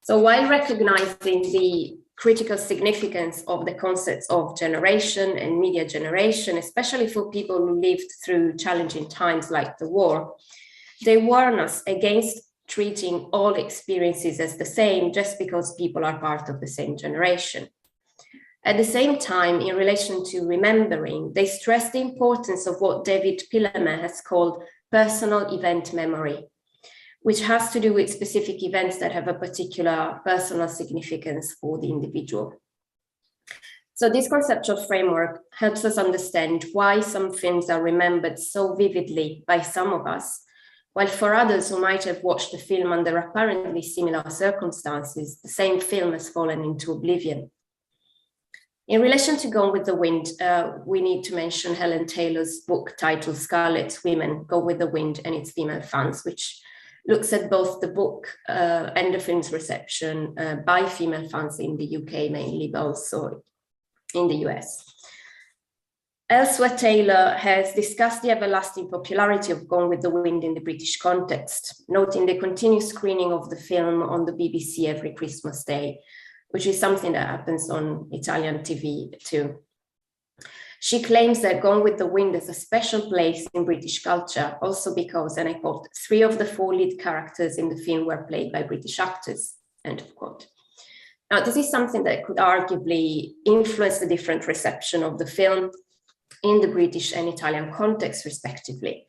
So while recognizing the critical significance of the concepts of generation and media generation, especially for people who lived through challenging times like the war, they warn us against treating all experiences as the same just because people are part of the same generation. At the same time, in relation to remembering, they stress the importance of what David Pillemer has called personal event memory, which has to do with specific events that have a particular personal significance for the individual. So this conceptual framework helps us understand why some films are remembered so vividly by some of us, while for others who might have watched the film under apparently similar circumstances, the same film has fallen into oblivion. In relation to Gone with the Wind, we need to mention Helen Taylor's book titled Scarlet's Women, Go with the Wind and its Female Fans, which looks at both the book and the film's reception by female fans in the UK mainly, but also in the US. Elsewhere, Taylor has discussed the everlasting popularity of Gone with the Wind in the British context, noting the continued screening of the film on the BBC every Christmas Day, which is something that happens on Italian TV too. She claims that Gone with the Wind has a special place in British culture, also because, and I quote, 3 of the 4 lead characters in the film were played by British actors, end of quote. Now, this is something that could arguably influence the different reception of the film in the British and Italian context, respectively.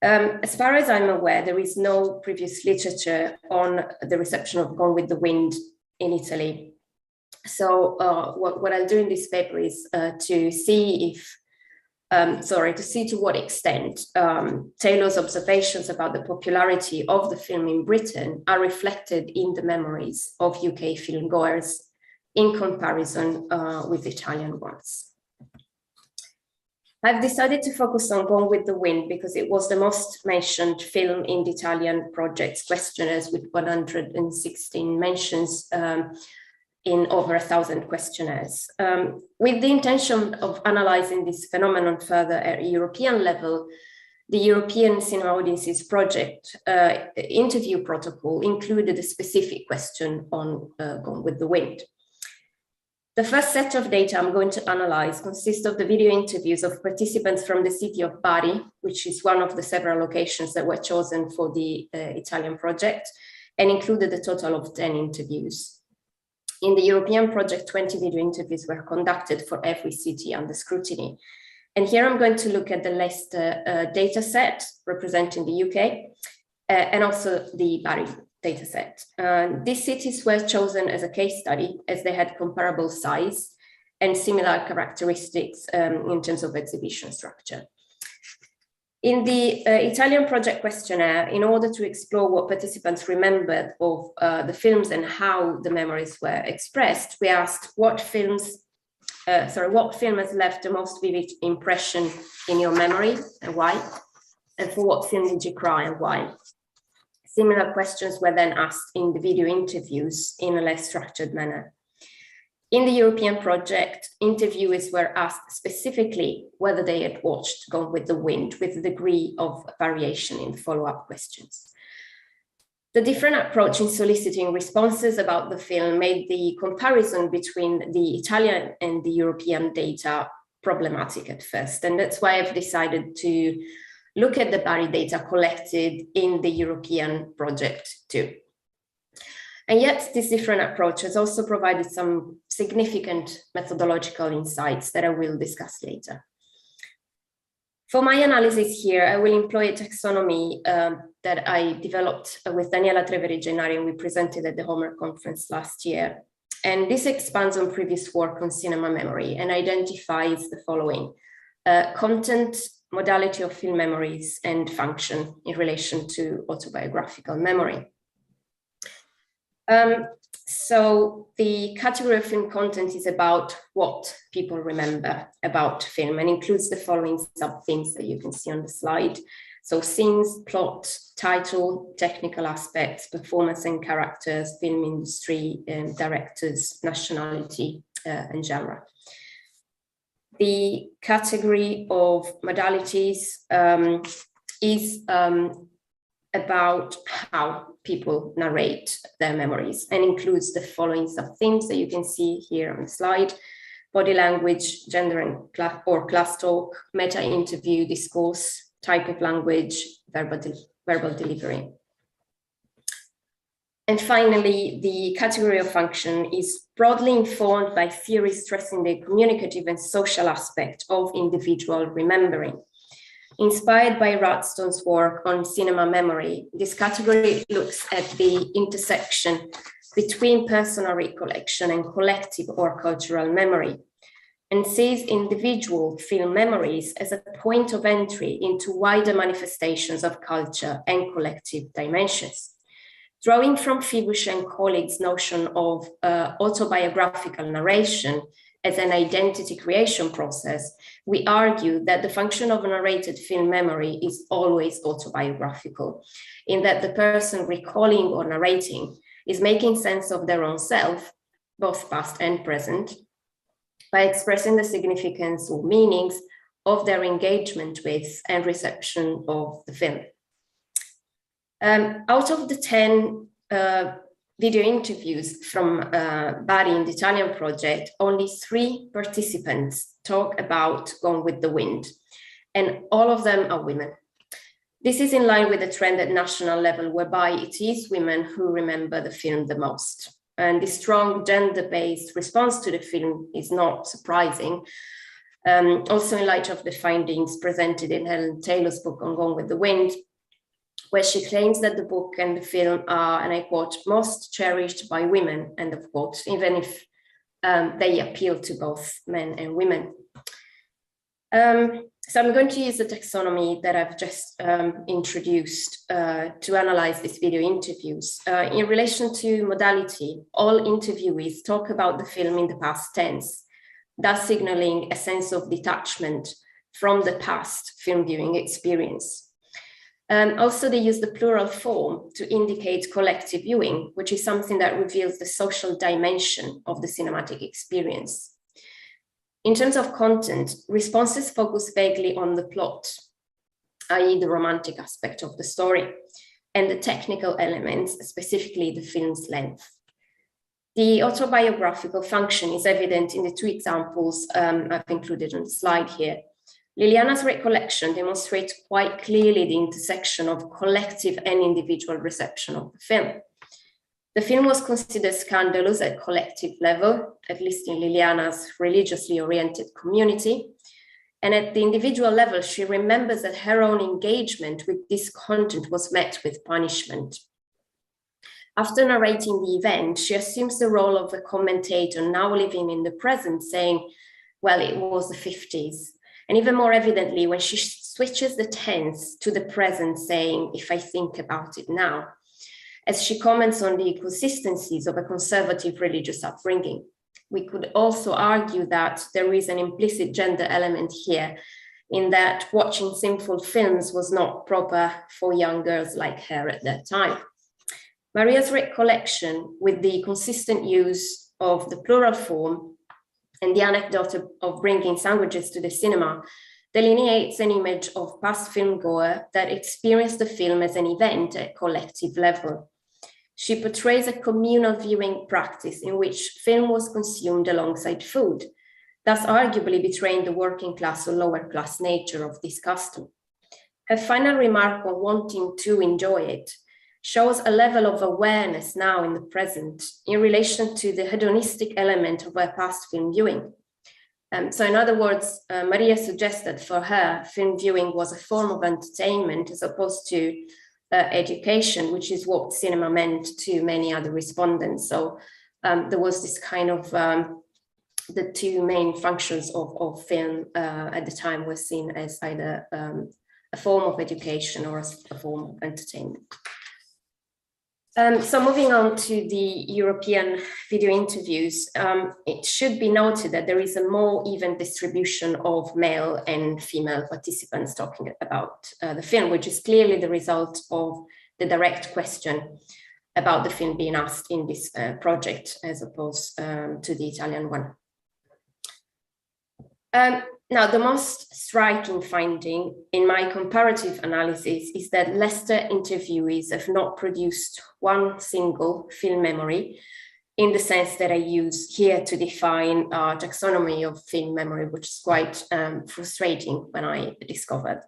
As far as I'm aware, there is no previous literature on the reception of Gone with the Wind in Italy. So what I'll do in this paper is to see to what extent Taylor's observations about the popularity of the film in Britain are reflected in the memories of UK filmgoers in comparison with Italian ones. I've decided to focus on Gone with the Wind because it was the most mentioned film in the Italian project's questionnaires, with 116 mentions in over 1,000 questionnaires. With the intention of analyzing this phenomenon further at a European level, the European Cinema Audiences Project interview protocol included a specific question on Gone with the Wind. The first set of data I'm going to analyze consists of the video interviews of participants from the city of Bari, which is one of the several locations that were chosen for the Italian project, and included a total of 10 interviews. In the European project, 20 video interviews were conducted for every city under scrutiny. And here I'm going to look at the Leicester data set representing the UK and also the Bari dataset. These cities were chosen as a case study as they had comparable size and similar characteristics in terms of exhibition structure. In the Italian project questionnaire, in order to explore what participants remembered of the films and how the memories were expressed, we asked what film has left the most vivid impression in your memory and why? And for what film did you cry and why? Similar questions were then asked in the video interviews in a less structured manner. In the European project, interviewers were asked specifically whether they had watched Gone with the Wind, with a degree of variation in follow-up questions. The different approach in soliciting responses about the film made the comparison between the Italian and the European data problematic at first. And that's why I've decided to look at the Bari data collected in the European project too. And yet this different approach has also provided some significant methodological insights that I will discuss later. For my analysis here, I will employ a taxonomy that I developed with Daniela Treveri-Gennari, and we presented at the HoMER conference last year. And this expands on previous work on cinema memory and identifies the following: content, modality of film memories, and function in relation to autobiographical memory. So the category of film content is about what people remember about film and includes the following sub-themes that you can see on the slide. So scenes, plot, title, technical aspects, performance and characters, film industry, directors, nationality, and genre. The category of modalities is about how people narrate their memories and includes the following sub-themes that you can see here on the slide: body language, gender and class talk, meta-interview, discourse, type of language, verbal delivery. And finally, the category of function is broadly informed by theories stressing the communicative and social aspect of individual remembering. Inspired by Radstone's work on cinema memory, this category looks at the intersection between personal recollection and collective or cultural memory, and sees individual film memories as a point of entry into wider manifestations of culture and collective dimensions. Drawing from Fibush and colleagues' notion of autobiographical narration as an identity creation process, we argue that the function of a narrated film memory is always autobiographical, in that the person recalling or narrating is making sense of their own self, both past and present, by expressing the significance or meanings of their engagement with and reception of the film. Out of the 10 video interviews from Bari in the Italian project, only 3 participants talk about Gone with the Wind, and all of them are women. This is in line with the trend at national level, whereby it is women who remember the film the most. And the strong gender-based response to the film is not surprising. Also in light of the findings presented in Helen Taylor's book on Gone with the Wind, where she claims that the book and the film are, and I quote, most cherished by women, end of quote, even if they appeal to both men and women. So I'm going to use the taxonomy that I've just introduced to analyze these video interviews. In relation to modality, all interviewees talk about the film in the past tense, thus signaling a sense of detachment from the past film viewing experience. Also, they use the plural form to indicate collective viewing, which is something that reveals the social dimension of the cinematic experience. In terms of content, responses focus vaguely on the plot, i.e. the romantic aspect of the story, and the technical elements, specifically the film's length. The autobiographical function is evident in the 2 examples I've included on the slide here. Liliana's recollection demonstrates quite clearly the intersection of collective and individual reception of the film. The film was considered scandalous at collective level, at least in Liliana's religiously oriented community. And at the individual level, she remembers that her own engagement with this content was met with punishment. After narrating the event, she assumes the role of a commentator now living in the present, saying, well, it was the 50s. And even more evidently, when she switches the tense to the present, saying, if I think about it now, as she comments on the inconsistencies of a conservative religious upbringing. We could also argue that there is an implicit gender element here, in that watching sinful films was not proper for young girls like her at that time. Maria's recollection, with the consistent use of the plural form and the anecdote of bringing sandwiches to the cinema, delineates an image of past film goer that experienced the film as an event at collective level, She portrays a communal viewing practice in which film was consumed alongside food, thus arguably betraying the working class or lower class nature of this custom. Her final remark on wanting to enjoy it shows a level of awareness now in the present in relation to the hedonistic element of her past film viewing. So in other words, Maria suggested for her, film viewing was a form of entertainment as opposed to education, which is what cinema meant to many other respondents. So there was this kind of, the two main functions of film at the time were seen as either a form of education or as a form of entertainment. So moving on to the European video interviews, it should be noted that there is a more even distribution of male and female participants talking about the film, which is clearly the result of the direct question about the film being asked in this project, as opposed to the Italian one. Now, the most striking finding in my comparative analysis is that Leicester interviewees have not produced one single film memory in the sense that I use here to define taxonomy of film memory, which is quite frustrating when I discovered.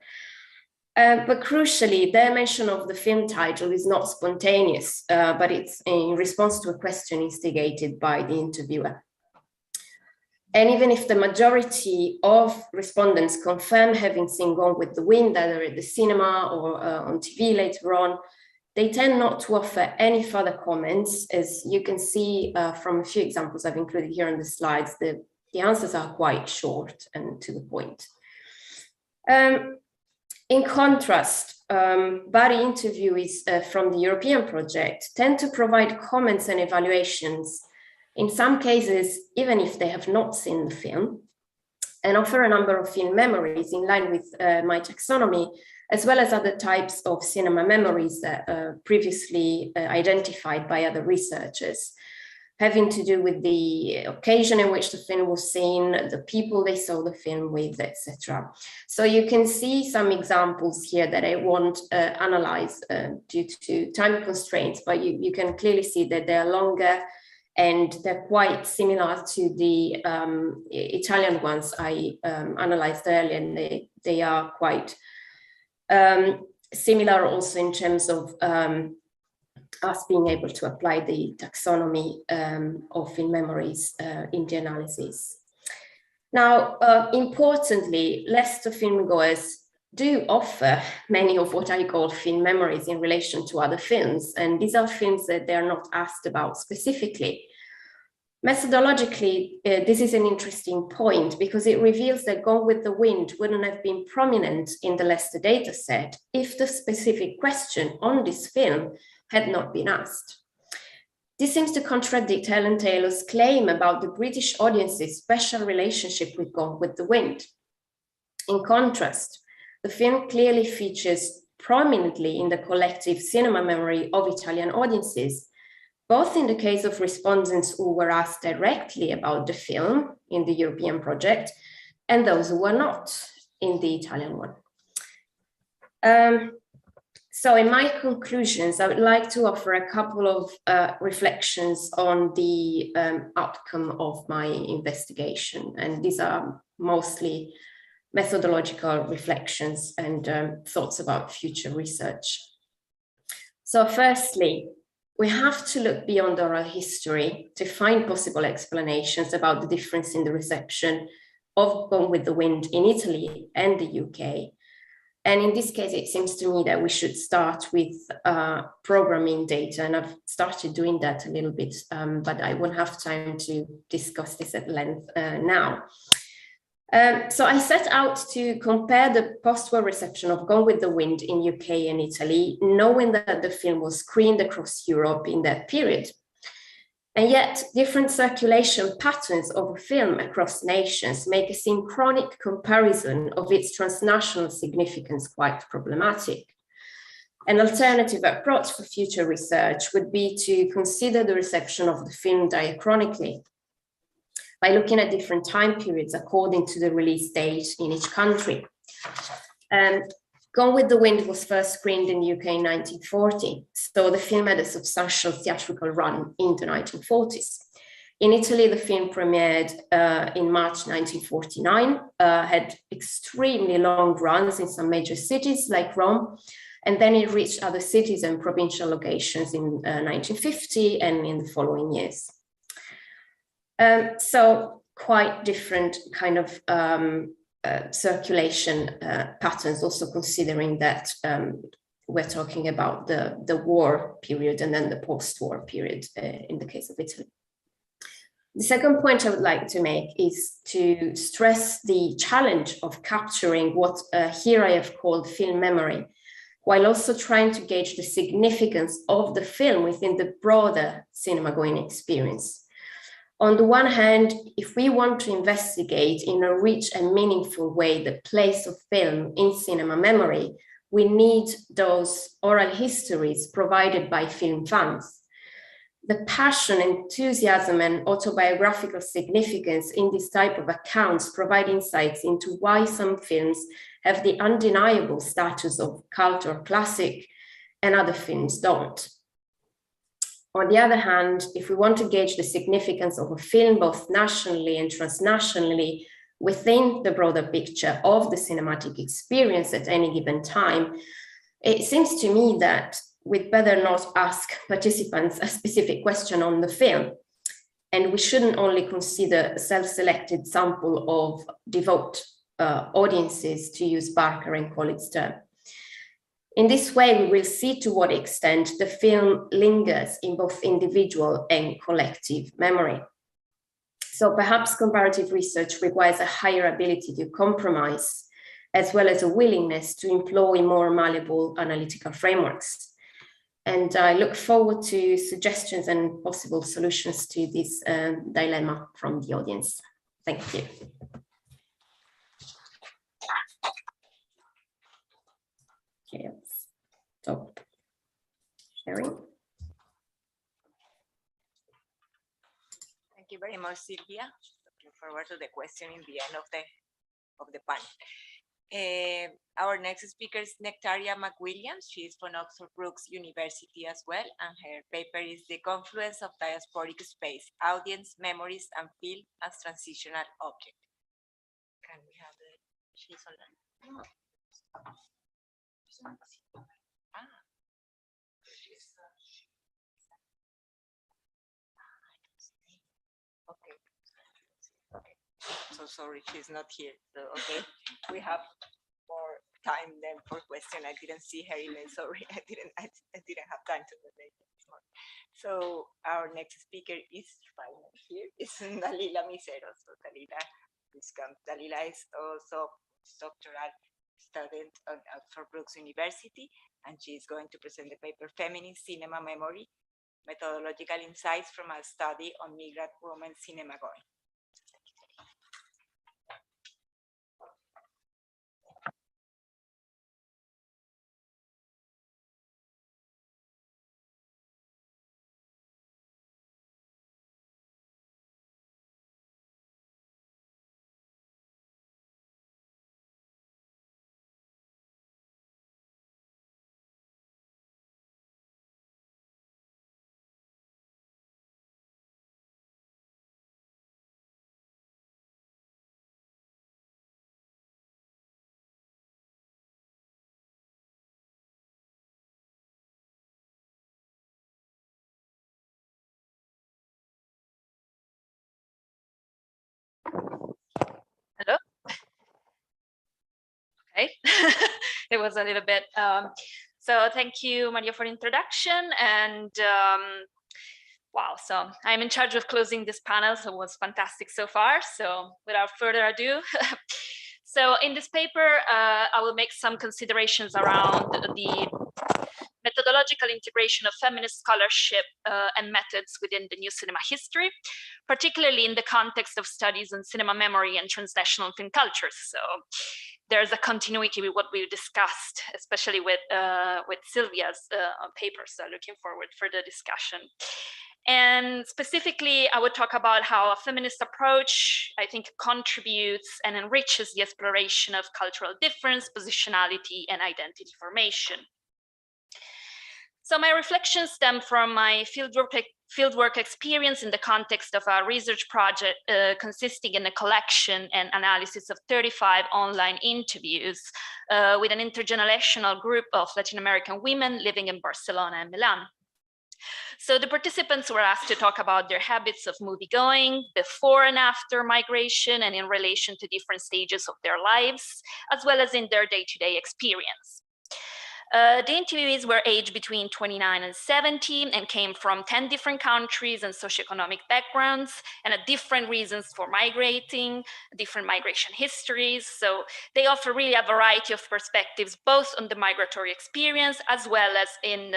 But crucially, their mention of the film title is not spontaneous, but it's in response to a question instigated by the interviewer. And even if the majority of respondents confirm having seen Gone with the Wind, either at the cinema or on TV later on, they tend not to offer any further comments. As you can see from a few examples I've included here on the slides, the answers are quite short and to the point. In contrast, body interviewees from the European project tend to provide comments and evaluations, in some cases, even if they have not seen the film, and offer a number of film memories in line with my taxonomy, as well as other types of cinema memories that previously identified by other researchers, having to do with the occasion in which the film was seen, the people they saw the film with, etc. So you can see some examples here that I won't analyze due to time constraints, but you can clearly see that they are longer and they're quite similar to the Italian ones I analyzed earlier, and they are quite similar also in terms of us being able to apply the taxonomy of film memories in the analysis. Now, importantly, Leicester film goers do offer many of what I call film memories in relation to other films, and these are films that they're not asked about specifically. Methodologically, this is an interesting point because it reveals that Gone with the Wind wouldn't have been prominent in the Leicester dataset if the specific question on this film had not been asked. This seems to contradict Helen Taylor's claim about the British audience's special relationship with Gone with the Wind. In contrast, the film clearly features prominently in the collective cinema memory of Italian audiences, both in the case of respondents who were asked directly about the film in the European project and those who were not in the Italian one. So in my conclusions, I would like to offer a couple of reflections on the outcome of my investigation. And these are mostly methodological reflections and thoughts about future research. So firstly, we have to look beyond oral history to find possible explanations about the difference in the reception of Gone with the Wind in Italy and the UK. And in this case, it seems to me that we should start with programming data, and I've started doing that a little bit, but I won't have time to discuss this at length now. So I set out to compare the post-war reception of Gone with the Wind in UK and Italy, knowing that the film was screened across Europe in that period. And yet, different circulation patterns of a film across nations make a synchronic comparison of its transnational significance quite problematic. An alternative approach for future research would be to consider the reception of the film diachronically, by looking at different time periods according to the release date in each country. Gone with the Wind was first screened in the UK in 1940, so the film had a substantial theatrical run in the 1940s. In Italy, the film premiered in March 1949, had extremely long runs in some major cities like Rome, and then it reached other cities and provincial locations in 1950 and in the following years. So quite different kind of circulation patterns, also considering that we're talking about the war period and then the post-war period in the case of Italy. The second point I would like to make is to stress the challenge of capturing what here I have called film memory, while also trying to gauge the significance of the film within the broader cinema-going experience. On the one hand, if we want to investigate in a rich and meaningful way the place of film in cinema memory, we need those oral histories provided by film fans. The passion, enthusiasm, and autobiographical significance in this type of accounts provide insights into why some films have the undeniable status of cult or classic and other films don't. On the other hand, if we want to gauge the significance of a film both nationally and transnationally within the broader picture of the cinematic experience at any given time, it seems to me that we'd better not ask participants a specific question on the film, and we shouldn't only consider a self-selected sample of devout audiences, to use Barker and Collins's term. In this way, we will see to what extent the film lingers in both individual and collective memory. So perhaps comparative research requires a higher ability to compromise, as well as a willingness to employ more malleable analytical frameworks. And I look forward to suggestions and possible solutions to this dilemma from the audience. Thank you. Okay, stop sharing. Thank you very much, Silvia. Looking forward to the question in the end of the panel. Our next speaker is Nectaria McWilliams. She is from Oxford Brookes University as well, and her paper is The Confluence of Diasporic Space, Audience, Memories, and Film as Transitional Object. Can we have the, she's online? Okay. Okay. So sorry, she's not here. So okay, we have more time then for question. I didn't see her email. Sorry, I didn't have time to relate this morning. So our next speaker is finally here. It's Dalila Misero. So Dalila, please come. Dalila is also doctoral student at Oxford Brookes University, and she is going to present the paper Feminist Cinema Memory, Methodological Insights from a Study on Migrant Women Cinema Going. Hello? Okay, it was a little bit, so thank you, Maria, for the introduction, and wow, so I'm in charge of closing this panel, so it was fantastic so far. So without further ado, so in this paper, I will make some considerations around the methodological integration of feminist scholarship and methods within the new cinema history, particularly in the context of studies on cinema memory and transnational film cultures. So there's a continuity with what we discussed, especially with Sylvia's paper. So looking forward for the discussion. And specifically, I would talk about how a feminist approach, I think, contributes and enriches the exploration of cultural difference, positionality, and identity formation. So my reflections stem from my fieldwork experience in the context of a research project consisting in a collection and analysis of 35 online interviews with an intergenerational group of Latin American women living in Barcelona and Milan. So the participants were asked to talk about their habits of moviegoing before and after migration and in relation to different stages of their lives, as well as in their day-to-day experience. The interviewees were aged between 29 and 70 and came from 10 different countries and socioeconomic backgrounds and had different reasons for migrating, different migration histories. So they offer really a variety of perspectives, both on the migratory experience as well as in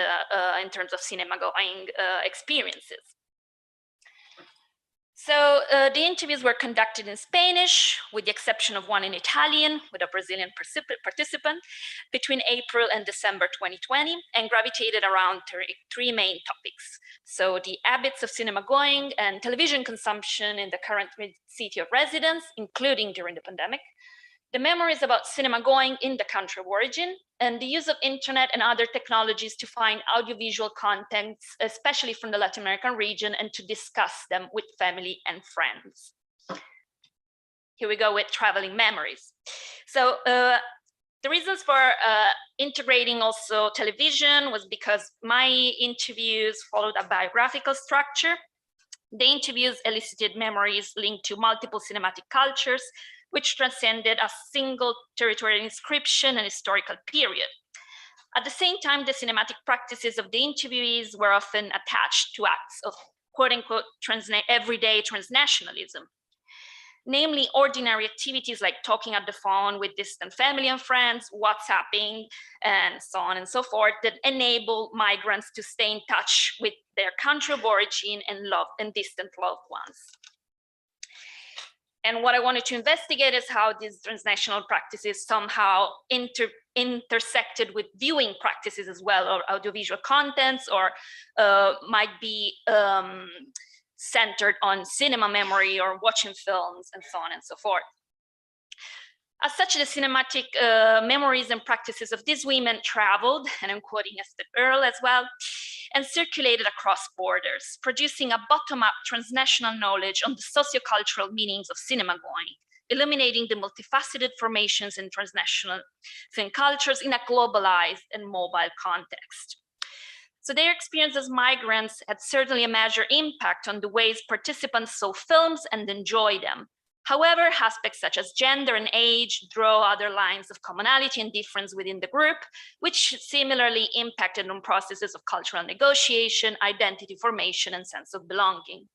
terms of cinema going experiences. So the interviews were conducted in Spanish, with the exception of one in Italian, with a Brazilian participant, between April and December 2020, and gravitated around three main topics. So the habits of cinema going and television consumption in the current city of residence, including during the pandemic, the memories about cinema going in the country of origin, and the use of internet and other technologies to find audiovisual contents, especially from the Latin American region, and to discuss them with family and friends. Here we go with traveling memories. So the reasons for integrating also television was because my interviews followed a biographical structure. The interviews elicited memories linked to multiple cinematic cultures, which transcended a single territorial inscription and historical period. At the same time, the cinematic practices of the interviewees were often attached to acts of quote-unquote everyday transnationalism, namely ordinary activities like talking at the phone with distant family and friends, WhatsApping, and so on and so forth, that enable migrants to stay in touch with their country of origin and distant loved ones. And what I wanted to investigate is how these transnational practices somehow intersected with viewing practices as well, or audiovisual contents, or might be centered on cinema memory or watching films and so on and so forth. As such, the cinematic memories and practices of these women traveled, and I'm quoting Esther Earle as well, and circulated across borders, producing a bottom-up transnational knowledge on the sociocultural meanings of cinema going, illuminating the multifaceted formations in transnational film cultures in a globalized and mobile context. So their experience as migrants had certainly a major impact on the ways participants saw films and enjoyed them. However, aspects such as gender and age draw other lines of commonality and difference within the group, which similarly impacted on processes of cultural negotiation, identity formation, and sense of belonging.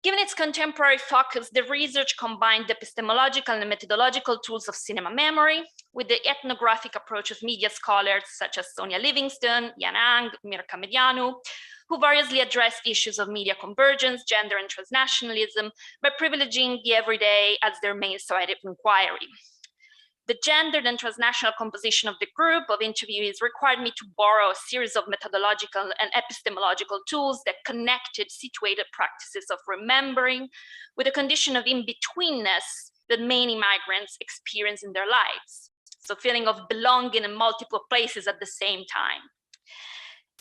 Given its contemporary focus, the research combined the epistemological and methodological tools of cinema memory with the ethnographic approach of media scholars such as Sonia Livingston, Yan Ang, Mirka Medianu, who variously addressed issues of media convergence, gender, and transnationalism by privileging the everyday as their main site of inquiry. The gendered and transnational composition of the group of interviewees required me to borrow a series of methodological and epistemological tools that connected situated practices of remembering with a condition of in-betweenness that many migrants experience in their lives. So feeling of belonging in multiple places at the same time.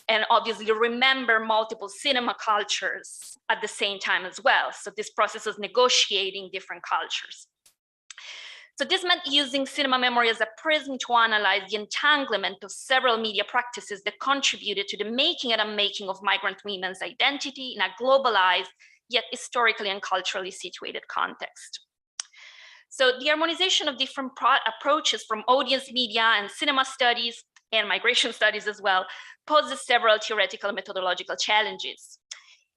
And obviously remember multiple cinema cultures at the same time as well. So this process of negotiating different cultures. So this meant using cinema memory as a prism to analyze the entanglement of several media practices that contributed to the making and unmaking of migrant women's identity in a globalized, yet historically and culturally situated context. So the harmonization of different approaches from audience media and cinema studies and migration studies as well poses several theoretical and methodological challenges.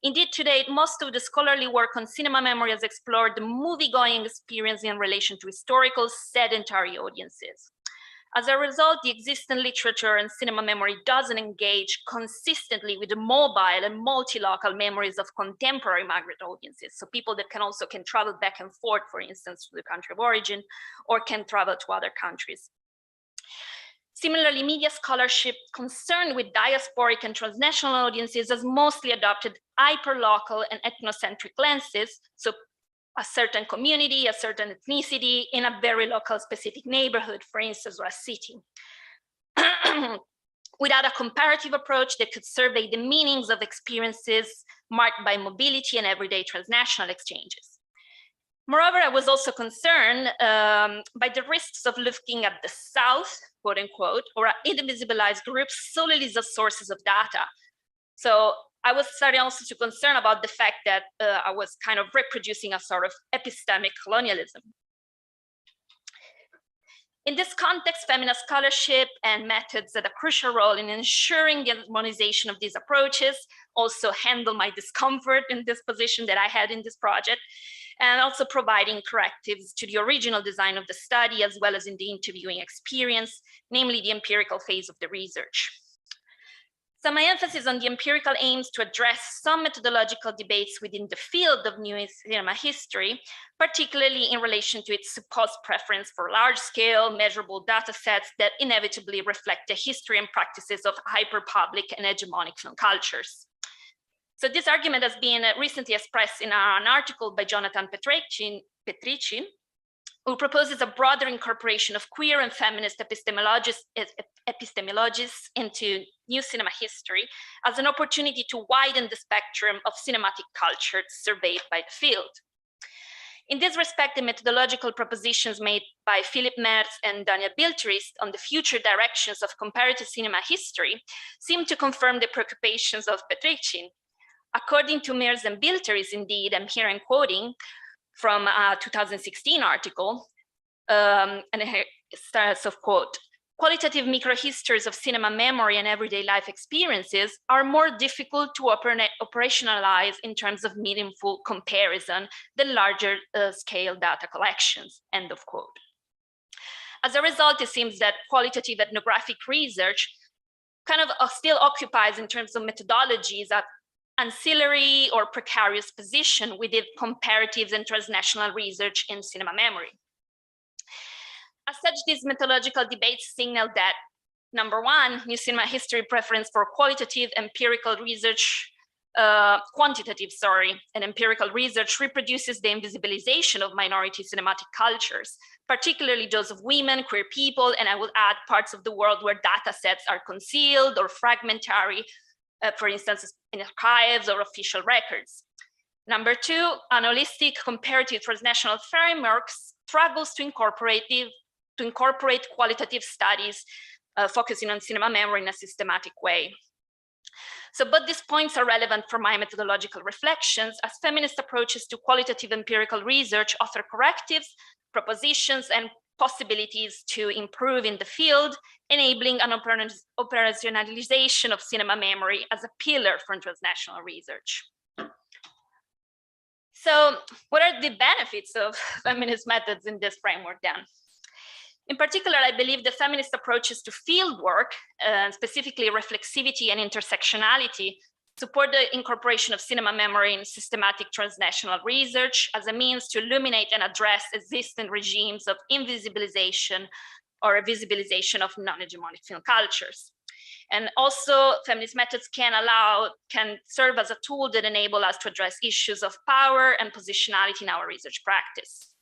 Indeed, to date, most of the scholarly work on cinema memory has explored the movie-going experience in relation to historical sedentary audiences. As a result, the existing literature and cinema memory doesn't engage consistently with the mobile and multi-local memories of contemporary migrant audiences. So people that can travel back and forth, for instance, to the country of origin, or can travel to other countries. Similarly, media scholarship concerned with diasporic and transnational audiences has mostly adopted hyperlocal and ethnocentric lenses, so a certain community, a certain ethnicity in a very local specific neighborhood, for instance, or a city. Without a comparative approach that could survey the meanings of experiences marked by mobility and everyday transnational exchanges. Moreover, I was also concerned by the risks of looking at the South, quote unquote, or invisibilized groups solely as sources of data. So I was starting also to concern about the fact that I was kind of reproducing a sort of epistemic colonialism. In this context, feminist scholarship and methods had a crucial role in ensuring the harmonization of these approaches, also handle my discomfort in this position that I had in this project, and also providing correctives to the original design of the study, as well as in the interviewing experience, namely the empirical phase of the research. So my emphasis on the empirical aims to address some methodological debates within the field of new cinema history, particularly in relation to its supposed preference for large-scale, measurable data sets that inevitably reflect the history and practices of hyper-public and hegemonic film cultures. So this argument has been recently expressed in an article by Jonathan Petrici, who proposes a broader incorporation of queer and feminist epistemologists into new cinema history as an opportunity to widen the spectrum of cinematic culture surveyed by the field. In this respect, the methodological propositions made by Philip Merz and Daniel Bilterist on the future directions of comparative cinema history seem to confirm the preoccupations of Petrici. According to Merz and Bilterist, indeed, I'm here I'm quoting from a 2016 article, and it starts off, quote, "Qualitative microhistories of cinema memory and everyday life experiences are more difficult to operationalize in terms of meaningful comparison than larger scale data collections," end of quote. As a result, it seems that qualitative ethnographic research kind of still occupies in terms of methodologies that ancillary or precarious position within comparative and transnational research in cinema memory. As such, these methodological debates signal that, number one, new cinema history preference for qualitative empirical research, quantitative and empirical research reproduces the invisibilization of minority cinematic cultures, particularly those of women, queer people, and I will add parts of the world where data sets are concealed or fragmentary, for instance, in archives or official records. Number two, an holistic comparative transnational framework struggles to incorporate qualitative studies focusing on cinema memory in a systematic way. So both these points are relevant for my methodological reflections, as feminist approaches to qualitative empirical research offer correctives, propositions, and possibilities to improve in the field, enabling an operationalization of cinema memory as a pillar for transnational research. So what are the benefits of feminist methods in this framework then? In particular, I believe the feminist approaches to field work, specifically reflexivity and intersectionality, support the incorporation of cinema memory in systematic transnational research as a means to illuminate and address existing regimes of invisibilization or visibilization of non-hegemonic film cultures. And also, feminist methods can serve as a tool that enable us to address issues of power and positionality in our research practice.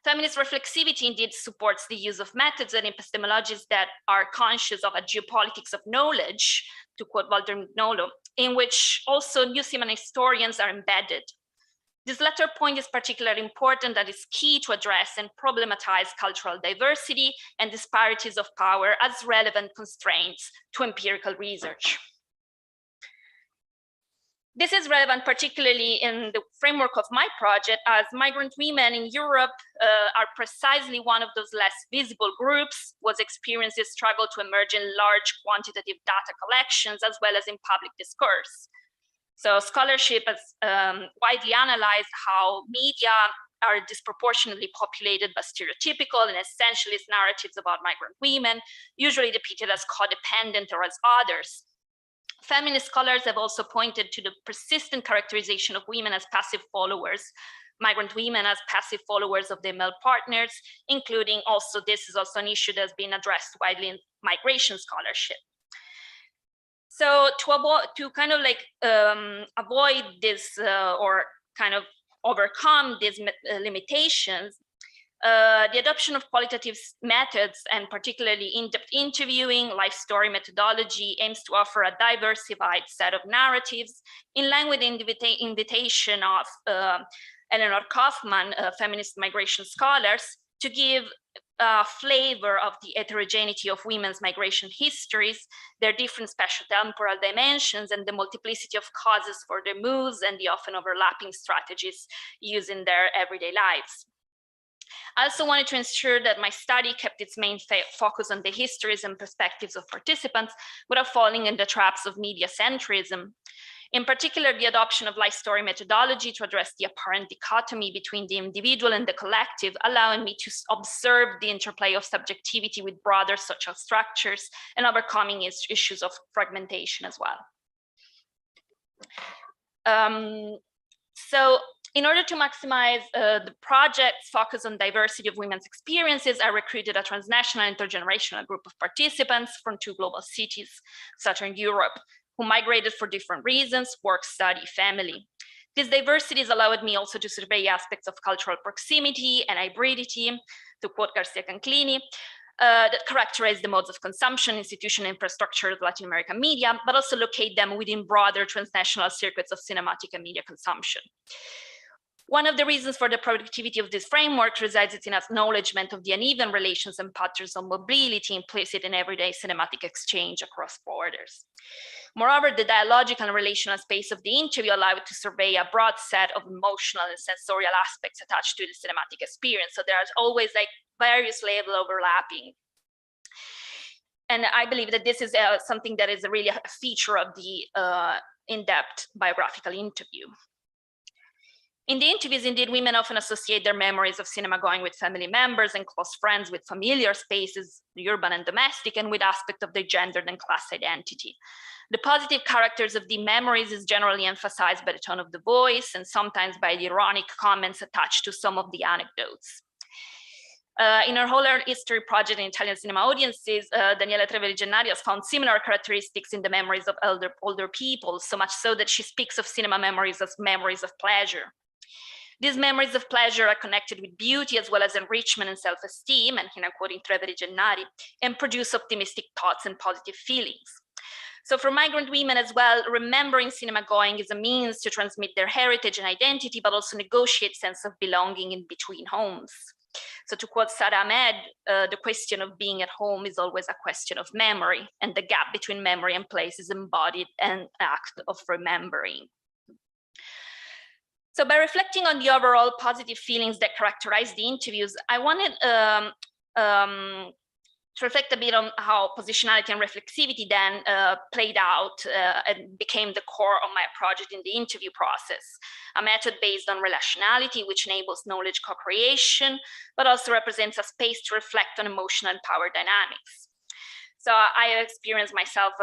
Feminist reflexivity indeed supports the use of methods and epistemologies that are conscious of a geopolitics of knowledge, to quote Walter Mignolo, in which also new cinema historians are embedded. This latter point is particularly important and is key to address and problematize cultural diversity and disparities of power as relevant constraints to empirical research. This is relevant particularly in the framework of my project, as migrant women in Europe are precisely one of those less visible groups whose experiences struggle to emerge in large quantitative data collections as well as in public discourse. So scholarship has widely analyzed how media are disproportionately populated by stereotypical and essentialist narratives about migrant women, usually depicted as codependent or as others. Feminist scholars have also pointed to the persistent characterization of women as passive followers, migrant women as passive followers of their male partners, including also, this is also an issue that's been addressed widely in migration scholarship. So to kind of like avoid this or kind of overcome these limitations, the adoption of qualitative methods and particularly in-depth interviewing, life story methodology aims to offer a diversified set of narratives in line with the invitation of Eleanor Kaufman, feminist migration scholars, to give a flavor of the heterogeneity of women's migration histories, their different spatio-temporal dimensions, and the multiplicity of causes for their moves and the often overlapping strategies used in their everyday lives. I also wanted to ensure that my study kept its main focus on the histories and perspectives of participants without falling in the traps of media centrism. In particular, the adoption of life story methodology to address the apparent dichotomy between the individual and the collective, allowing me to observe the interplay of subjectivity with broader social structures and overcoming issues of fragmentation as well. So in order to maximize the project's focus on diversity of women's experiences, I recruited a transnational intergenerational group of participants from 2 global cities, Southern Europe, who migrated for different reasons: work, study, family. These diversities allowed me also to survey aspects of cultural proximity and hybridity, to quote Garcia Canclini, that characterize the modes of consumption, institutional infrastructure of Latin American media, but also locate them within broader transnational circuits of cinematic and media consumption. One of the reasons for the productivity of this framework resides in its acknowledgement of the uneven relations and patterns of mobility implicit in everyday cinematic exchange across borders. Moreover, the dialogical and relational space of the interview allowed to survey a broad set of emotional and sensorial aspects attached to the cinematic experience. So there's always like various levels overlapping. And I believe that this is something that is really a feature of the in-depth biographical interview. In the interviews, indeed, women often associate their memories of cinema going with family members and close friends with familiar spaces, urban and domestic, and with aspects of their gendered and class identity. The positive characters of the memories is generally emphasized by the tone of the voice and sometimes by the ironic comments attached to some of the anecdotes. In her whole history project in Italian cinema audiences, Daniela Trevelli Gennari has found similar characteristics in the memories of older people, so much so that she speaks of cinema memories as memories of pleasure. These memories of pleasure are connected with beauty as well as enrichment and self-esteem, and here I'm quoting Trevelli Gennari, and produce optimistic thoughts and positive feelings. So for migrant women as well, remembering cinema going is a means to transmit their heritage and identity, but also negotiate sense of belonging in between homes. So to quote Sara Ahmed, the question of being at home is always a question of memory, and the gap between memory and place is embodied in an act of remembering. So by reflecting on the overall positive feelings that characterize the interviews, I wanted to reflect a bit on how positionality and reflexivity then played out and became the core of my project in the interview process. A method based on relationality, which enables knowledge co-creation, but also represents a space to reflect on emotional and power dynamics. So I experienced myself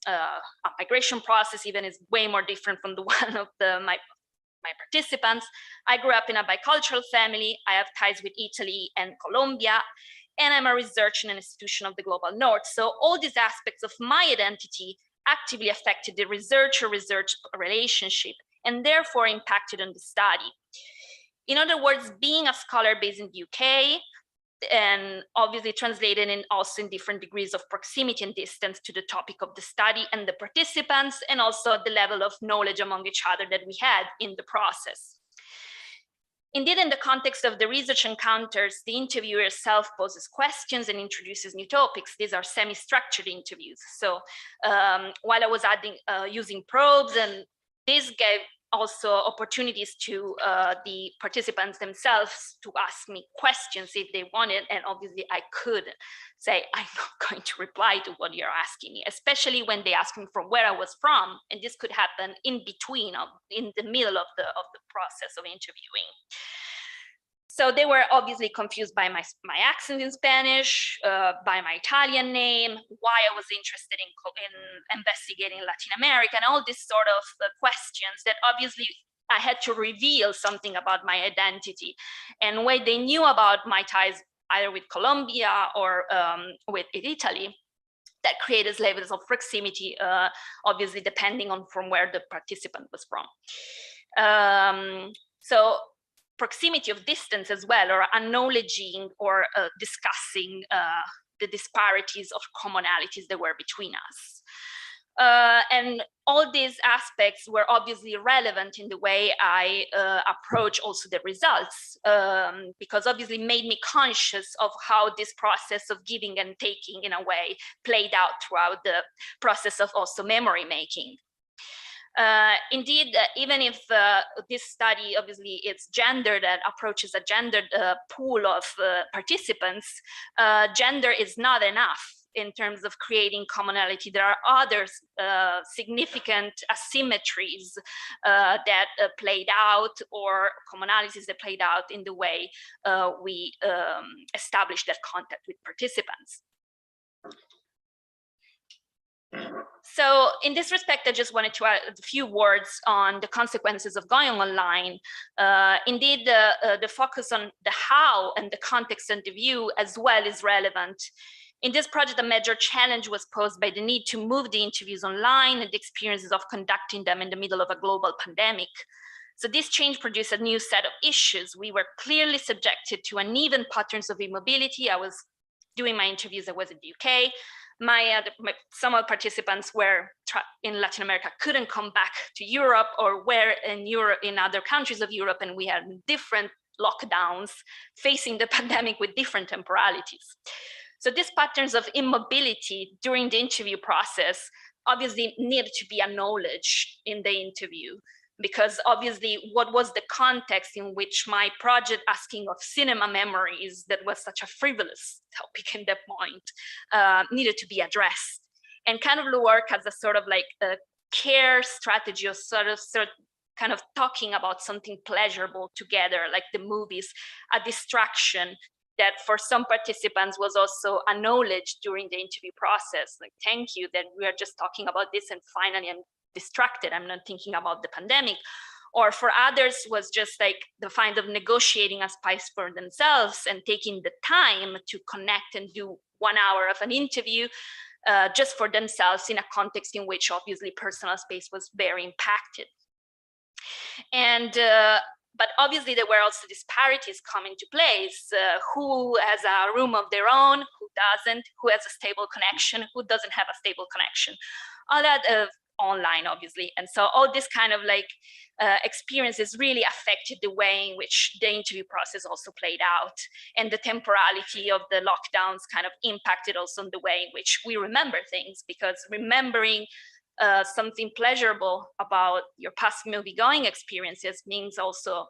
a migration process, even is way more different from the one of my participants. I grew up in a bicultural family. I have ties with Italy and Colombia, and I'm a researcher in an institution of the global north. So all these aspects of my identity actively affected the researcher-research relationship and therefore impacted on the study. In other words, being a scholar based in the UK and obviously translated in also in different degrees of proximity and distance to the topic of the study and the participants, and also the level of knowledge among each other that we had in the process. Indeed, in the context of the research encounters, the interviewer herself poses questions and introduces new topics. These are semi-structured interviews. So while I was using probes, and this gave also opportunities to the participants themselves to ask me questions if they wanted, and obviously I could say, I'm not going to reply to what you're asking me, especially when they ask me from where I was from, and this could happen in between, in the middle of the process of interviewing. So they were obviously confused by my accent in Spanish, by my Italian name, why I was interested in investigating Latin America, and all these sort of questions that obviously I had to reveal something about my identity. And what they knew about my ties, either with Colombia or with Italy, that created levels of proximity, obviously depending on from where the participant was from. So proximity of distance as well, or acknowledging or discussing the disparities of commonalities that were between us. And all these aspects were obviously relevant in the way I approach also the results, because obviously made me conscious of how this process of giving and taking in a way played out throughout the process of also memory making. Indeed, even if this study obviously it's gendered and approaches a gendered pool of participants, gender is not enough in terms of creating commonality. There are other significant asymmetries that played out, or commonalities that played out in the way we established that contact with participants. So in this respect, I just wanted to add a few words on the consequences of going online. Indeed, the focus on the how and the context and the view as well is relevant. In this project, a major challenge was posed by the need to move the interviews online and the experiences of conducting them in the middle of a global pandemic. So this change produced a new set of issues. We were clearly subjected to uneven patterns of immobility. I was doing my interviews, I was in the UK. Some of the participants were in Latin America couldn't come back to Europe, or were in Europe, in other countries of Europe, and we had different lockdowns facing the pandemic with different temporalities. So these patterns of immobility during the interview process obviously needed to be acknowledged in the interview, because obviously what was the context in which my project asking of cinema memories, that was such a frivolous topic in that point, needed to be addressed. And kind of work as a sort of like a care strategy, or sort of kind of talking about something pleasurable together, like the movies, a distraction that for some participants was also acknowledged during the interview process. Like, thank you that we are just talking about this and finally I'm distracted, I'm not thinking about the pandemic. Or for others was just like the kind of negotiating a space for themselves and taking the time to connect and do 1 hour of an interview just for themselves in a context in which obviously personal space was very impacted. And but obviously there were also disparities coming to place. Who has a room of their own, who doesn't, who has a stable connection, who doesn't have a stable connection. All that online, obviously. And so all this kind of like experiences really affected the way in which the interview process also played out. And the temporality of the lockdowns kind of impacted also on the way in which we remember things, because remembering something pleasurable about your past movie-going experiences means also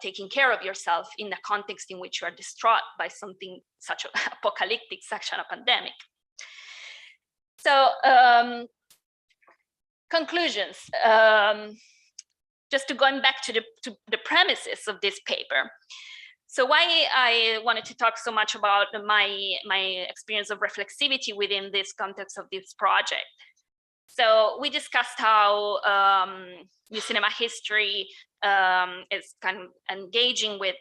taking care of yourself in a context in which you are distraught by something such apocalyptic, such a pandemic. So conclusions. Just to going back to the premises of this paper. So why I wanted to talk so much about my experience of reflexivity within this context of this project. So we discussed how new cinema history is kind of engaging with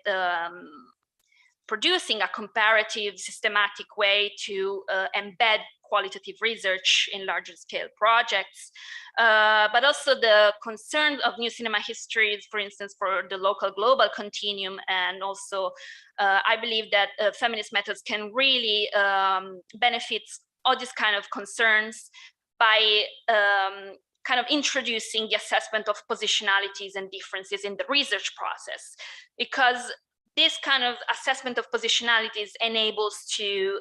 producing a comparative, systematic way to embed qualitative research in larger scale projects, but also the concern of new cinema history, for instance, for the local global continuum. And also, I believe that feminist methods can really benefit all these kind of concerns by kind of introducing the assessment of positionalities and differences in the research process, because this kind of assessment of positionalities enables to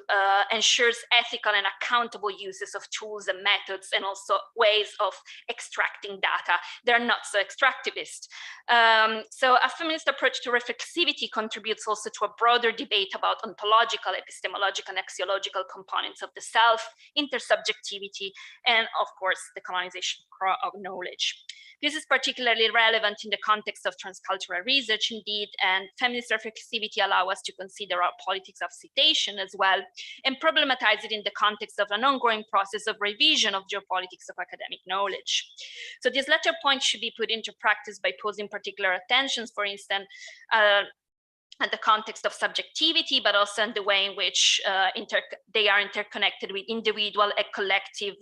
ensures ethical and accountable uses of tools and methods, and also ways of extracting data. They're not so extractivist. So a feminist approach to reflexivity contributes also to a broader debate about ontological, epistemological, and axiological components of the self, intersubjectivity, and of course, the colonization of knowledge. This is particularly relevant in the context of transcultural research, indeed, and feminist reflexivity allow us to consider our politics of citation as well, and problematize it in the context of an ongoing process of revision of geopolitics of academic knowledge. So this latter point should be put into practice by posing particular attentions, for instance, and the context of subjectivity, but also in the way in which they are interconnected with individual and collective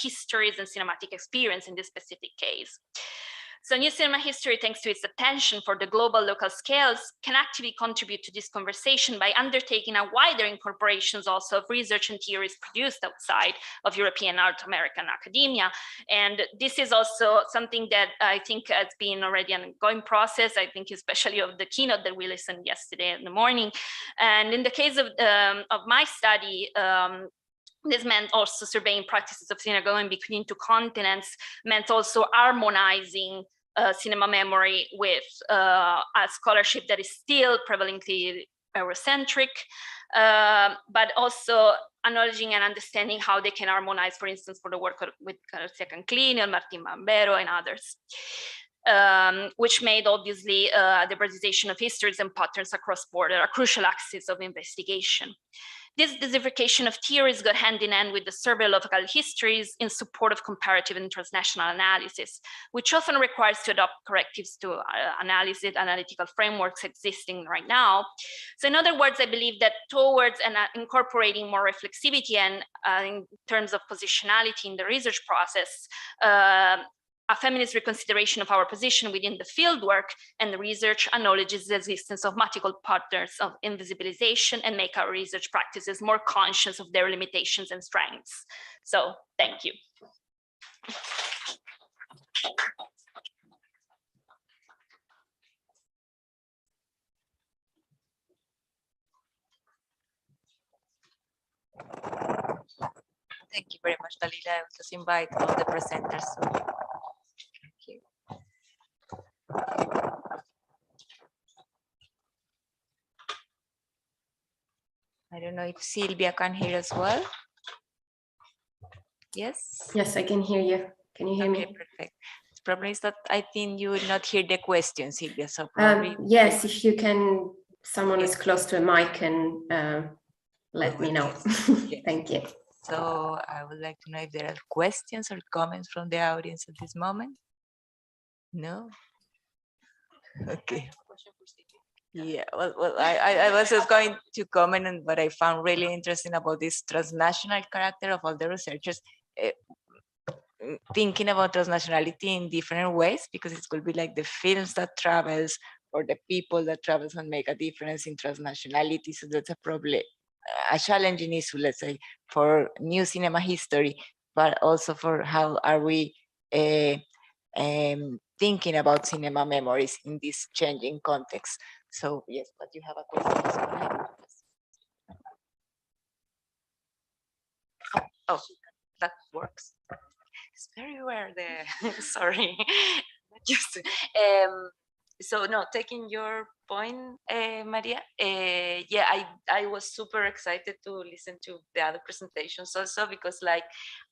histories and cinematic experience in this specific case. So new cinema history, thanks to its attention for the global local scales, can actively contribute to this conversation by undertaking a wider incorporations also of research and theories produced outside of European North American academia. And this is also something that I think has been already an ongoing process, I think especially of the keynote that we listened yesterday in the morning. And in the case of my study, this meant also surveying practices of cinema going between two continents, meant also harmonizing cinema memory with a scholarship that is still prevalently Eurocentric, but also acknowledging and understanding how they can harmonize, for instance, for the work with Garcia Canclini, Martin Bambero, and others. Which made obviously the prioritization of histories and patterns across border a crucial axis of investigation. This diversification of theories got hand in hand with the survey of local histories in support of comparative and transnational analysis, which often requires to adopt correctives to analytical frameworks existing right now. So in other words, I believe that towards and incorporating more reflexivity and in terms of positionality in the research process, a feminist reconsideration of our position within the fieldwork and the research acknowledges the existence of multiple patterns of invisibilization and make our research practices more conscious of their limitations and strengths. So thank you. Thank you very much, Dalila. I will just invite all the presenters. Thank you. I don't know if Silvia can hear as well. Yes? Yes, I can hear you. Can you hear me? Perfect. The problem is that I think you will not hear the question, Silvia. So probably yes, if you can, someone is close to a mic and let me know. Thank you. So I would like to know if there are questions or comments from the audience at this moment. No? Okay. Yeah, well, I was just going to comment on what I found really interesting about this transnational character of all the researchers, thinking about transnationality in different ways, because it could be like the films that travels or the people that travels and make a difference in transnationality. So that's a problem, a challenging issue, let's say, for new cinema history, but also for how are we thinking about cinema memories in this changing context. So yes, but you have a question. Oh, that works. It's very rare there. Sorry. Just so no, taking your point, Maria. Yeah, I was super excited to listen to the other presentations also, because like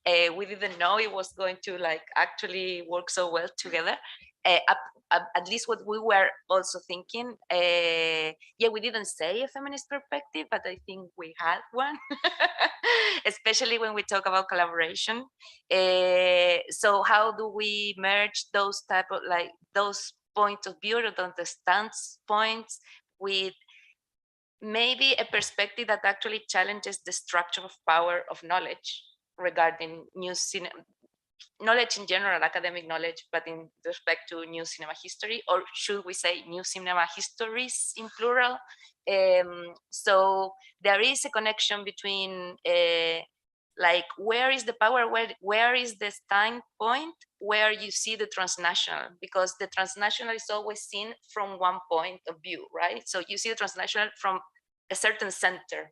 we didn't know it was going to like actually work so well together. At least what we were also thinking, yeah, we didn't say a feminist perspective, but I think we had one, especially when we talk about collaboration. So how do we merge those type of like those points of view or the stance points with maybe a perspective that actually challenges the structure of power of knowledge regarding new cinema, knowledge in general, academic knowledge, but in respect to new cinema history, or should we say new cinema histories in plural? So there is a connection between like where is the power, where is the standpoint where you see the transnational, because the transnational is always seen from one point of view, right? So you see the transnational from a certain center.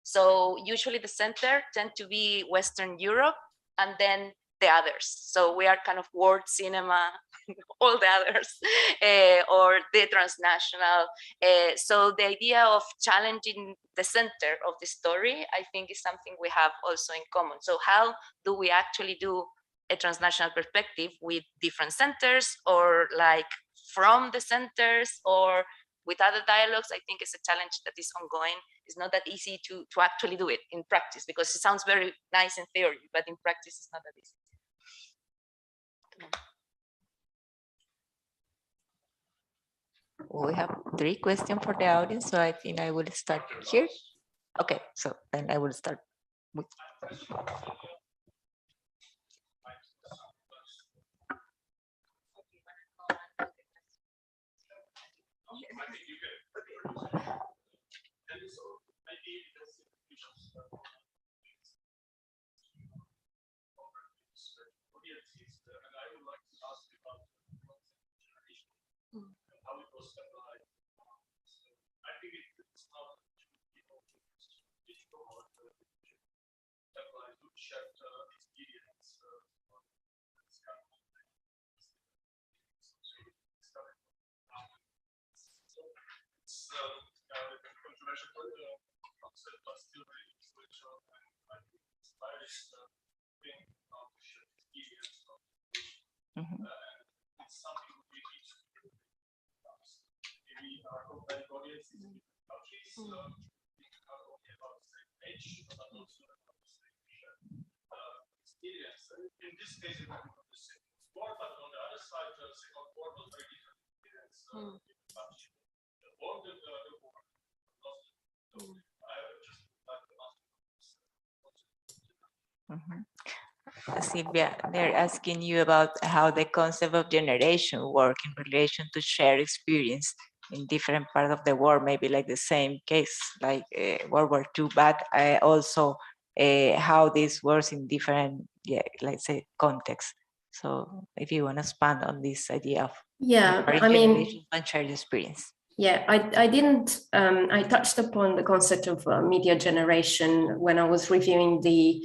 So usually the center tend to be Western Europe and then the others. So we are kind of world cinema, all the others, or the transnational. So the idea of challenging the center of the story, I think is something we have also in common. So how do we actually do a transnational perspective with different centers, or like from the centers, or with other dialogues. I think it's a challenge that is ongoing. It's not that easy to actually do it in practice, because it sounds very nice in theory, but in practice it's not that easy. We have 3 questions for the audience, so I think I will start here. Okay, so then I will start with. In this case, it was the second war, but on the other side, the second war was very different experience. The war, the war, so I just like to ask. Silvia, they're asking you about how the concept of generation work in relation to shared experience in different parts of the world, maybe like the same case, like World War II, but also how this works in different, let's say, contexts. So if you want to expand on this idea of I mean, and shared experience. Yeah, I didn't, I touched upon the concept of media generation when I was reviewing the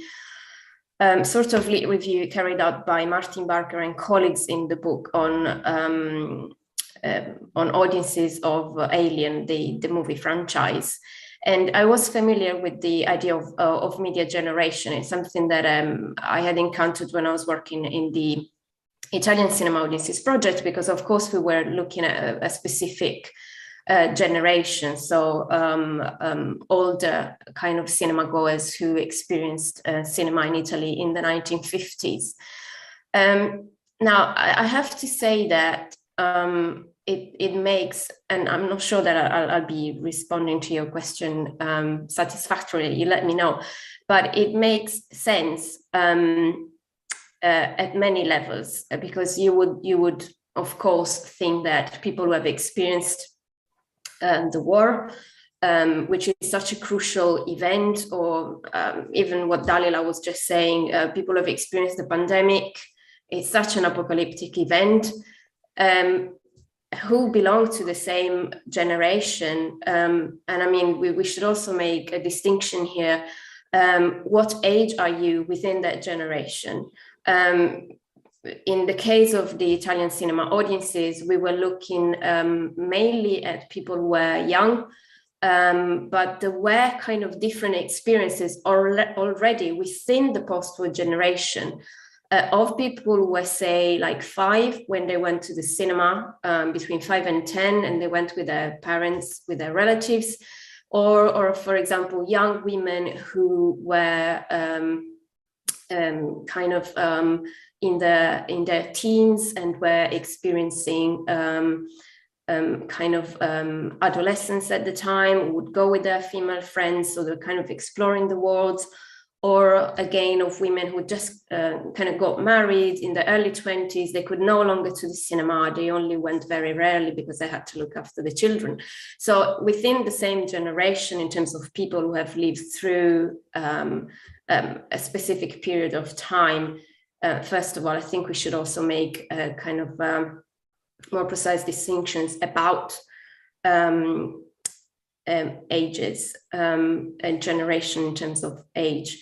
sort of lit review carried out by Martin Barker and colleagues in the book on audiences of Alien, the movie franchise. And I was familiar with the idea of media generation. It's something that I had encountered when I was working in the Italian Cinema Audiences project, because of course we were looking at a specific generation, so older kind of cinema goers who experienced cinema in Italy in the 1950s. Now, I have to say that it makes, and I'm not sure that I'll be responding to your question satisfactorily, you let me know, but it makes sense at many levels, because you would of course think that people who have experienced the war, which is such a crucial event, or even what Dalila was just saying, people have experienced the pandemic, it's such an apocalyptic event, who belong to the same generation. And I mean, we should also make a distinction here. What age are you within that generation? In the case of the Italian cinema audiences, we were looking mainly at people who were young, but there were kind of different experiences already within the post-war generation of people who were, say, like 5 when they went to the cinema, between 5 and 10, and they went with their parents, with their relatives, or for example, young women who were kind of in their teens and were experiencing kind of adolescence at the time, would go with their female friends, so they're kind of exploring the world. Or again, of women who just kind of got married in the early 20s, they could no longer to the cinema, they only went very rarely because they had to look after the children. So within the same generation, in terms of people who have lived through a specific period of time, first of all, I think we should also make kind of more precise distinctions about ages and generation in terms of age.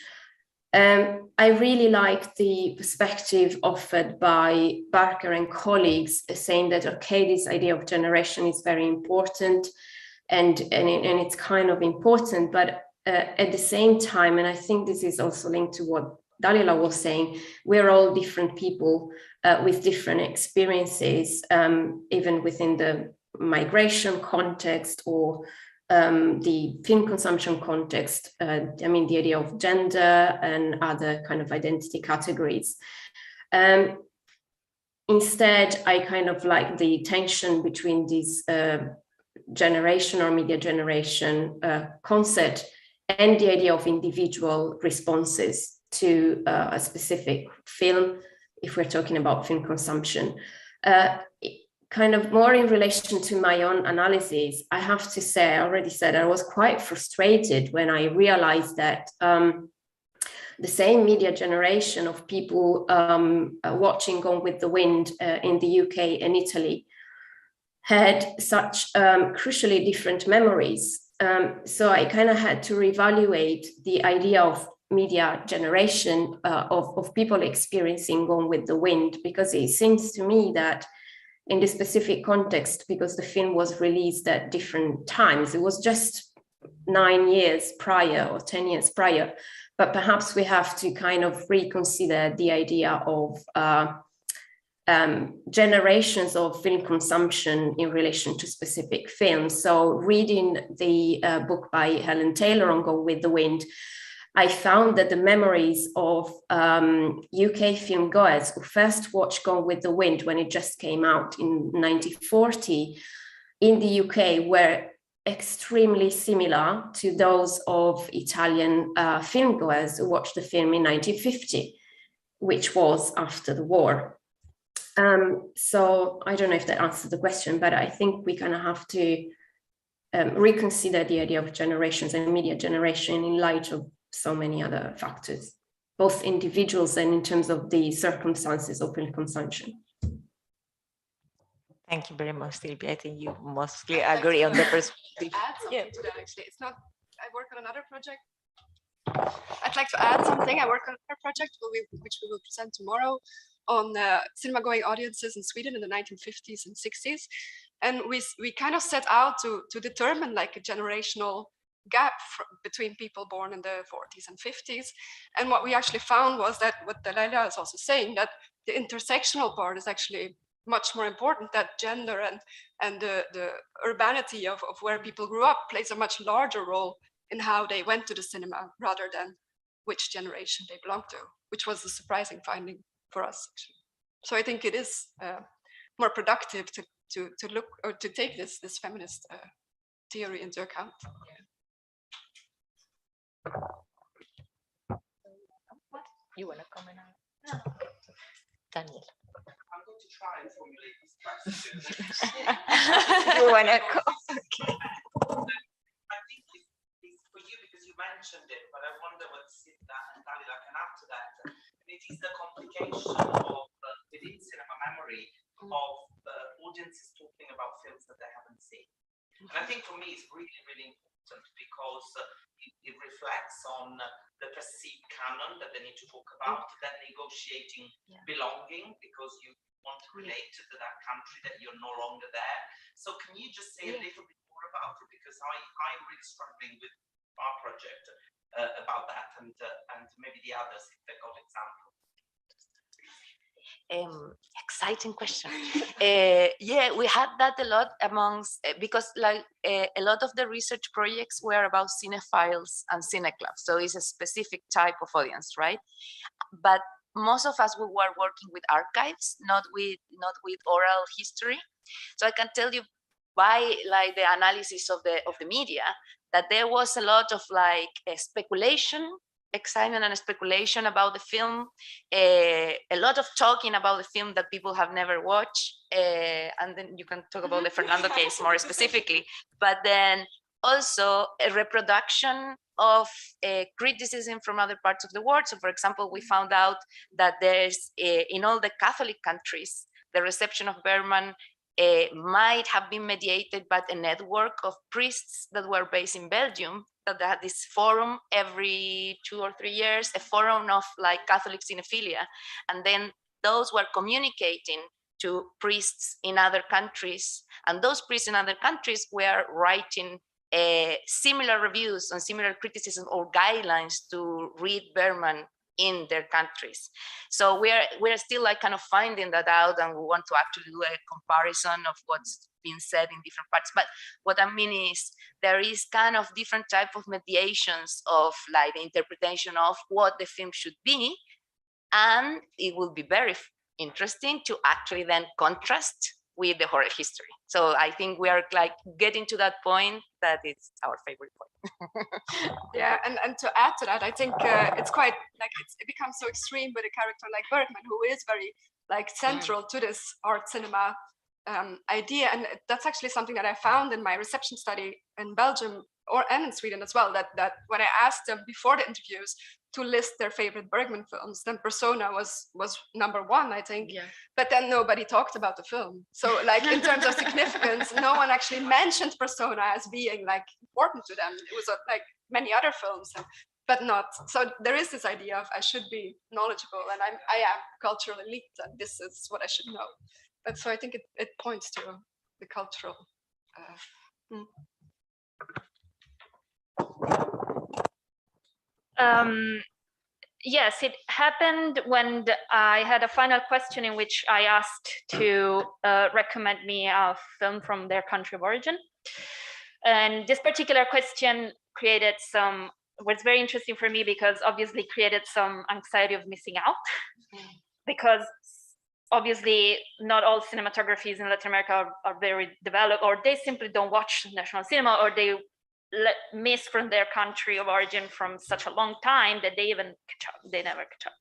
I really like the perspective offered by Barker and colleagues, saying that, okay, this idea of generation is very important and it's kind of important, but at the same time, and I think this is also linked to what Dalila was saying, we're all different people with different experiences, even within the migration context or the film consumption context. I mean, the idea of gender and other kind of identity categories. Instead, I kind of like the tension between these generation or media generation concept and the idea of individual responses to a specific film, if we're talking about film consumption. Kind of more in relation to my own analysis, I have to say, I already said, I was quite frustrated when I realized that the same media generation of people watching Gone with the Wind in the UK and Italy had such crucially different memories. So I kind of had to reevaluate the idea of media generation of people experiencing Gone with the Wind, because it seems to me that in this specific context, because the film was released at different times, it was just 9 years prior or 10 years prior, but perhaps we have to kind of reconsider the idea of generations of film consumption in relation to specific films. So reading the book by Helen Taylor on Gone with the Wind, I found that the memories of UK film goers who first watched Gone with the Wind when it just came out in 1940 in the UK were extremely similar to those of Italian film goers who watched the film in 1950, which was after the war. So I don't know if that answers the question, but I think we kind of have to reconsider the idea of generations and media generation in light of so many other factors, both individuals and in terms of the circumstances of film consumption. Thank you very much, Silvia. I think you mostly agree on the perspective. Add something to that, actually. It's not, I work on another project. I'd like to add something. I work on another project which we will present tomorrow on cinema-going audiences in Sweden in the 1950s and 60s. And we kind of set out to determine like a generational gap between people born in the 40s and 50s. And what we actually found was that what Dalila is also saying, that the intersectional part is actually much more important, that gender and the urbanity of where people grew up plays a much larger role in how they went to the cinema rather than which generation they belong to, which was a surprising finding for us, actually. So I think it is more productive to look or to take this feminist theory into account. You want to comment on it? No. Daniel. I'm going to try and formulate this question. You want to go? Okay. I think it's for you because you mentioned it, but I wonder what Sita and Dalila can add to that. And it is the complication of within cinema memory of audiences talking about films that they haven't seen. And I think for me it's really, really important because it reflects on the perceived canon that they need to talk about, then negotiating belonging because you want to relate to that country that you're no longer there. So can you just say a little bit more about it? Because I'm really struggling with our project about that and maybe the others if they've got examples. Exciting question. Yeah, we had that a lot amongst, because like a lot of the research projects were about cinephiles and cineclubs. So it's a specific type of audience, right? But most of us, we were working with archives, not with oral history. So I can tell you by like the analysis of the media that there was a lot of like speculation, excitement and speculation about the film, a lot of talking about the film that people have never watched, and then you can talk about the Fernando case more specifically, but then also a reproduction of criticism from other parts of the world. So for example, we found out that there's in all the Catholic countries, the reception of Bergman might have been mediated by a network of priests that were based in Belgium, that had this forum every 2 or 3 years, a forum of like Catholic cinephilia. And then those were communicating to priests in other countries. And those priests in other countries were writing similar reviews and similar criticism or guidelines to read Bergman in their countries. So we're still like kind of finding that out, and we want to actually do a comparison of what's been said in different parts. But what I mean is there is kind of different type of mediations of like the interpretation of what the film should be, and it will be very interesting to actually then contrast with the horror history. So I think we are like getting to that point that it's our favorite point. Yeah, and to add to that, I think it's quite like it becomes so extreme with a character like Bergman, who is very like central to this art cinema idea. And that's actually something that I found in my reception study in Belgium and in Sweden as well, that when I asked them before the interviews to list their favorite Bergman films, then Persona was number one, I think. Yeah. But then nobody talked about the film. So like in terms of significance, no one actually mentioned Persona as being like important to them. It was like many other films, but not. So there is this idea of I should be knowledgeable, and I am cultural elite, and this is what I should know. But so I think it points to the cultural. Yes, it happened when I had a final question in which I asked to recommend me a film from their country of origin. And this particular question was very interesting for me because obviously created some anxiety of missing out. Because obviously not all cinematographies in Latin America are very developed, or they simply don't watch national cinema, or they miss from their country of origin from such a long time that they never catch up.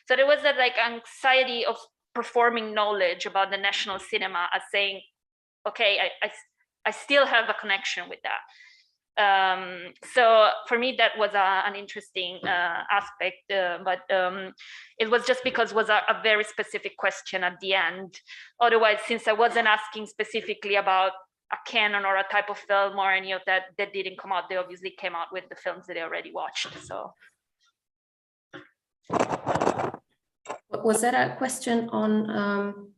So there was that like anxiety of performing knowledge about the national cinema as saying, okay, I still have a connection with that. So for me, that was an interesting aspect, but it was just because it was a very specific question at the end. Otherwise, since I wasn't asking specifically about a canon or a type of film or any of that didn't come out, they obviously came out with the films that they already watched. So was that a question on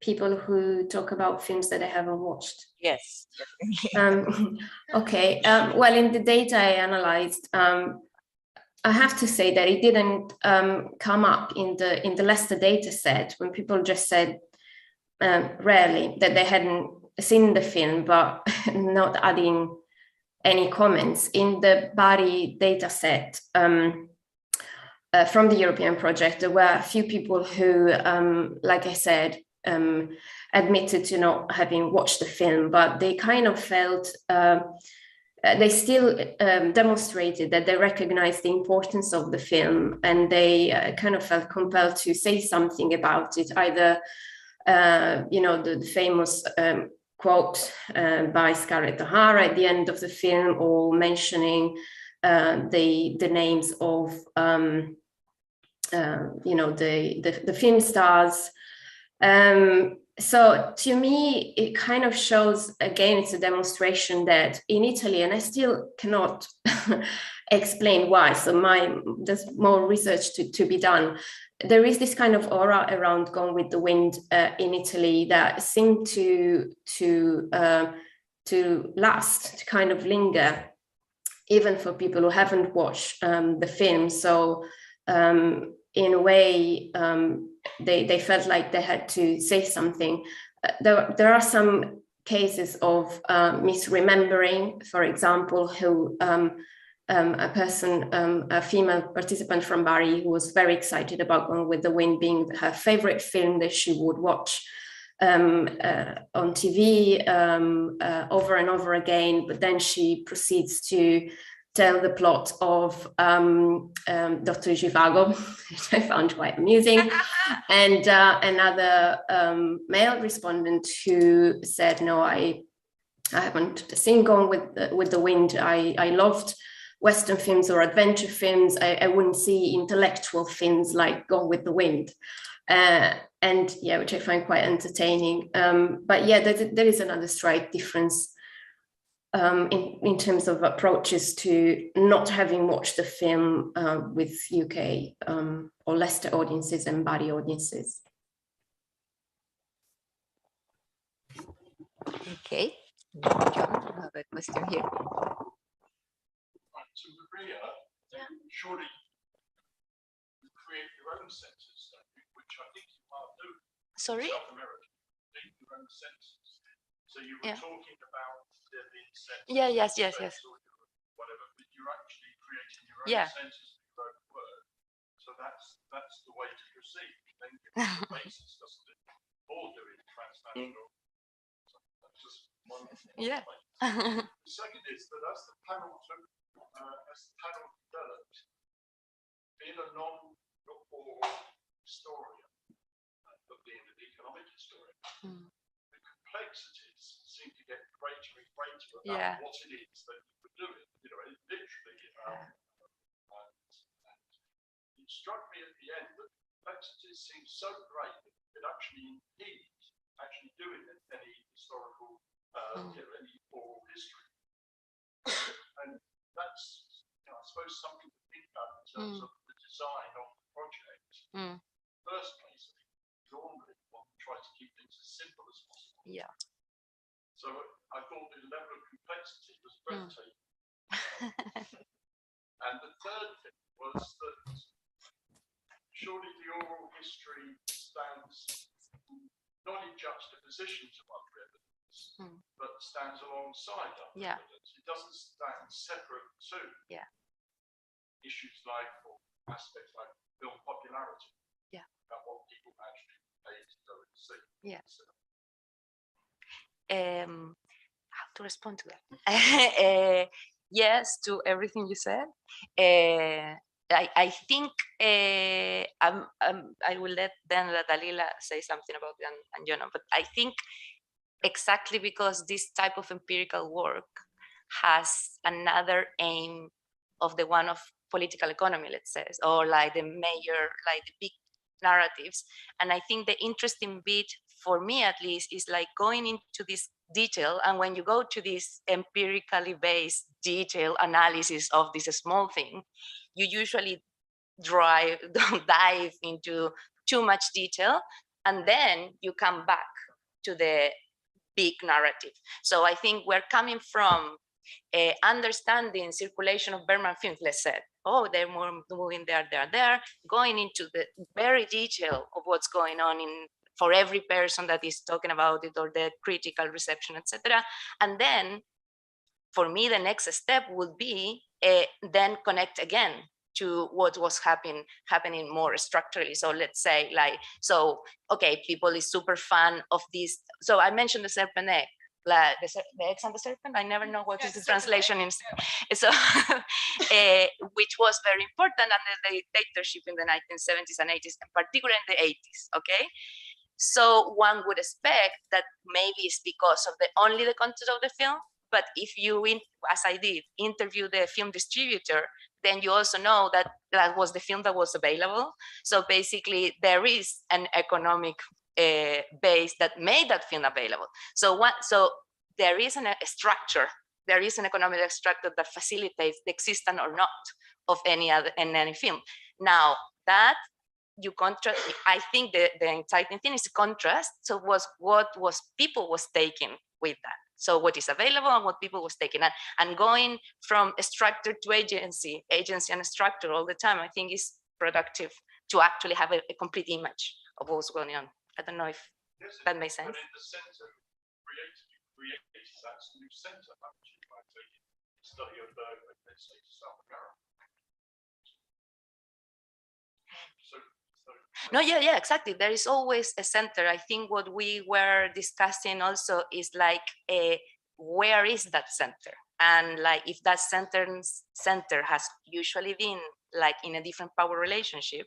people who talk about films that they haven't watched? Yes. Okay, well, in the data I analyzed, I have to say that it didn't come up in the Leicester data set when people just said rarely that they hadn't seen the film, but not adding any comments. In the Bari data set from the European project, there were a few people who, like I said, admitted to not having watched the film, but they kind of felt, they still demonstrated that they recognized the importance of the film, and they kind of felt compelled to say something about it, either, the famous quote by Scarlett O'Hara at the end of the film, or mentioning the names of the film stars. So to me, it kind of shows, again, it's a demonstration that in Italy, and I still cannot explain why, so there's more research to be done. There is this kind of aura around Gone with the Wind in Italy that seemed to last, to kind of linger, even for people who haven't watched the film. So in a way, they felt like they had to say something. There are some cases of misremembering, for example, who a female participant from Bari who was very excited about Gone with the Wind being her favorite film that she would watch on TV over and over again, but then she proceeds to tell the plot of Dr. Zhivago, which I found quite amusing, and another male respondent who said, no, I haven't seen Gone with the Wind. I loved Western films or adventure films. I wouldn't see intellectual films like Gone with the Wind. And yeah, which I find quite entertaining. But yeah, there is another slight difference in terms of approaches to not having watched the film with UK or Leicester audiences and Bari audiences. Okay, John, I have a question here. So Maria, surely create your own centres, which I think you are doing. Sorry? South America, create your own centres. So you were talking about there being centres. Yeah, yes. Or whatever, but you're actually creating your own centres with your own word. So that's the way to proceed. Then give the basis, doesn't it? All do it transnational. So that's just one Yeah. The second is that as the panel developed, being a non-law historian, but being an economic historian, the complexities seem to get greater and greater about what it is that you were doing. You know, it literally, and it struck me at the end that the complexities seemed so great that it could actually impede actually doing any historical, any oral history. And that's, I suppose, something to think about in terms of the design of the project. In the first place, I think normally one tries to keep things as simple as possible. Yeah. So I thought the level of complexity was breathtaking. And the third thing was that surely the oral history stands not in juxtaposition to other evidence, but stands alongside other evidence. It doesn't stand separate to issues like, or aspects like film popularity, about what people actually pay to go and see. Yeah. How to respond to that? Yes, to everything you said. I think I will let Dalila say something about it and Jonah, but I think exactly because this type of empirical work has another aim of the one of political economy, let's say, or like the big narratives. And I think the interesting bit for me, at least, is like going into this detail. And when you go to this empirically based detail analysis of this small thing, you usually dive into too much detail, and then you come back to the big narrative. So I think we're coming from understanding circulation of Bergman films, let's say, oh, they're moving there, going into the very detail of what's going on for every person that is talking about it, or the critical reception, etc. And then, for me, the next step would be then connect again to what was happening more structurally. So let's say, okay, people is super fan of this. So I mentioned the serpent egg, the eggs and the serpent. I never know what is the translation in. So, which was very important under the dictatorship in the 1970s and 80s, and particularly in the 80s. Okay. So one would expect that maybe it's because of only the content of the film, but if you, as I did, interview the film distributor, then you also know that that was the film that was available. So basically, there is an economic base that made that film available. So there is a structure, there is an economic structure that facilitates the existence or not of any film. Now that you contrast, I think the exciting thing is the contrast. So what people was taking with that. So what is available and what people was taking, and going from a structure to agency and a structure all the time, I think is productive to actually have a complete image of what's going on. I don't know if that makes sense. But in the center, create that new center, actually, by taking the study of let's say, South America. No, yeah, exactly. There is always a center. I think what we were discussing also is like, where is that center? And like, if that center has usually been like in a different power relationship,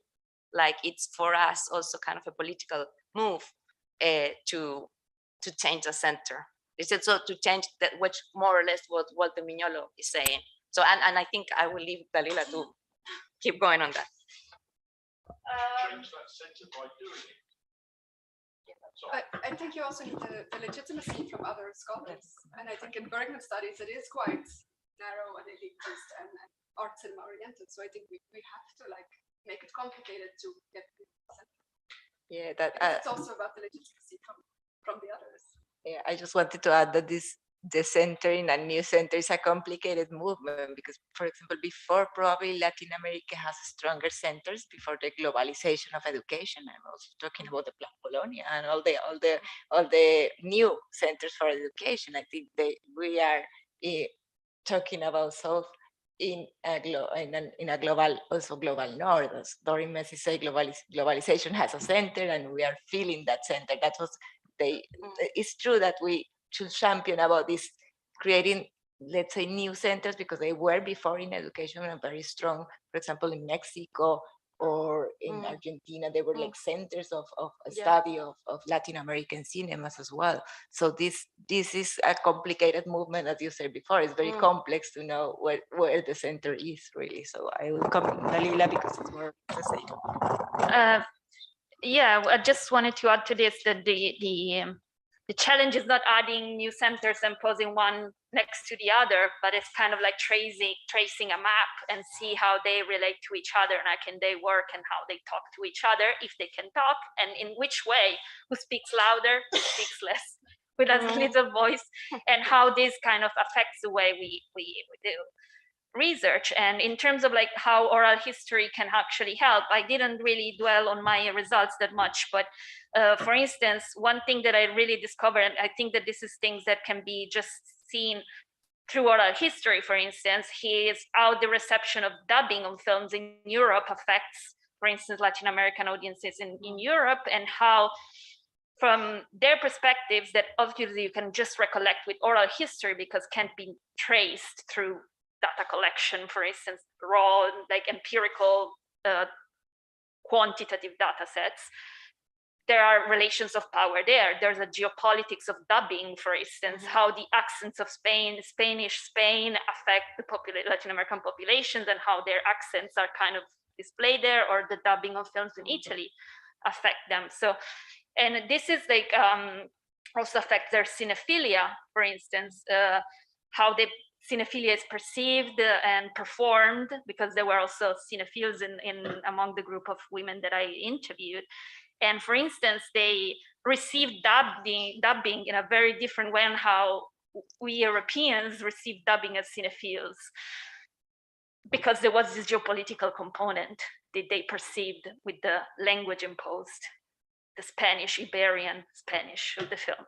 like it's for us also kind of a political move to change the center. It's also to change that, which more or less what Walter Mignolo is saying. So, and I think I will leave Dalila to keep going on that. Change that center by doing it. I think you also need the legitimacy from other scholars. And I think in Bergman studies, it is quite narrow and elitist and art cinema oriented. So I think we have to like make it complicated to get the center. Yeah, it's also about the legitimacy from the others. Yeah, I just wanted to add that this the centering and new center is a complicated movement because, for example, before probably Latin America has stronger centers before the globalization of education. I'm also talking about the Plan Colonia and all the new centers for education. I think we are talking about South in a global, also global north. As Doreen Messi say, globalization has a center, and we are feeling that center. That was it's true that we should champion about this, creating, let's say, new centers, because they were before in education and very strong. For example, in Mexico or in Argentina, they were like centers of study of Latin American cinemas as well. So this is a complicated movement, as you said before. It's very complex to know where the center is really. So I will come Dalila because it's more the same. Yeah, I just wanted to add to this that the challenge is not adding new centers and posing one next to the other, but it's kind of like tracing a map and see how they relate to each other, and how can they work and how they talk to each other, if they can talk, and in which way, who speaks louder, who speaks less, with a little voice, and how this kind of affects the way we do research. And in terms of like how oral history can actually help, I didn't really dwell on my results that much, but for instance, one thing that I really discovered, and I think that this is things that can be just seen through oral history, for instance, is how the reception of dubbing of films in Europe affects, for instance, Latin American audiences in Europe, and how from their perspectives that obviously you can just recollect with oral history because can't be traced through data collection, for instance, raw, like empirical, quantitative data sets. There are relations of power there. There's a geopolitics of dubbing, for instance, how the accents of Spanish Spain affect the Latin American populations and how their accents are kind of displayed there, or the dubbing of films in Italy affect them. So, and this is like also affects their cinephilia, for instance, how they cinephilia is perceived and performed, because there were also cinephiles in among the group of women that I interviewed. And for instance, they received dubbing in a very different way than how we Europeans receive dubbing as cinephiles, because there was this geopolitical component that they perceived with the language imposed, the Spanish, Iberian Spanish of the film,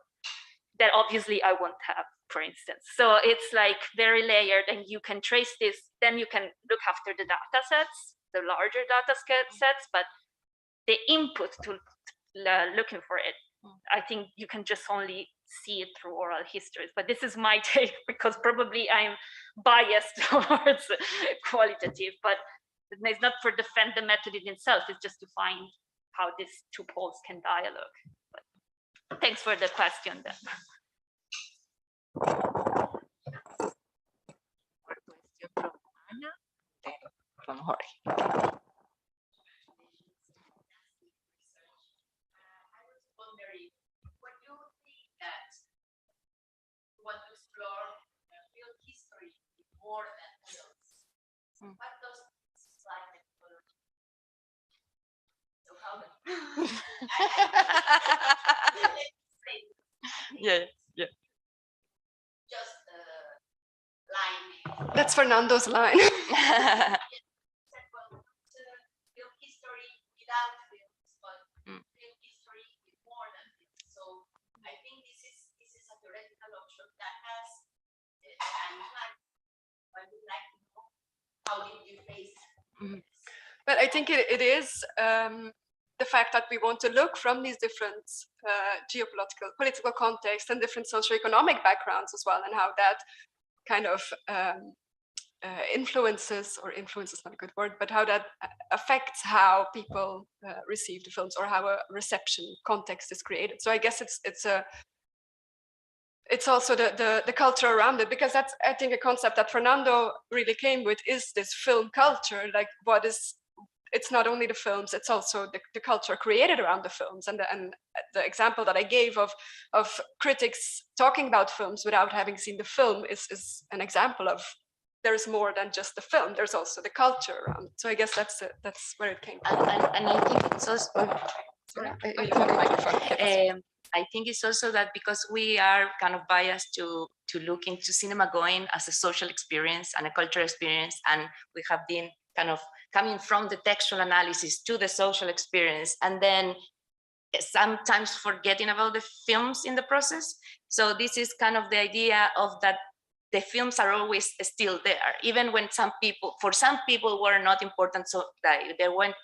that obviously I won't have, for instance. So it's like very layered, and you can trace this, then you can look after the data sets, the larger data sets, but the input to looking for it, I think you can just only see it through oral histories. But this is my take, because probably I'm biased towards qualitative, but it's not for defend the method in itself, it's just to find how these two poles can dialogue. But thanks for the question then. From Jorge. More than films. What does slide methodology? So how yeah. Just line. That's Fernando's line. Film history without films, but film history with more than films. So I think this is a theoretical option that has an impact. I would like to know, how did you face this? But I think it is the fact that we want to look from these different political contexts and different socioeconomic backgrounds as well, and how that kind of influences is not a good word, but how that affects how people receive the films, or how a reception context is created. So I guess it's also the culture around it, because that's, I think, a concept that Fernando really came with, is this film culture. Like, it's not only the films, it's also the culture created around the films. And the example that I gave of critics talking about films without having seen the film is an example of, there's more than just the film, there's also the culture around it. So I guess that's where it came from. And I think it's also, I think it's also that because we are kind of biased to look into cinema going as a social experience and a cultural experience, and we have been kind of coming from the textual analysis to the social experience, and then sometimes forgetting about the films in the process. So this is kind of the idea of that the films are always still there, even when for some people were not important, so they went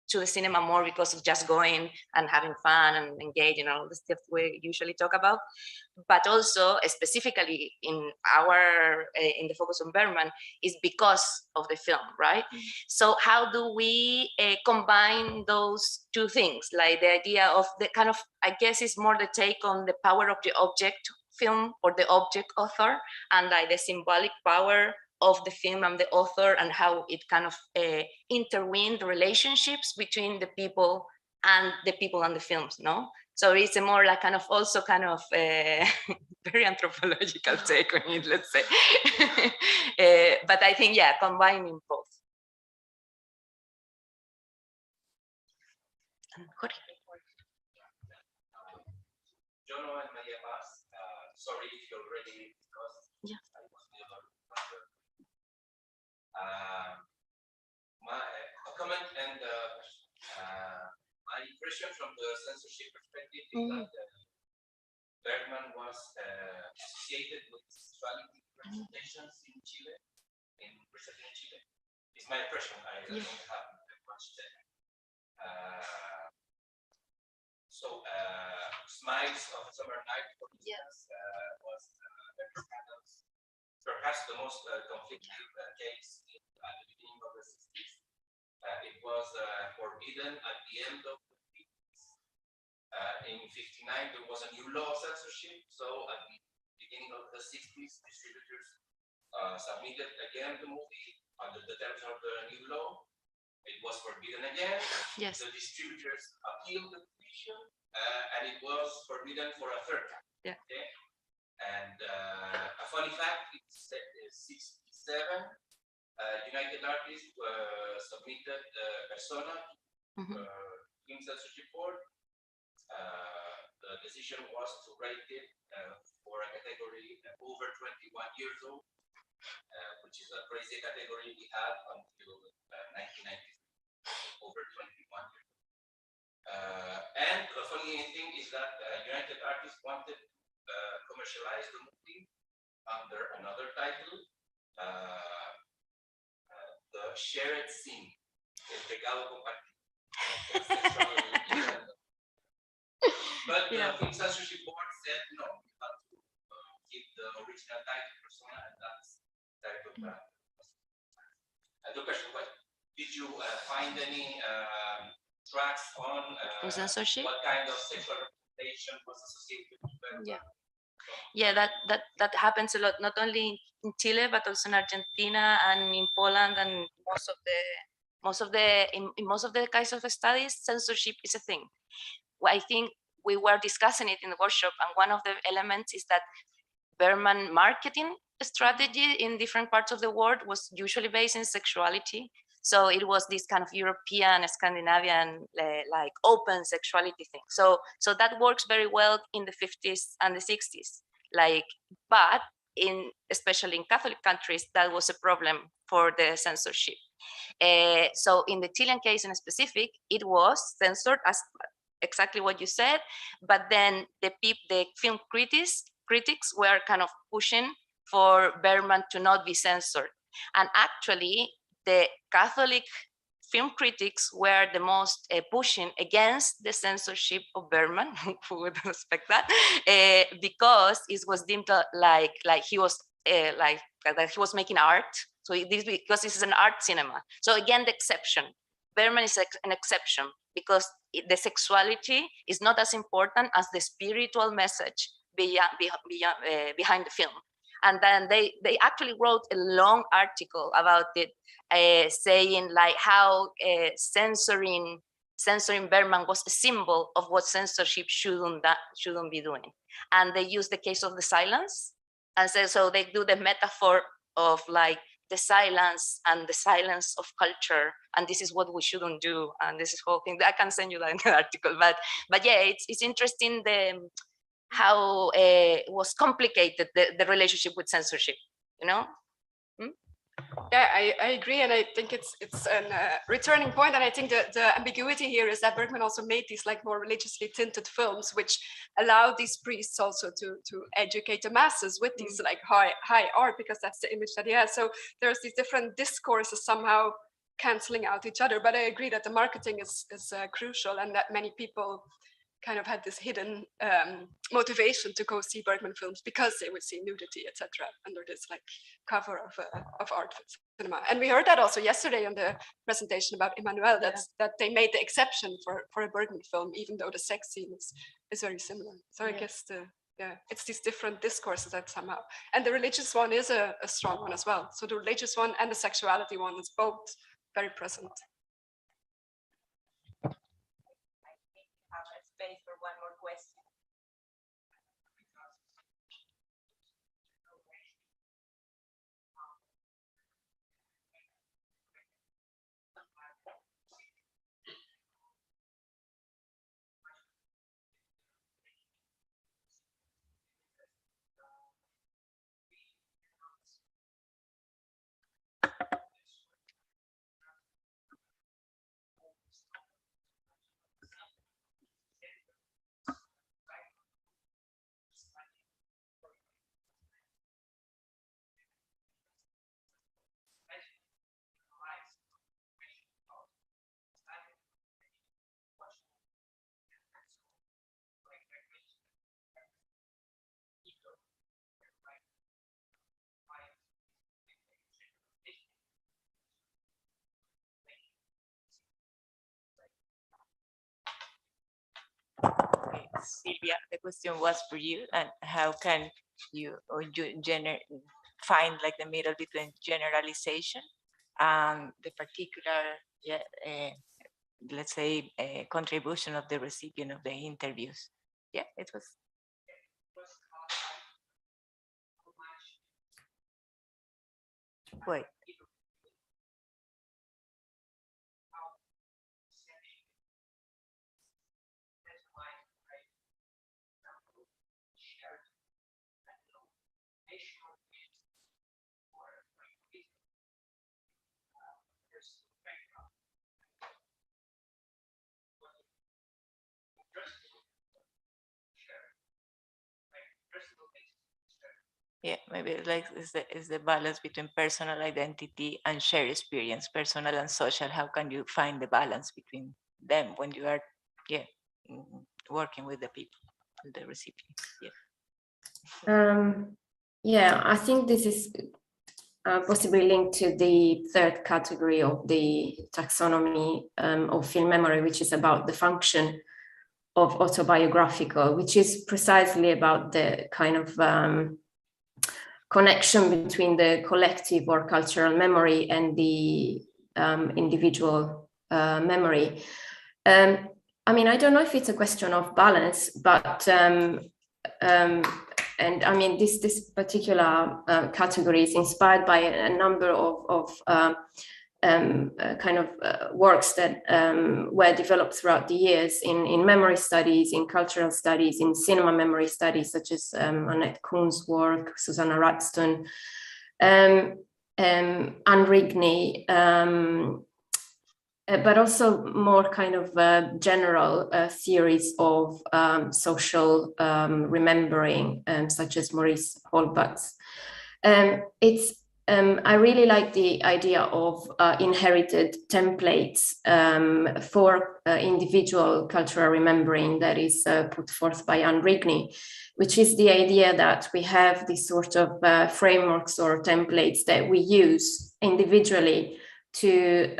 to the cinema more because of just going and having fun and engaging and all the stuff we usually talk about. But also specifically in in the focus on Bergman is because of the film, right? So how do we combine those two things? Like the idea of the kind of, I guess it's more the take on the power of the object film or the object author, and like the symbolic power of the film and the author, and how it kind of intertwined the relationships between the people and the films, no? So it's a more like kind of also kind of very anthropological take on it, let's say. But I think, yeah, combining both. Jono and Maria Paz, sorry if you already discussed. Yeah. A comment and my impression from the censorship perspective is that Bergman was associated with sexuality representations in Chile, recently in Chile. It's my impression. I don't have much data. So, Smiles of Summer Night, for instance, was perhaps the most conflicted case at the beginning of the 60s. It was forbidden at the end of the 50s. In 59, there was a new law of censorship. So at the beginning of the 60s, distributors submitted again the movie under the terms of the new law. It was forbidden again. Yes. The distributors appealed the decision, and it was forbidden for a third time. Yeah. Okay? And a funny fact, it's 67. United Artists submitted Persona to Film Censorship Board. The decision was to rate it for a category over 21 years old, which is a crazy category we had until 1993, over 21 years old. And the funny thing is that United Artists wanted to commercialize the movie under another title, The Shared Scene, El Pecado Compartido. But the Film Censorship Board said no, you have to keep the original title, Persona, and that's type of the question was, did you find any tracks on censorship? What kind of sexual representation was associated with Bergman? Yeah, that happens a lot, not only in Chile but also in Argentina and in Poland, and in most of the kinds of studies, censorship is a thing. I think we were discussing it in the workshop, and one of the elements is that Bergman marketing strategy in different parts of the world was usually based in sexuality. So it was this kind of European, Scandinavian, like open sexuality thing. So that works very well in the 50s and the 60s. But especially in Catholic countries, that was a problem for the censorship. So in the Chilean case in specific, it was censored as exactly what you said. But then the film critics were kind of pushing for Bergman to not be censored. And actually, the Catholic film critics were the most pushing against the censorship of Bergman, who would expect that, because it was deemed like he was that he was making art. So because this is an art cinema. So again, the exception. Bergman is an exception because the sexuality is not as important as the spiritual message behind the film. And then they actually wrote a long article about it, saying like how censoring Bergman was a symbol of what censorship shouldn't be doing. And they use the case of the silence, and so they do the metaphor of like the silence and the silence of culture, and this is what we shouldn't do, and this is whole thing. I can send you that in the article, but yeah, it's interesting how it was complicated, the relationship with censorship, you know. Yeah, I agree, and I think it's a returning point. And I think the ambiguity here is that Bergman also made these like more religiously tinted films, which allow these priests also to educate the masses with these like high art, because that's the image that he has. So there's these different discourses somehow canceling out each other. But I agree that the marketing is crucial, and that many people kind of had this hidden motivation to go see Bergman films because they would see nudity, etc., under this like cover of art cinema. And we heard that also yesterday on the presentation about Emmanuel, that they made the exception for a Bergman film, even though the sex scene is very similar. So I guess it's these different discourses that somehow, and the religious one is a strong one as well. So the religious one and the sexuality one is both very present. Space for one more question. Okay, Silvia, the question was for you, and how can you find like the middle between generalization and the particular, let's say, contribution of the recipient of the interviews? Yeah, it was. Wait. Yeah, maybe like is the balance between personal identity and shared experience, personal and social. How can you find the balance between them when you are, working with the people, with the recipient? Yeah, I think this is possibly linked to the third category of the taxonomy of film memory, which is about the function of autobiographical, which is precisely about the kind of connection between the collective or cultural memory and the individual memory. I mean, I don't know if it's a question of balance, but and I mean, this particular category is inspired by a number of kind of works that were developed throughout the years in memory studies, in cultural studies, in cinema memory studies, such as Annette Kuhn's work, Susanna Ratstone, Anne Rigney, but also more kind of general theories of social remembering, such as Maurice Holbach's. I really like the idea of inherited templates for individual cultural remembering that is put forth by Anne Rigney, which is the idea that we have these sort of frameworks or templates that we use individually to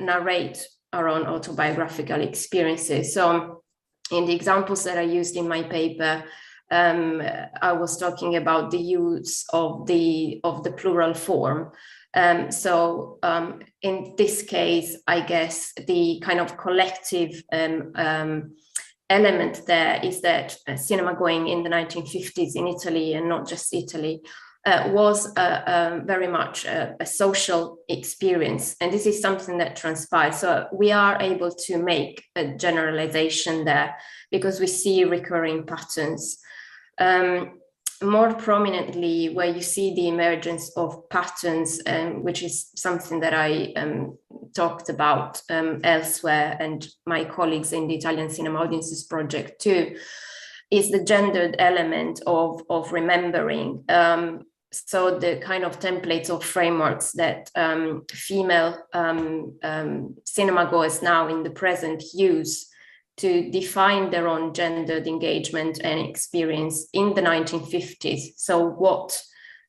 narrate our own autobiographical experiences. So in the examples that I used in my paper, I was talking about the use of the plural form. So in this case, I guess the kind of collective element there is that cinema going in the 1950s in Italy, and not just Italy, was very much a social experience. And this is something that transpires. So we are able to make a generalization there because we see recurring patterns. More prominently, where you see the emergence of patterns, which is something that I talked about elsewhere, and my colleagues in the Italian Cinema Audiences Project too, is the gendered element of remembering. So the kind of templates or frameworks that female cinema goers now in the present use to define their own gendered engagement and experience in the 1950s. So what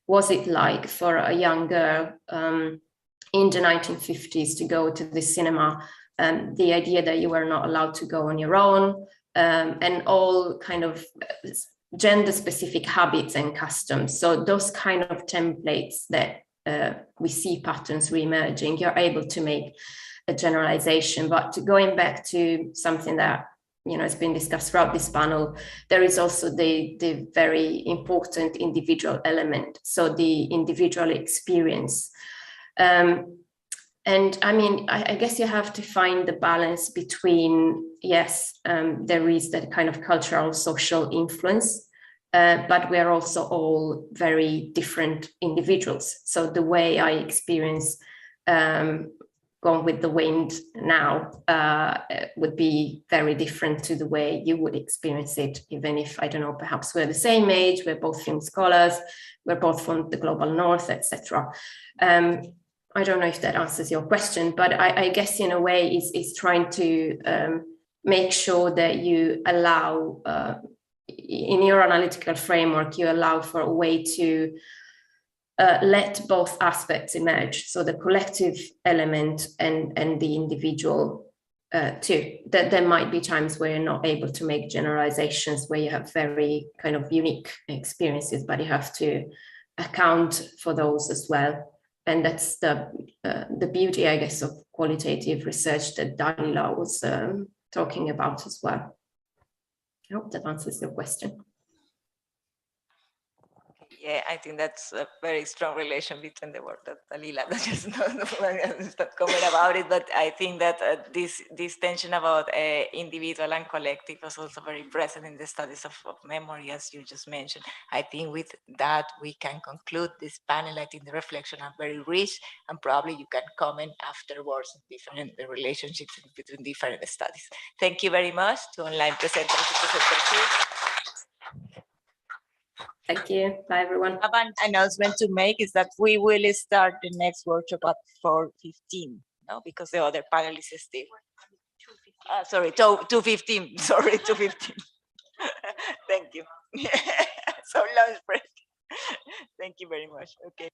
was it like for a young girl in the 1950s to go to the cinema? The idea that you were not allowed to go on your own, and all kind of gender-specific habits and customs. So those kind of templates that we see patterns re-emerging, you're able to make a generalization. But going back to something that has been discussed throughout this panel, there is also the very important individual element. So the individual experience. And I mean, I guess you have to find the balance between, yes, there is that kind of cultural, social influence, but we're also all very different individuals. So the way I experience Gone with the Wind now would be very different to the way you would experience it, even if, I don't know, perhaps we're the same age, we're both film scholars, we're both from the global north, etc. I don't know if that answers your question, but I guess in a way is trying to make sure that you allow, in your analytical framework, you allow for a way to let both aspects emerge. So the collective element and the individual too. That there might be times where you're not able to make generalizations, where you have very kind of unique experiences, but you have to account for those as well. And that's the beauty, I guess, of qualitative research that Dalila was talking about as well. I hope that answers your question. Yeah, I think that's a very strong relation between the work that Dalila just not comment about it, but I think that this tension about individual and collective was also very present in the studies of memory, as you just mentioned. I think with that we can conclude this panel. I think the reflection are very rich, and probably you can comment afterwards on different relationships between different studies. Thank you very much to online presenters and presenters here. Thank you. Bye, everyone. An announcement to make is that we will start the next workshop at 4:15, no? Because the other panelists is still. Sorry, 2:15. Sorry, 2:15. Thank you. So lunch break. Thank you very much. Okay.